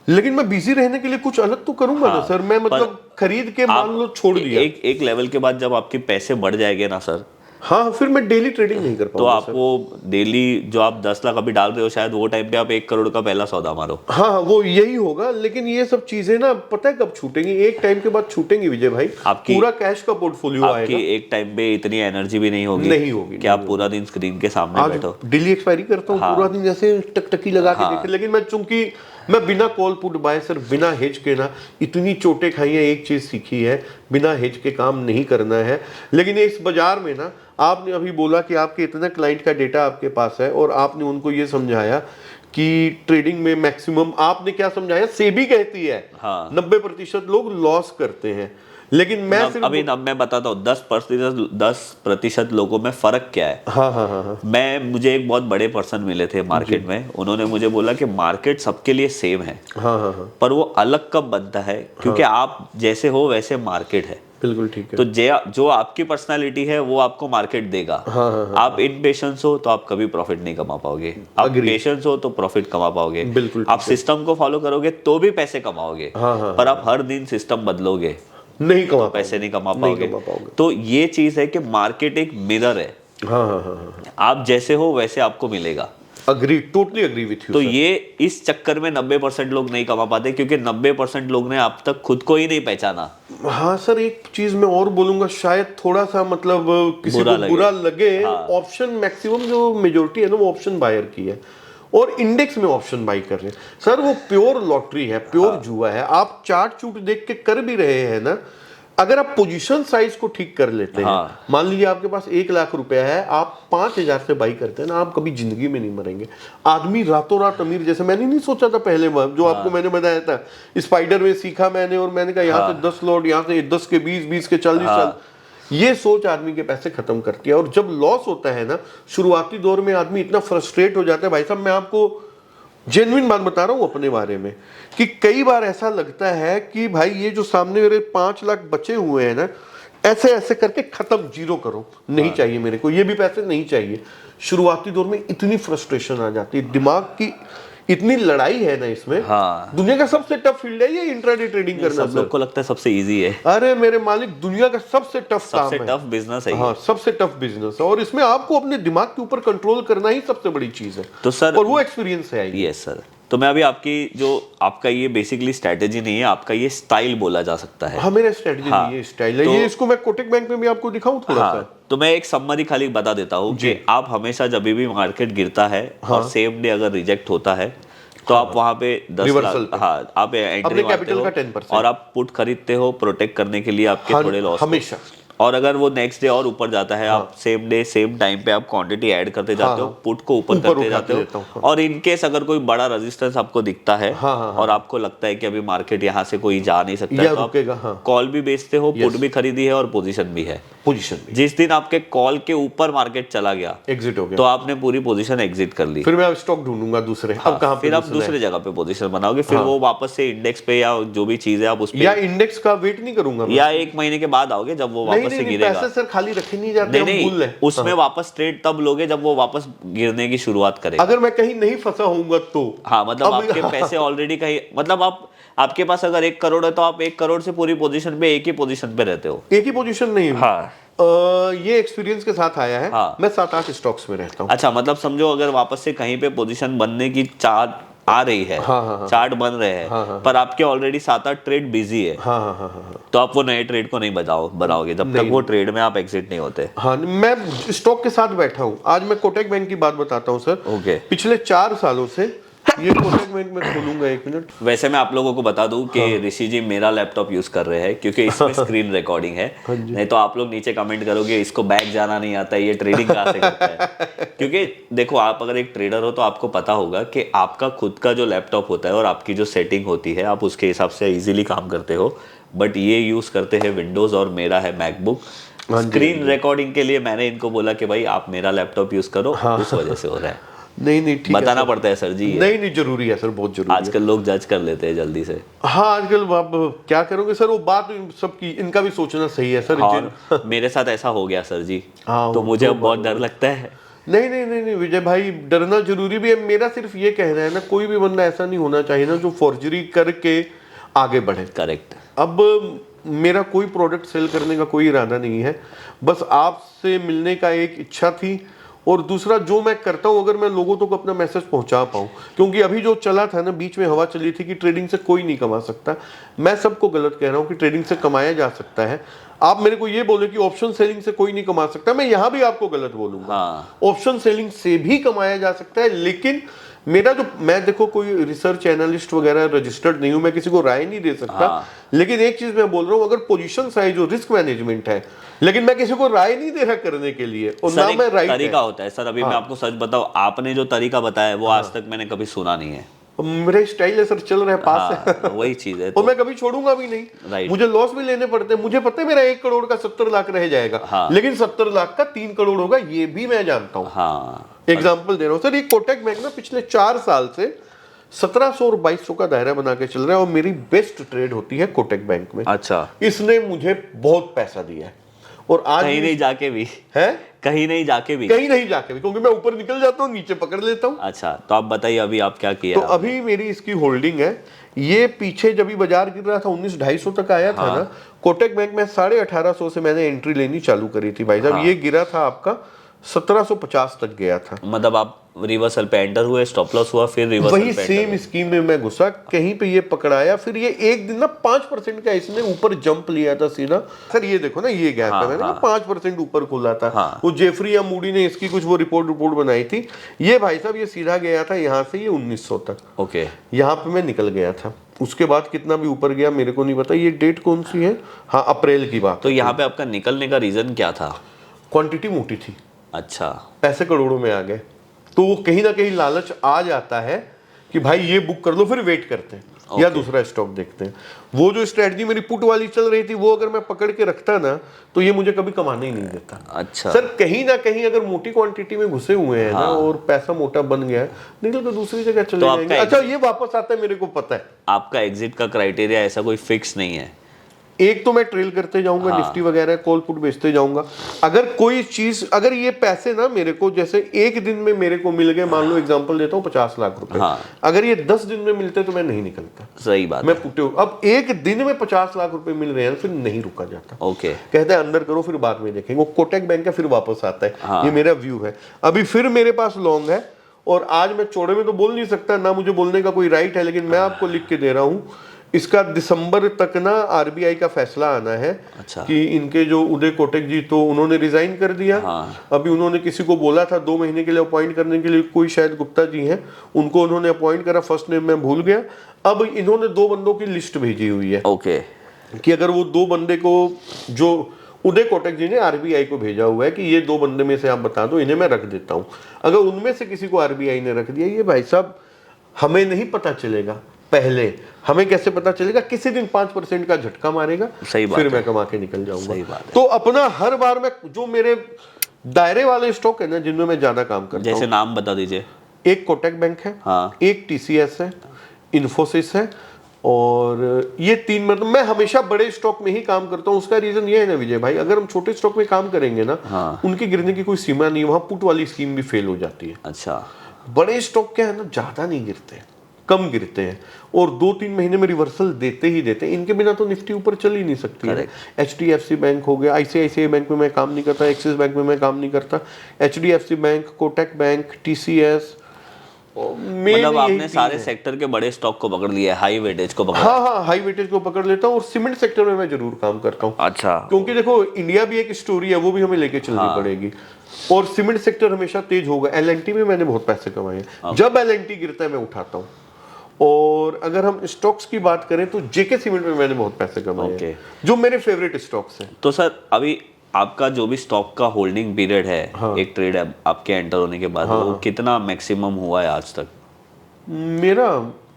लेकिन मैं बिजी रहने के लिए कुछ अलग तो करूंगा ना सर। मैं मतलब खरीद के मान लो छोड़ दिया। एक लेवल के बाद जब आपके पैसे बढ़ जाएंगे ना सर, हाँ, फिर मैं डेली ट्रेडिंग नहीं कर तो पाऊंगा। आप वो डेली जो आप 10 लाख अभी डाल रहे हो, शायद वो टाइम पे आप 1 करोड़ का पहला सौदा मारो। हाँ, वो यही होगा। लेकिन ये सब चीजें ना पता है कब छूटेंगी? एक टाइम के बाद छूटेंगी विजय भाई। आपकी पूरा कैश का पोर्टफोलियो आएगा। आपकी एक टाइम पे इतनी एनर्जी भी नहीं होगी कि आप पूरा दिन स्क्रीन के सामने बैठो। डेली एक्सपायरी करता हूँ पूरा दिन, जैसे टकटकी लगा के देखे। लेकिन मैं चूंकि मैं बिना कॉल पुट बाय सर, बिना हेज के ना इतनी चोटें खाई है, एक चीज सीखी है, बिना हेज के काम नहीं करना है। लेकिन इस बाजार में ना, आपने अभी बोला कि आपके इतना क्लाइंट का डेटा आपके पास है, और आपने उनको ये समझाया कि ट्रेडिंग में मैक्सिमम, आपने क्या समझाया, सेबी कहती है 90% लोग लॉस करते हैं। लेकिन मैं सिर्फ अभी मैं बताता हूँ 10% लोगों में फर्क क्या है। हाँ। मुझे एक बहुत बड़े पर्सन मिले थे मार्केट में। उन्होंने मुझे बोला कि मार्केट सबके लिए सेम है, हाँ, पर वो अलग कब बनता है, क्योंकि आप जैसे हो वैसे मार्केट है। बिल्कुल ठीक है। तो जो आपकी पर्सनालिटी है वो आपको मार्केट देगा। आप इन पेशेंस हो तो आप कभी प्रॉफिट नहीं कमा पाओगे, आप पेशेंस हो तो प्रॉफिट कमा पाओगे। बिल्कुल आप सिस्टम को फॉलो करोगे तो भी पैसे कमाओगे, पर आप हर दिन सिस्टम बदलोगे नहीं कमा पैसे नहीं कमा नहीं पाओगे। कमा पाओगे। तो ये चीज है कि मार्केट एक मिरर है, आप जैसे हो वैसे आपको मिलेगा। Agree, totally agree with you. तो ये इस चक्कर में 90% लोग नहीं कमा पाते, क्योंकि 90% लोग ने अब तक खुद को ही नहीं पहचाना। हाँ सर, एक चीज मैं और बोलूंगा, शायद थोड़ा सा मतलब किसी बुरा को बुरा लगे, हाँ। ऑप्शन मैक्सिमम जो मेजोरिटी है ना वो ऑप्शन बायर की है और इंडेक्स में ऑप्शन बाई कर रहे हैं। सर वो प्योर लॉटरी है, प्योर जुआ है। आप चार्ट चूट देख के कर भी रहे हैं ना, अगर आप पोजीशन साइज को ठीक कर लेते हैं, मान लीजिए आपके पास 1 लाख रुपया है, आप 5,000 से बाई करते हैं ना, आप कभी जिंदगी में नहीं मरेंगे। आदमी रातों रात अमीर, जैसे मैंने नहीं सोचा था पहले जो आपको मैंने बताया था, स्पाइडर में सीखा मैंने, और मैंने कहा यहाँ से 10 लॉट, यहाँ से 10 के 20, 20 के 40, ये सोच आदमी के पैसे खत्म करती है। और जब लॉस होता है ना शुरुआती दौर में, आदमी इतना फ्रस्ट्रेट हो जाता है। भाई साहब मैं आपको जेन्युइन बात बता रहा हूँ अपने बारे में, कि कई बार ऐसा लगता है कि भाई ये जो सामने मेरे 5 लाख बचे हुए हैं ना, ऐसे ऐसे करके खत्म, जीरो करो, नहीं चाहिए मेरे को, ये भी पैसे नहीं चाहिए। शुरुआती दौर में इतनी फ्रस्ट्रेशन आ जाती है, दिमाग की इतनी लड़ाई है ना इसमें। दुनिया का सबसे टफ फील्ड है ये इंट्राडे ट्रेडिंग करना। सब लोग को लगता है सबसे इजी है। अरे मेरे मालिक, दुनिया का सबसे टफ काम है, सबसे टफ बिजनेस है। हाँ, सबसे टफ बिजनेस है, और इसमें आपको अपने दिमाग के ऊपर कंट्रोल करना ही सबसे बड़ी चीज है। तो सर, और वो एक्सपीरियंस है। Yes sir. तो मैं अभी आपका ये बेसिकली स्ट्रेटेजी नहीं है, आपका ये स्टाइल बोला जा सकता है। हाँ, मेरा स्ट्रेटेजी नहीं है, स्टाइल है। ये इसको मैं कोटक बैंक में भी आपको दिखाऊं थोड़ा सा। तो मैं एक समरी खाली बता देता हूँ कि आप हमेशा जब भी मार्केट गिरता है और सेम डे अगर रिजेक्ट होता है, तो आप वहां पे 10 लाख, आप एंट्री मारते हो और आप पुट खरीदते हो प्रोटेक्ट करने के लिए आपके थोड़े लॉस हमेशा। और अगर वो नेक्स्ट डे और ऊपर जाता है, आप सेम डे सेम टाइम पे आप क्वांटिटी ऐड करते जाते हो, पुट को ऊपर करते जाते हो। और इन केस अगर कोई बड़ा रेजिस्टेंस आपको दिखता है और आपको लगता है कि अभी मार्केट यहाँ से कोई जा नहीं सकता, तो आप कॉल भी बेचते हो, पुट भी खरीदी है और पोजीशन भी है। जिस दिन आपके कॉल के ऊपर मार्केट चला गया, एग्जिट हो गया, तो आपने पूरी पोजीशन एग्जिट कर ली। फिर मैं स्टॉक ढूंढूंगा दूसरे। अब कहां पे? फिर आप दूसरे जगह पे पोजीशन बनाओगे, फिर वो वापस से इंडेक्स पे या जो भी चीज है आप उस पे, या इंडेक्स का वेट नहीं करूंगा, या 1 महीने के बाद आओगे जब वो वापस से गिरेगा। पैसे सर खाली रखे नहीं जाते, हम भूल रहे। उसमें वापस ट्रेड तब लोगे जब वो वापस गिरने की शुरुआत करेगा। अगर मैं कहीं नहीं फंसा होऊंगा तो, हाँ, मतलब आपके पैसे ऑलरेडी कहीं, मतलब आपके पास अगर 1 करोड़ है तो आप 1 करोड़ से पूरी पोजीशन पे एक ही पोजीशन पे रहते हो। एक ही पोजीशन नहीं। हाँ, ये एक्सपीरियंस के साथ आया है। मैं 7-8 स्टॉक्स में रहता हूँ। अच्छा, मतलब समझो अगर वापस से कहीं पे पोजीशन बनने की चार्ट आ रही है, चार्ट बन रहे हैं, पर आपके ऑलरेडी 7-8 ट्रेड बिजी है, तो आप वो नए ट्रेड को नहीं बनाओगे जब तक वो ट्रेड में आप एग्जिट नहीं होते। हाँ, मैं स्टॉक के साथ बैठा हूँ। आज मैं कोटक बैंक की बात बताता हूँ सर। ओके। पिछले 4 सालों से ये कोटक बैंक में खोलूंगा, 1 मिनट। वैसे मैं आप लोगों को बता दूं कि ऋषि जी मेरा लैपटॉप यूज कर रहे हैं, क्योंकि इसमें स्क्रीन रिकॉर्डिंग है। नहीं तो आप लोग नीचे कमेंट करोगे इसको बैक जाना नहीं आता, ये ट्रेडिंग कहाँ से करता है। क्योंकि देखो, आप अगर एक ट्रेडर हो तो आपको पता होगा कि आपका खुद का जो लैपटॉप होता है और आपकी जो सेटिंग होती है, आप उसके हिसाब से इजीली काम करते हो। बट ये यूज करते हैं विंडोज और मेरा है मैकबुक। स्क्रीन रिकॉर्डिंग के लिए मैंने इनको बोला कि भाई आप मेरा लैपटॉप यूज करो, उस वजह से हो रहा है। नहीं, ठीक बताना पड़ता है सर जी। नहीं, जरूरी है सर, बहुत जरूरी है। आजकल लोग जज कर लेते हैं जल्दी से। हाँ, आजकल आप क्या करोगे सर, वो बात सबकी, इनका भी सोचना सही है सर। और मेरे साथ ऐसा हो गया सर जी, तो मुझे अब बहुत डर लगता है। नहीं विजय भाई, डरना जरूरी भी है। मेरा सिर्फ ये कहना है ना, कोई भी बंदा ऐसा नहीं होना चाहिए ना जो फॉर्जरी करके आगे बढ़े। करेक्ट। अब मेरा कोई प्रोडक्ट सेल करने का कोई इरादा नहीं है, बस आपसे मिलने का एक इच्छा थी। और दूसरा, जो मैं करता हूं, अगर मैं लोगों तक अपना मैसेज पहुंचा पाऊं, क्योंकि अभी जो चला था ना, बीच में हवा चली थी कि ट्रेडिंग से कोई नहीं कमा सकता। मैं सबको गलत कह रहा हूं कि ट्रेडिंग से कमाया जा सकता है। आप मेरे को ये बोले कि ऑप्शन सेलिंग से कोई नहीं कमा सकता, मैं यहां भी आपको गलत बोलूंगा। ऑप्शन सेलिंग से भी कमाया जा सकता है, लेकिन मेरा जो, मैं देखो कोई रिसर्च एनालिस्ट वगैरह रजिस्टर्ड नहीं हूं, मैं किसी को राय नहीं दे सकता। लेकिन एक चीज मैं बोल रहा हूं, अगर पोजीशन साइज और रिस्क मैनेजमेंट है, लेकिन मैं किसी को राय नहीं दे रहा करने के लिए, और ना मैं राइट तरीका होता है सर। अभी मैं आपको सच बताऊं, आपने जो तरीका बताया वो आज तक मैंने कभी सुना नहीं है। मेरा स्टाइल है सर, चल रहा है पास है। वही चीज है, और मैं कभी छोड़ूंगा भी नहीं। मुझे लॉस भी लेने पड़ते हैं, मुझे पता है मेरा 1 करोड़ का 70 लाख रह जाएगा, लेकिन 70 लाख का 3 करोड़ होगा, ये भी मैं जानता हूँ। एग्जाम्पल दे रहा हूँ सर, ये कोटक बैंक में पिछले 4 साल से 1700 और 2200 का दायरा बना के चल रहा है और मेरी बेस्ट ट्रेड होती है कोटक बैंक में। अच्छा, इसने मुझे बहुत पैसा दिया है और आज कहीं नहीं जाके भी है, कहीं नहीं जाके भी कहीं नहीं जाके भी, क्योंकि मैं ऊपर निकल जाता हूँ, नीचे पकड़ लेता हूँ। अच्छा, तो आप बताइए अभी आप क्या किया? तो अभी मेरी इसकी होल्डिंग है, ये पीछे जब भी बाजार गिर रहा था 19-250 तक आया था ना, कोटक बैंक में 1850 से मैंने एंट्री लेनी चालू करी थी भाई साहब। ये गिरा था आपका 1750 तक गया था। मतलब आप रिवर्सल पे एंटर हुए, स्टॉप लॉस हुआ, फिर रिवर्सल वही पे सेम स्कीम में मैं घुसा, कहीं पे ये पकड़ाया, फिर ये एक दिन ना 5% का इसने ऊपर जंप लिया था सीधा। सर ये देखो ना, ये गैप है, मैंने कहा 5% ऊपर खुला था। वो जेफरी या मूडी ने इसकी कुछ वो रिपोर्ट बनाई थी। ये भाई साहब ये सीधा गया था यहाँ से ये 1900 तक। ओके, यहाँ पे मैं निकल गया था। उसके बाद कितना भी ऊपर गया मेरे को नहीं पता। ये डेट कौन सी है? हाँ, अप्रैल की बात। तो यहाँ पे आपका निकलने का रीजन क्या था? क्वांटिटी मोटी थी, अच्छा, पैसे करोड़ों में आ गए, तो वो कहीं ना कहीं लालच आ जाता है कि भाई ये बुक कर लो, फिर वेट करते हैं या दूसरा स्टॉक देखते हैं। वो जो स्ट्रेटजी मेरी पुट वाली चल रही थी, वो अगर मैं पकड़ के रखता ना तो ये मुझे कभी कमाने ही नहीं देता। अच्छा सर, कहीं ना कहीं अगर मोटी क्वांटिटी में घुसे हुए हैं ना और पैसा मोटा बन गया है, निकल कर दूसरी जगह चले जाएंगे। अच्छा, ये वापस आता है, मेरे को पता है। आपका एग्जिट का क्राइटेरिया ऐसा कोई फिक्स नहीं है? एक तो मैं ट्रेल करते जाऊंगा, निफ्टी वगैरह कॉल पुट बेचते जाऊंगा। अगर कोई चीज, अगर ये पैसे ना मेरे को जैसे एक दिन में मेरे को मिल गए, मान लो एग्जांपल देता हूँ 50 लाख रुपए, अगर ये 10 दिन में मिलते तो मैं नहीं निकलता। सही बात, मैं पुटे अब एक दिन में 50 लाख रुपए मिल रहे हैं, फिर नहीं रुका जाता। ओके, कहते हैं अंदर करो फिर बाद में देखेंगे। वो कोटक बैंक का फिर वापस आता है। ये मेरा व्यू है। अभी फिर मेरे पास लॉन्ग है और आज मैं चौड़े में तो बोल नहीं सकता, ना मुझे बोलने का कोई राइट है, लेकिन मैं आपको लिख के दे रहा हूँ, इसका दिसंबर तक ना आरबीआई का फैसला आना है। अच्छा। कि इनके जो उदय कोटक जी, तो उन्होंने रिजाइन कर दिया। अभी उन्होंने किसी को बोला था 2 महीने के लिए अपॉइंट करने के लिए, कोई शायद गुप्ता जी हैं, उनको उन्होंने अपॉइंट करा, फर्स्ट नेम मैं भूल गया। अब इन्होंने 2 बंदों की लिस्ट भेजी हुई है। ओके, कि अगर वो 2 बंदे को, जो उदय कोटक जी ने आरबीआई को भेजा हुआ है कि ये 2 बंदे में से आप बता दो, इन्हें मैं रख देता हूं। अगर उनमें से किसी को आरबीआई ने रख दिया, ये भाई साहब हमें नहीं पता चलेगा। पहले हमें कैसे पता चलेगा? किसी दिन 5% का झटका मारेगा, सही बात फिर है। मैं कमा के निकल जाऊंगा। सही बात है। तो अपना हर बार मैं, जो मेरे दायरे वाले स्टॉक है ना, जिनमें मैं ज्यादा काम करता हूं, जैसे नाम बता दीजिए। एक कोटक बैंक है, हाँ। एक टीसीएस है, इन्फोसिस है, और ये 3, मतलब मैं हमेशा बड़े स्टॉक में ही काम करता हूँ। उसका रीजन ये है ना विजय भाई, अगर हम छोटे स्टॉक में काम करेंगे ना, उनके गिरने की कोई सीमा नहीं, वहां पुट वाली स्कीम भी फेल हो जाती है। अच्छा, बड़े स्टॉक क्या है ना, ज्यादा नहीं गिरते, कम गिरते हैं, और 2-3 महीने में रिवर्सल देते ही देते हैं। इनके बिना तो निफ्टी ऊपर चल ही नहीं सकती है। एचडीएफसी बैंक हो गया, आईसीआईसीआई बैंक में मैं काम नहीं करता, एक्सिस बैंक में मैं काम नहीं करता, HDFC bank, Kotak bank, TCS, मतलब आपने सारे सेक्टर के बड़े स्टॉक को पकड़ लिया है, हाई वेटेज को पकड़। हाँ, हाई वेटेज को पकड़ लेता हूँ, और सीमेंट सेक्टर में मैं जरूर काम करता हूँ। अच्छा, क्योंकि देखो इंडिया भी एक स्टोरी है, वो भी हमें लेके चलनी पड़ेगी, और सीमेंट सेक्टर हमेशा तेज होगा। एलएनटी में मैंने बहुत पैसे कमाए हैं, जब एलएनटी गिरता है मैं उठाता हूँ। और अगर हम स्टॉक्स की बात करें तो जेके सीमेंट में मैंने बहुत पैसे कमाए हैं, जो मेरे फेवरेट स्टॉक्स हैं। तो सर अभी आपका जो भी स्टॉक का होल्डिंग पीरियड है, एक ट्रेड आपके एंटर होने के बाद, वो कितना मैक्सिमम हुआ है आज तक? मेरा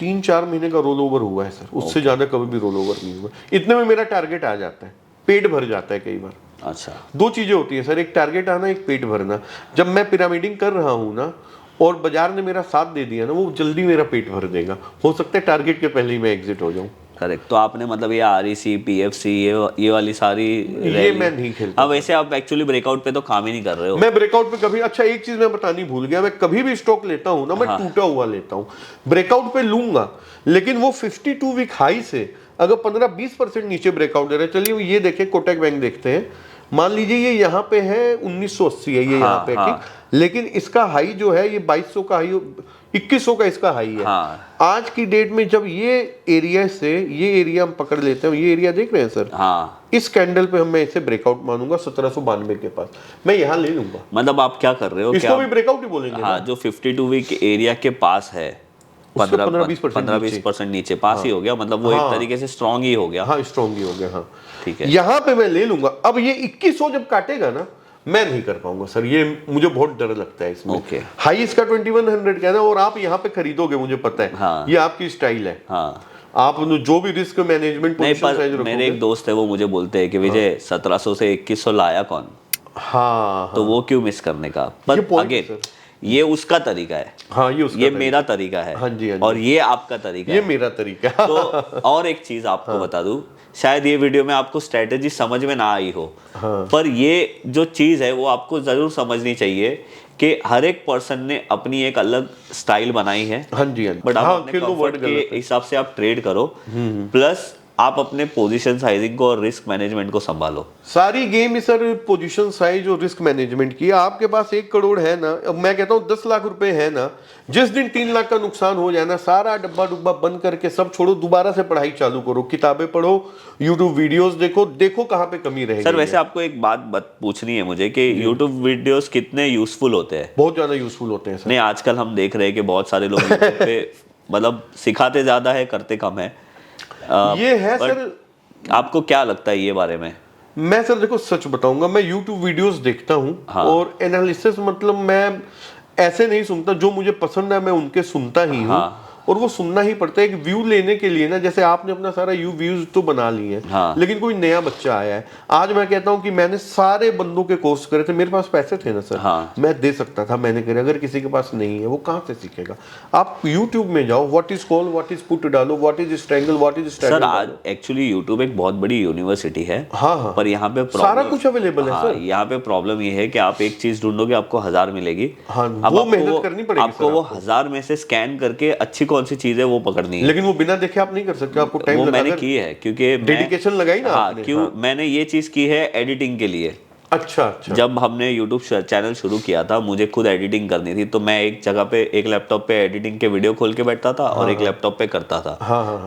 3-4 महीने का रोल ओवर हुआ है सर, उससे ज्यादा कभी भी रोल ओवर नहीं हुआ। इतने में मेरा टारगेट आ जाता है, पेट भर जाता है कई बार। अच्छा, 2 चीजें होती है सर, एक टारगेट आना, एक पेट भरना। जब मैं पिरामिडिंग कर रहा हूँ ना, और बाजार ने मेरा साथ दे दिया ना, वो जल्दी मेरा पेट भर देगा। हो सकता है टारगेट के पहले ही मैं एग्जिट हो जाऊं। करेक्ट। तो आपने मतलब ये आरईसी, पीएफसी, ये वाली सारी ये मैं नहीं खेलता। अब वैसे आप एक्चुअली ब्रेकआउट पे तो काम ही नहीं कर रहे हो। मैं ब्रेकआउट पे कभी, अच्छा एक चीज मैं बतानी भूल गया, मैं कभी भी स्टॉक लेता हूं ना, मैं टूटा हुआ लेता हूं। ब्रेकआउट पे लूंगा, लेकिन वो 52 वीक हाई से अगर 15-20% नीचे ब्रेकआउट दे रहा है। चलिए ये देखें, कोटक बैंक देखते हैं, मान लीजिए ये यहाँ पे है 1980 है, ये यहाँ पे ठीक, लेकिन इसका हाई जो है ये 2200 का हाई, 2100 का इसका हाई है। आज की डेट में जब ये एरिया से, ये एरिया हम पकड़ लेते हैं, ये एरिया देख रहे हैं सर, इस कैंडल पे मैं इसे ब्रेकआउट मानूंगा 1792 के पास, मैं यहाँ ले लूंगा। मतलब आप क्या कर रहे हो? इसको भी ब्रेकआउट ही बोलेंगे। हाँ, जो 52 वीक एरिया के पास है, 15-20% नीचे पास ही हो गया, मतलब वो एक तरीके से स्ट्रॉन्ग ही हो गया। हाँ, स्ट्रॉन्ग ही हो गया। हाँ ठीक है, यहाँ पे मैं ले लूंगा। अब ये 2100 जब काटेगा ना, मैं नहीं कर पाऊंगा सर, ये मुझे बहुत डर लगता है इसमें। हाई इसका 2100 का है ना, और आप यहाँ पे खरीदोगे, मुझे पता है ये आपकी स्टाइल है। आप जो भी रिस्क मैनेजमेंट पोजीशन, मेरे एक दोस्त है, वो मुझे बोलते हैं कि विजय 1700 से 2100 लाया कौन? हाँ, तो वो क्यों मिस करने का? पर अगेन ये उसका तरीका है, हाँ ये उसका ये मेरा तरीका है, हाँ जी, हाँ जी। और ये आपका तरीका ये है। मेरा तरीका। तो और एक चीज आपको बता दूं, शायद ये वीडियो में आपको स्ट्रेटेजी समझ में ना आई हो, पर ये जो चीज है वो आपको जरूर समझनी चाहिए कि हर एक पर्सन ने अपनी एक अलग स्टाइल बनाई है। हाँ जी, हाँ जी। बट आप हाँ, अपने खेलो कंफर्ट वर्ड के गलत है। हिसाब से आप ट्रेड करो, प्लस आप अपने पोजीशन साइजिंग को और रिस्क मैनेजमेंट को संभालो। सारी गेम ही सर पोजीशन साइज और रिस्क मैनेजमेंट की है। आपके पास 1 करोड़ है ना, अब मैं कहता हूँ 10 लाख रुपए है ना, जिस दिन 3 लाख का नुकसान हो जाए ना, सारा डब्बा डुब्बा बंद करके सब छोड़ो, दोबारा से पढ़ाई चालू करो, किताबें पढ़ो, यूट्यूब वीडियोस देखो, देखो कहाँ पे कमी रह सर गई वैसे है। आपको एक बात पूछनी है मुझे कि यूट्यूब वीडियोस कितने यूजफुल होते हैं? बहुत ज्यादा यूजफुल होते हैं सर। नहीं, आजकल हम देख रहे हैं कि बहुत सारे लोग YouTube पे मतलब सिखाते ज्यादा है, करते कम है। ये है but सर, आपको क्या लगता है ये बारे में? मैं सर देखो सच बताऊंगा, मैं YouTube वीडियोस देखता हूँ हाँ। और एनालिसिस मतलब मैं ऐसे नहीं सुनता, जो मुझे पसंद है मैं उनके सुनता ही हूँ। हाँ। और वो सुनना ही पड़ता है। एक व्यू लेने के लिए ना, जैसे आपने अपना सारा व्यूज तो बना लिए हैं, हाँ। लेकिन कोई नया बच्चा आया है, आज मैं कहता हूँ कि मैंने सारे बंदों के कोर्स करे थे, मेरे पास पैसे थे ना सर, हाँ। मैं दे सकता था, मैंने करे। अगर किसी के पास नहीं है वो कहाँ से सीखेगा? आप यूट्यूब में जाओ, what is call, what is put डालो, what is strangle, what is sir आज एक्चुअली यूट्यूब एक बहुत बड़ी यूनिवर्सिटी है। हाँ, हाँ, पर यहाँ पे सारा कुछ अवेलेबल है हाँ, सर। यहाँ पे प्रॉब्लम ये है कि आप एक चीज ढूंढोगे आपको 1000 मिलेगी। हाँ, अब वो आपको मेहनत करनी पड़ेगी आपको सर वो आपको। 1000 में से स्कैन करके अच्छी कौन सी चीज है वो पकड़नी है। लेकिन वो बिना देखे आप नहीं कर सकते, आपको टाइम वो लगा। मैंने की है क्योंकि डेडिकेशन लगाई ना हाँ, आपने। क्यों हाँ। मैंने ये चीज की है एडिटिंग के लिए। अच्छा अच्छा। जब हमने यूट्यूब चैनल शुरू किया था, मुझे खुद एडिटिंग करनी थी, तो मैं एक जगह पे एक लैपटॉप पे एडिटिंग के वीडियो खोल के बैठता था और एक लैपटॉप पे करता था।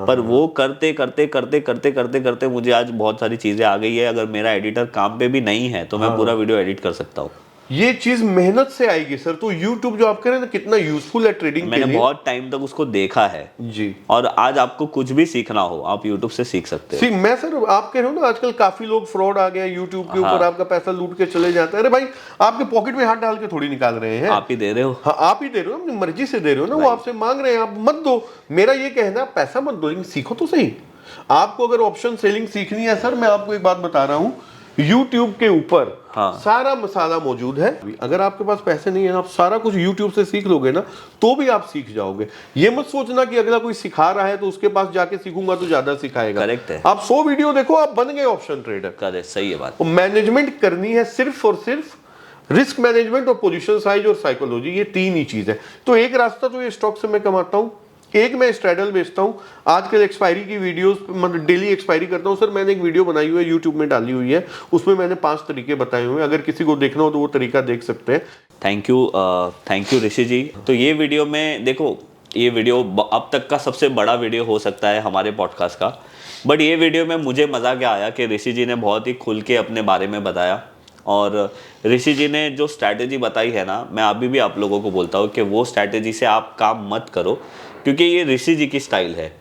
पर वो करते करते करते करते करते करते मुझे आज बहुत सारी चीजें आ गई है। अगर मेरा एडिटर काम पे भी नहीं है तो मैं पूरा वीडियो एडिट कर सकता हूँ। ये चीज मेहनत से आएगी सर। तो YouTube जो आप कह रहे हैं ना, कितना यूजफुल है ट्रेडिंग के मैंने लिए। बहुत टाइम तक उसको देखा है जी। और आज आपको कुछ भी सीखना हो आप यूट्यूब से सीख सकते हो। मैं सर आप कह रहे हो ना, आजकल काफी लोग फ्रॉड आ गए यूट्यूब के ऊपर, आपका पैसा लूट के चले जाते हैं। अरे भाई, आपके पॉकेट में हाथ डाल के थोड़ी निकाल रहे हैं, आप ही दे रहे हो। हाँ आप ही दे रहे हो, अपनी मर्जी से दे रहे हो ना। वो आपसे मांग रहे हैं, आप मत दो। मेरा ये कहना, पैसा मत दो, लेकिन सीखो तो सही। आपको अगर ऑप्शन सेलिंग सीखनी है सर, मैं आपको एक बात बता रहा हूँ, YouTube के ऊपर सारा मसाला मौजूद है। अगर आपके पास पैसे नहीं है, आप सारा कुछ YouTube से सीख लोगे ना, तो भी आप सीख जाओगे। ये मत सोचना कि अगला कोई सिखा रहा है तो उसके पास जाके सीखूंगा तो ज्यादा सिखाएगा। करेक्ट है। आप 100 वीडियो देखो, आप बन गए ऑप्शन ट्रेडर। करेक्ट, सही है बात। मैनेजमेंट करनी है सिर्फ और सिर्फ रिस्क मैनेजमेंट और पोजीशन साइज और साइकोलॉजी, ये 3 ही चीज है। तो एक रास्ता तो ये स्टॉक से मैं कमाता हूँ, एक मैं स्ट्रैडल बेचता हूँ। आजकल एक्सपायरी की वीडियोस, मतलब डेली एक्सपायरी करता हूँ सर। मैंने एक वीडियो बनाई हुई है, यूट्यूब में डाली हुई है, उसमें मैंने 5 तरीके बताए हुए हैं। अगर किसी को देखना हो तो वो तरीका देख सकते हैं। थैंक यू ऋषि जी। तो ये वीडियो में देखो, ये वीडियो अब तक का सबसे बड़ा वीडियो हो सकता है हमारे पॉडकास्ट का। बट ये वीडियो में मुझे मज़ा क्या आया कि ऋषि जी ने बहुत ही खुल के अपने बारे में बताया। और ऋषि जी ने जो स्ट्रैटेजी बताई है ना, मैं अभी भी आप लोगों को बोलता हूँ कि वो स्ट्रैटेजी से आप काम मत करो, क्योंकि ये ऋषि जी की स्टाइल है।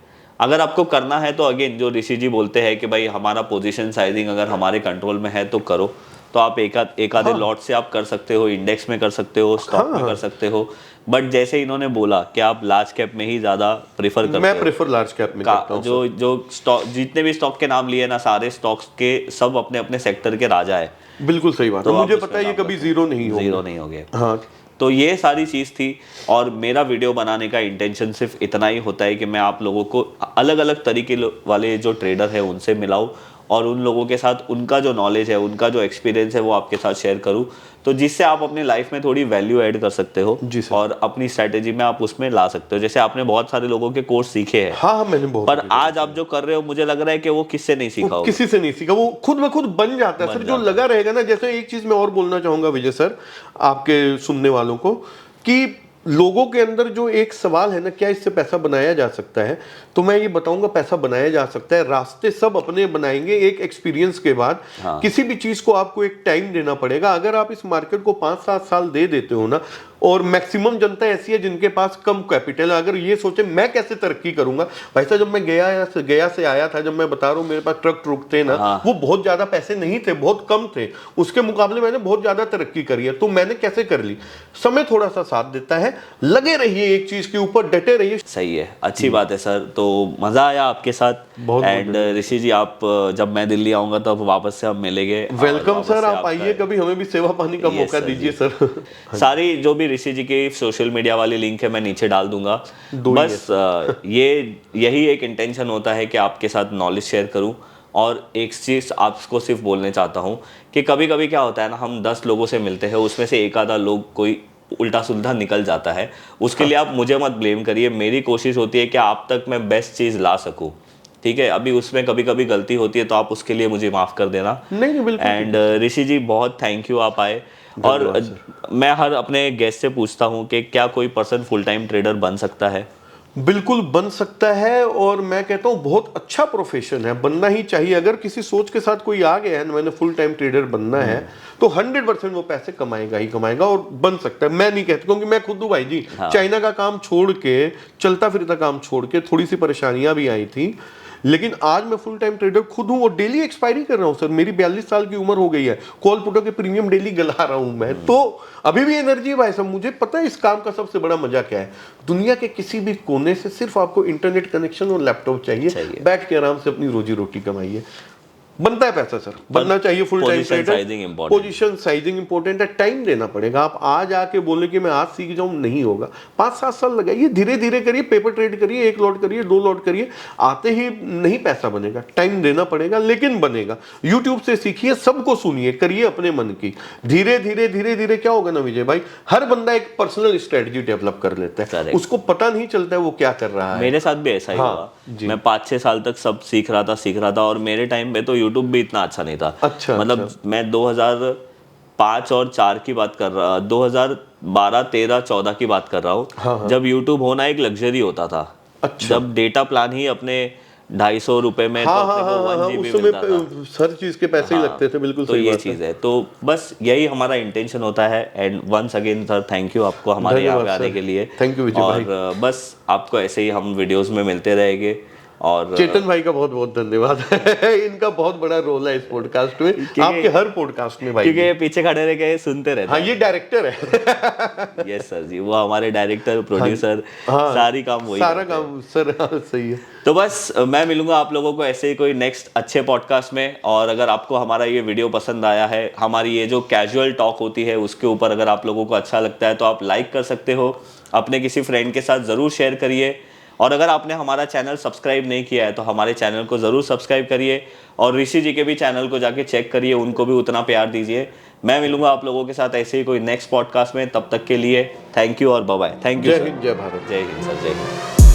अगर आपको करना है तो अगेन जो ऋषि जी बोलते हैं कि भाई हमारा पोजीशन साइजिंग अगर हमारे कंट्रोल में है तो करो, तो आप एक आधे लॉट से आप कर सकते हो, इंडेक्स में कर सकते हो, स्टॉक में कर सकते हो। बट जैसे इन्होंने बोला कि आप लार्ज कैप में ही ज़्यादा प्रीफर करते हो। मैं प्रेफर लार्ज कैप में करता हूँ। जो स्टॉक, जितने भी स्टॉक के नाम लिए ना, सारे स्टॉक्स के सब अपने अपने सेक्टर के राजा है। बिल्कुल सही बात है, मुझे पता है ये कभी जीरो नहीं होंगे। हाँ, तो ये सारी चीज़ थी। और मेरा वीडियो बनाने का इंटेंशन सिर्फ इतना ही होता है कि मैं आप लोगों को अलग अलग तरीके वाले जो ट्रेडर है उनसे मिलाऊं और उन लोगों के साथ उनका जो नॉलेज है, उनका जो एक्सपीरियंस है वो आपके साथ शेयर करूं, तो जिससे आप अपनी लाइफ में थोड़ी वैल्यू ऐड कर सकते हो और अपनी स्ट्रैटेजी में आप उसमें ला सकते हो। जैसे आपने बहुत सारे लोगों के कोर्स सीखे हैं। हाँ, मैंने बहुत। पर आज आप जो कर रहे हो, मुझे लग रहा है कि वो किससे नहीं सीखा होगा। किसी से नहीं सीखा, वो खुद ब खुद बन जाता है सर। जो लगा रहेगा ना, जैसे एक चीज मैं और बोलना चाहूंगा विजय सर, आपके सुनने वालों को, कि लोगों के अंदर जो एक सवाल है ना, क्या इससे पैसा बनाया जा सकता है, तो मैं ये बताऊंगा पैसा बनाया जा सकता है। रास्ते सब अपने बनाएंगे एक एक्सपीरियंस के बाद। किसी भी चीज को आपको एक टाइम देना पड़ेगा। अगर आप इस मार्केट को 5-7 साल दे देते हो ना, और मैक्सिमम जनता ऐसी है जिनके पास कम कैपिटल है, अगर ये सोचे मैं कैसे तरक्की करूंगा। वैसा जब मैं गया से आया था, जब मैं बता रहा हूँ मेरे पास ट्रक थे ना, वो बहुत ज्यादा पैसे नहीं थे, बहुत कम थे। उसके मुकाबले मैंने बहुत ज्यादा तरक्की करी है। तो मैंने कैसे कर ली? समय थोड़ा सा साथ देता है, लगे रहिए एक चीज के ऊपर, डटे रहिए। सही है, अच्छी बात है सर। तो मजा आया आपके साथ। एंड ऋषि जी, आप जब मैं दिल्ली आऊंगा तो वापस से हम मिलेंगे। वेलकम सर, आप आइए कभी, हमें भी सेवा पानी का मौका दीजिए सर। सारी जो भी ऋषि जी की सोशल मीडिया वाली लिंक है, मैं नीचे डाल दूंगा। बस यही एक इंटेंशन होता है कि आपके साथ नॉलेज शेयर करूं। और एक चीज़ आपको सिर्फ बोलने चाहता हूं कि कभी कभी क्या होता है ना, हम 10 लोगों से मिलते हैं, उसमें से एक आधा लोग कोई उल्टा सुल्टा निकल जाता है, उसके लिए आप मुझे मत ब्लेम करिए। मेरी कोशिश होती है कि आप तक मैं बेस्ट चीज़ ला सकूं, ठीक है। अभी उसमें कभी कभी गलती होती है तो आप उसके लिए मुझे माफ़ कर देना। नहीं बिल्कुल। एंड ऋषि जी बहुत थैंक यू, आप आए। और मैं हर अपने गेस्ट से पूछता हूँ कि क्या कोई पर्सन फुल टाइम ट्रेडर बन सकता है? बिल्कुल बन सकता है, और मैं कहता हूँ बहुत अच्छा प्रोफेशन है, बनना ही चाहिए। अगर किसी सोच के साथ कोई आ गया है मैंने फुल टाइम ट्रेडर बनना है, तो 100% वो पैसे कमाएगा ही कमाएगा, और बन सकता है। मैं नहीं कहता, क्योंकि मैं खुद हूँ भाई जी। चाइना का काम छोड़ के, चलता फिरता काम छोड़ के, थोड़ी सी परेशानियां भी आई थी, लेकिन आज मैं फुल टाइम ट्रेडर खुद हूं और डेली एक्सपायरी कर रहा हूं सर। मेरी 42 साल की उम्र हो गई है, कॉल पुटों के प्रीमियम डेली गला रहा हूं मैं, तो अभी भी एनर्जी है भाई साहब। मुझे पता है इस काम का सबसे बड़ा मजा क्या है। दुनिया के किसी भी कोने से सिर्फ आपको इंटरनेट कनेक्शन और लैपटॉप चाहिए। बैठ के आराम से अपनी रोजी रोटी कमाइए, बनता है पैसा सर, बनना चाहिए full time trader. Position sizing important है, टाइम देना पड़ेगा। आप आज आके बोले कि मैं आज सीख जाऊं, नहीं होगा। 5-7 साल लगाइए, धीरे धीरे करिए, पेपर ट्रेड करिए, 1 लॉट करिए, 2 लॉट करिए, आते ही नहीं पैसा बनेगा, टाइम देना पड़ेगा, लेकिन बनेगा। यूट्यूब से सीखिए, सबको सुनिए, करिए अपने मन की। धीरे धीरे धीरे धीरे क्या होगा ना विजय भाई, हर बंदा एक पर्सनल स्ट्रेटजी डेवलप कर लेता है, उसको पता नहीं चलता है वो क्या कर रहा है। मेरे साथ भी ऐसा ही हुआ। मैं 5-6 साल तक सब सीख रहा था, और मेरे टाइम पे तो यूट्यूब भी इतना अच्छा नहीं था। मतलब मैं 2005 और 4 की बात कर रहा, 2012, 13, 14 की बात कर रहा हूँ, जब यूट्यूब होना एक लग्जरी होता था। जब डेटा प्लान ही अपने 250 रुपए में तो अपने को 1 GB मिलता था। हर चीज के पैसे ही लगते थे, बिल्कुल तो सही ये बात चीज है। तो बस यही हमारा इंटेंशन होता है। And once again sir, thank you आपको हमारे यहाँ पे आने के लिए। थैंक यू विजय भाई। और बस आपको ऐसे ही हम वीडियोस में मिलते रहेंगे। और चेतन भाई का बहुत बहुत धन्यवाद है, इनका बहुत बड़ा रोल है इस पॉडकास्ट में, आपके हर पॉडकास्ट में भाई, क्योंकि ये पीछे खड़े रह के सुनते रहते हैं। हाँ, ये डायरेक्टर है। यस सर जी, वो हमारे डायरेक्टर, प्रोड्यूसर, सारी काम वही, सारा काम सर। सही है। तो बस मैं मिलूंगा आप लोगों को ऐसे ही कोई नेक्स्ट अच्छे पॉडकास्ट में। और अगर आपको हमारा ये वीडियो पसंद आया है, हमारी ये जो कैजुअल टॉक होती है उसके ऊपर अगर आप लोगों को अच्छा लगता है, तो आप लाइक कर सकते हो, अपने किसी फ्रेंड के साथ ज़रूर शेयर करिए। और अगर आपने हमारा चैनल सब्सक्राइब नहीं किया है तो हमारे चैनल को ज़रूर सब्सक्राइब करिए, और ऋषि जी के भी चैनल को जाके चेक करिए, उनको भी उतना प्यार दीजिए। मैं मिलूंगा आप लोगों के साथ ऐसे ही कोई नेक्स्ट पॉडकास्ट में, तब तक के लिए थैंक यू और बाय बाय। Thank you. जय हिंद, जय भारत। जय हिंद सर, जय हिंद।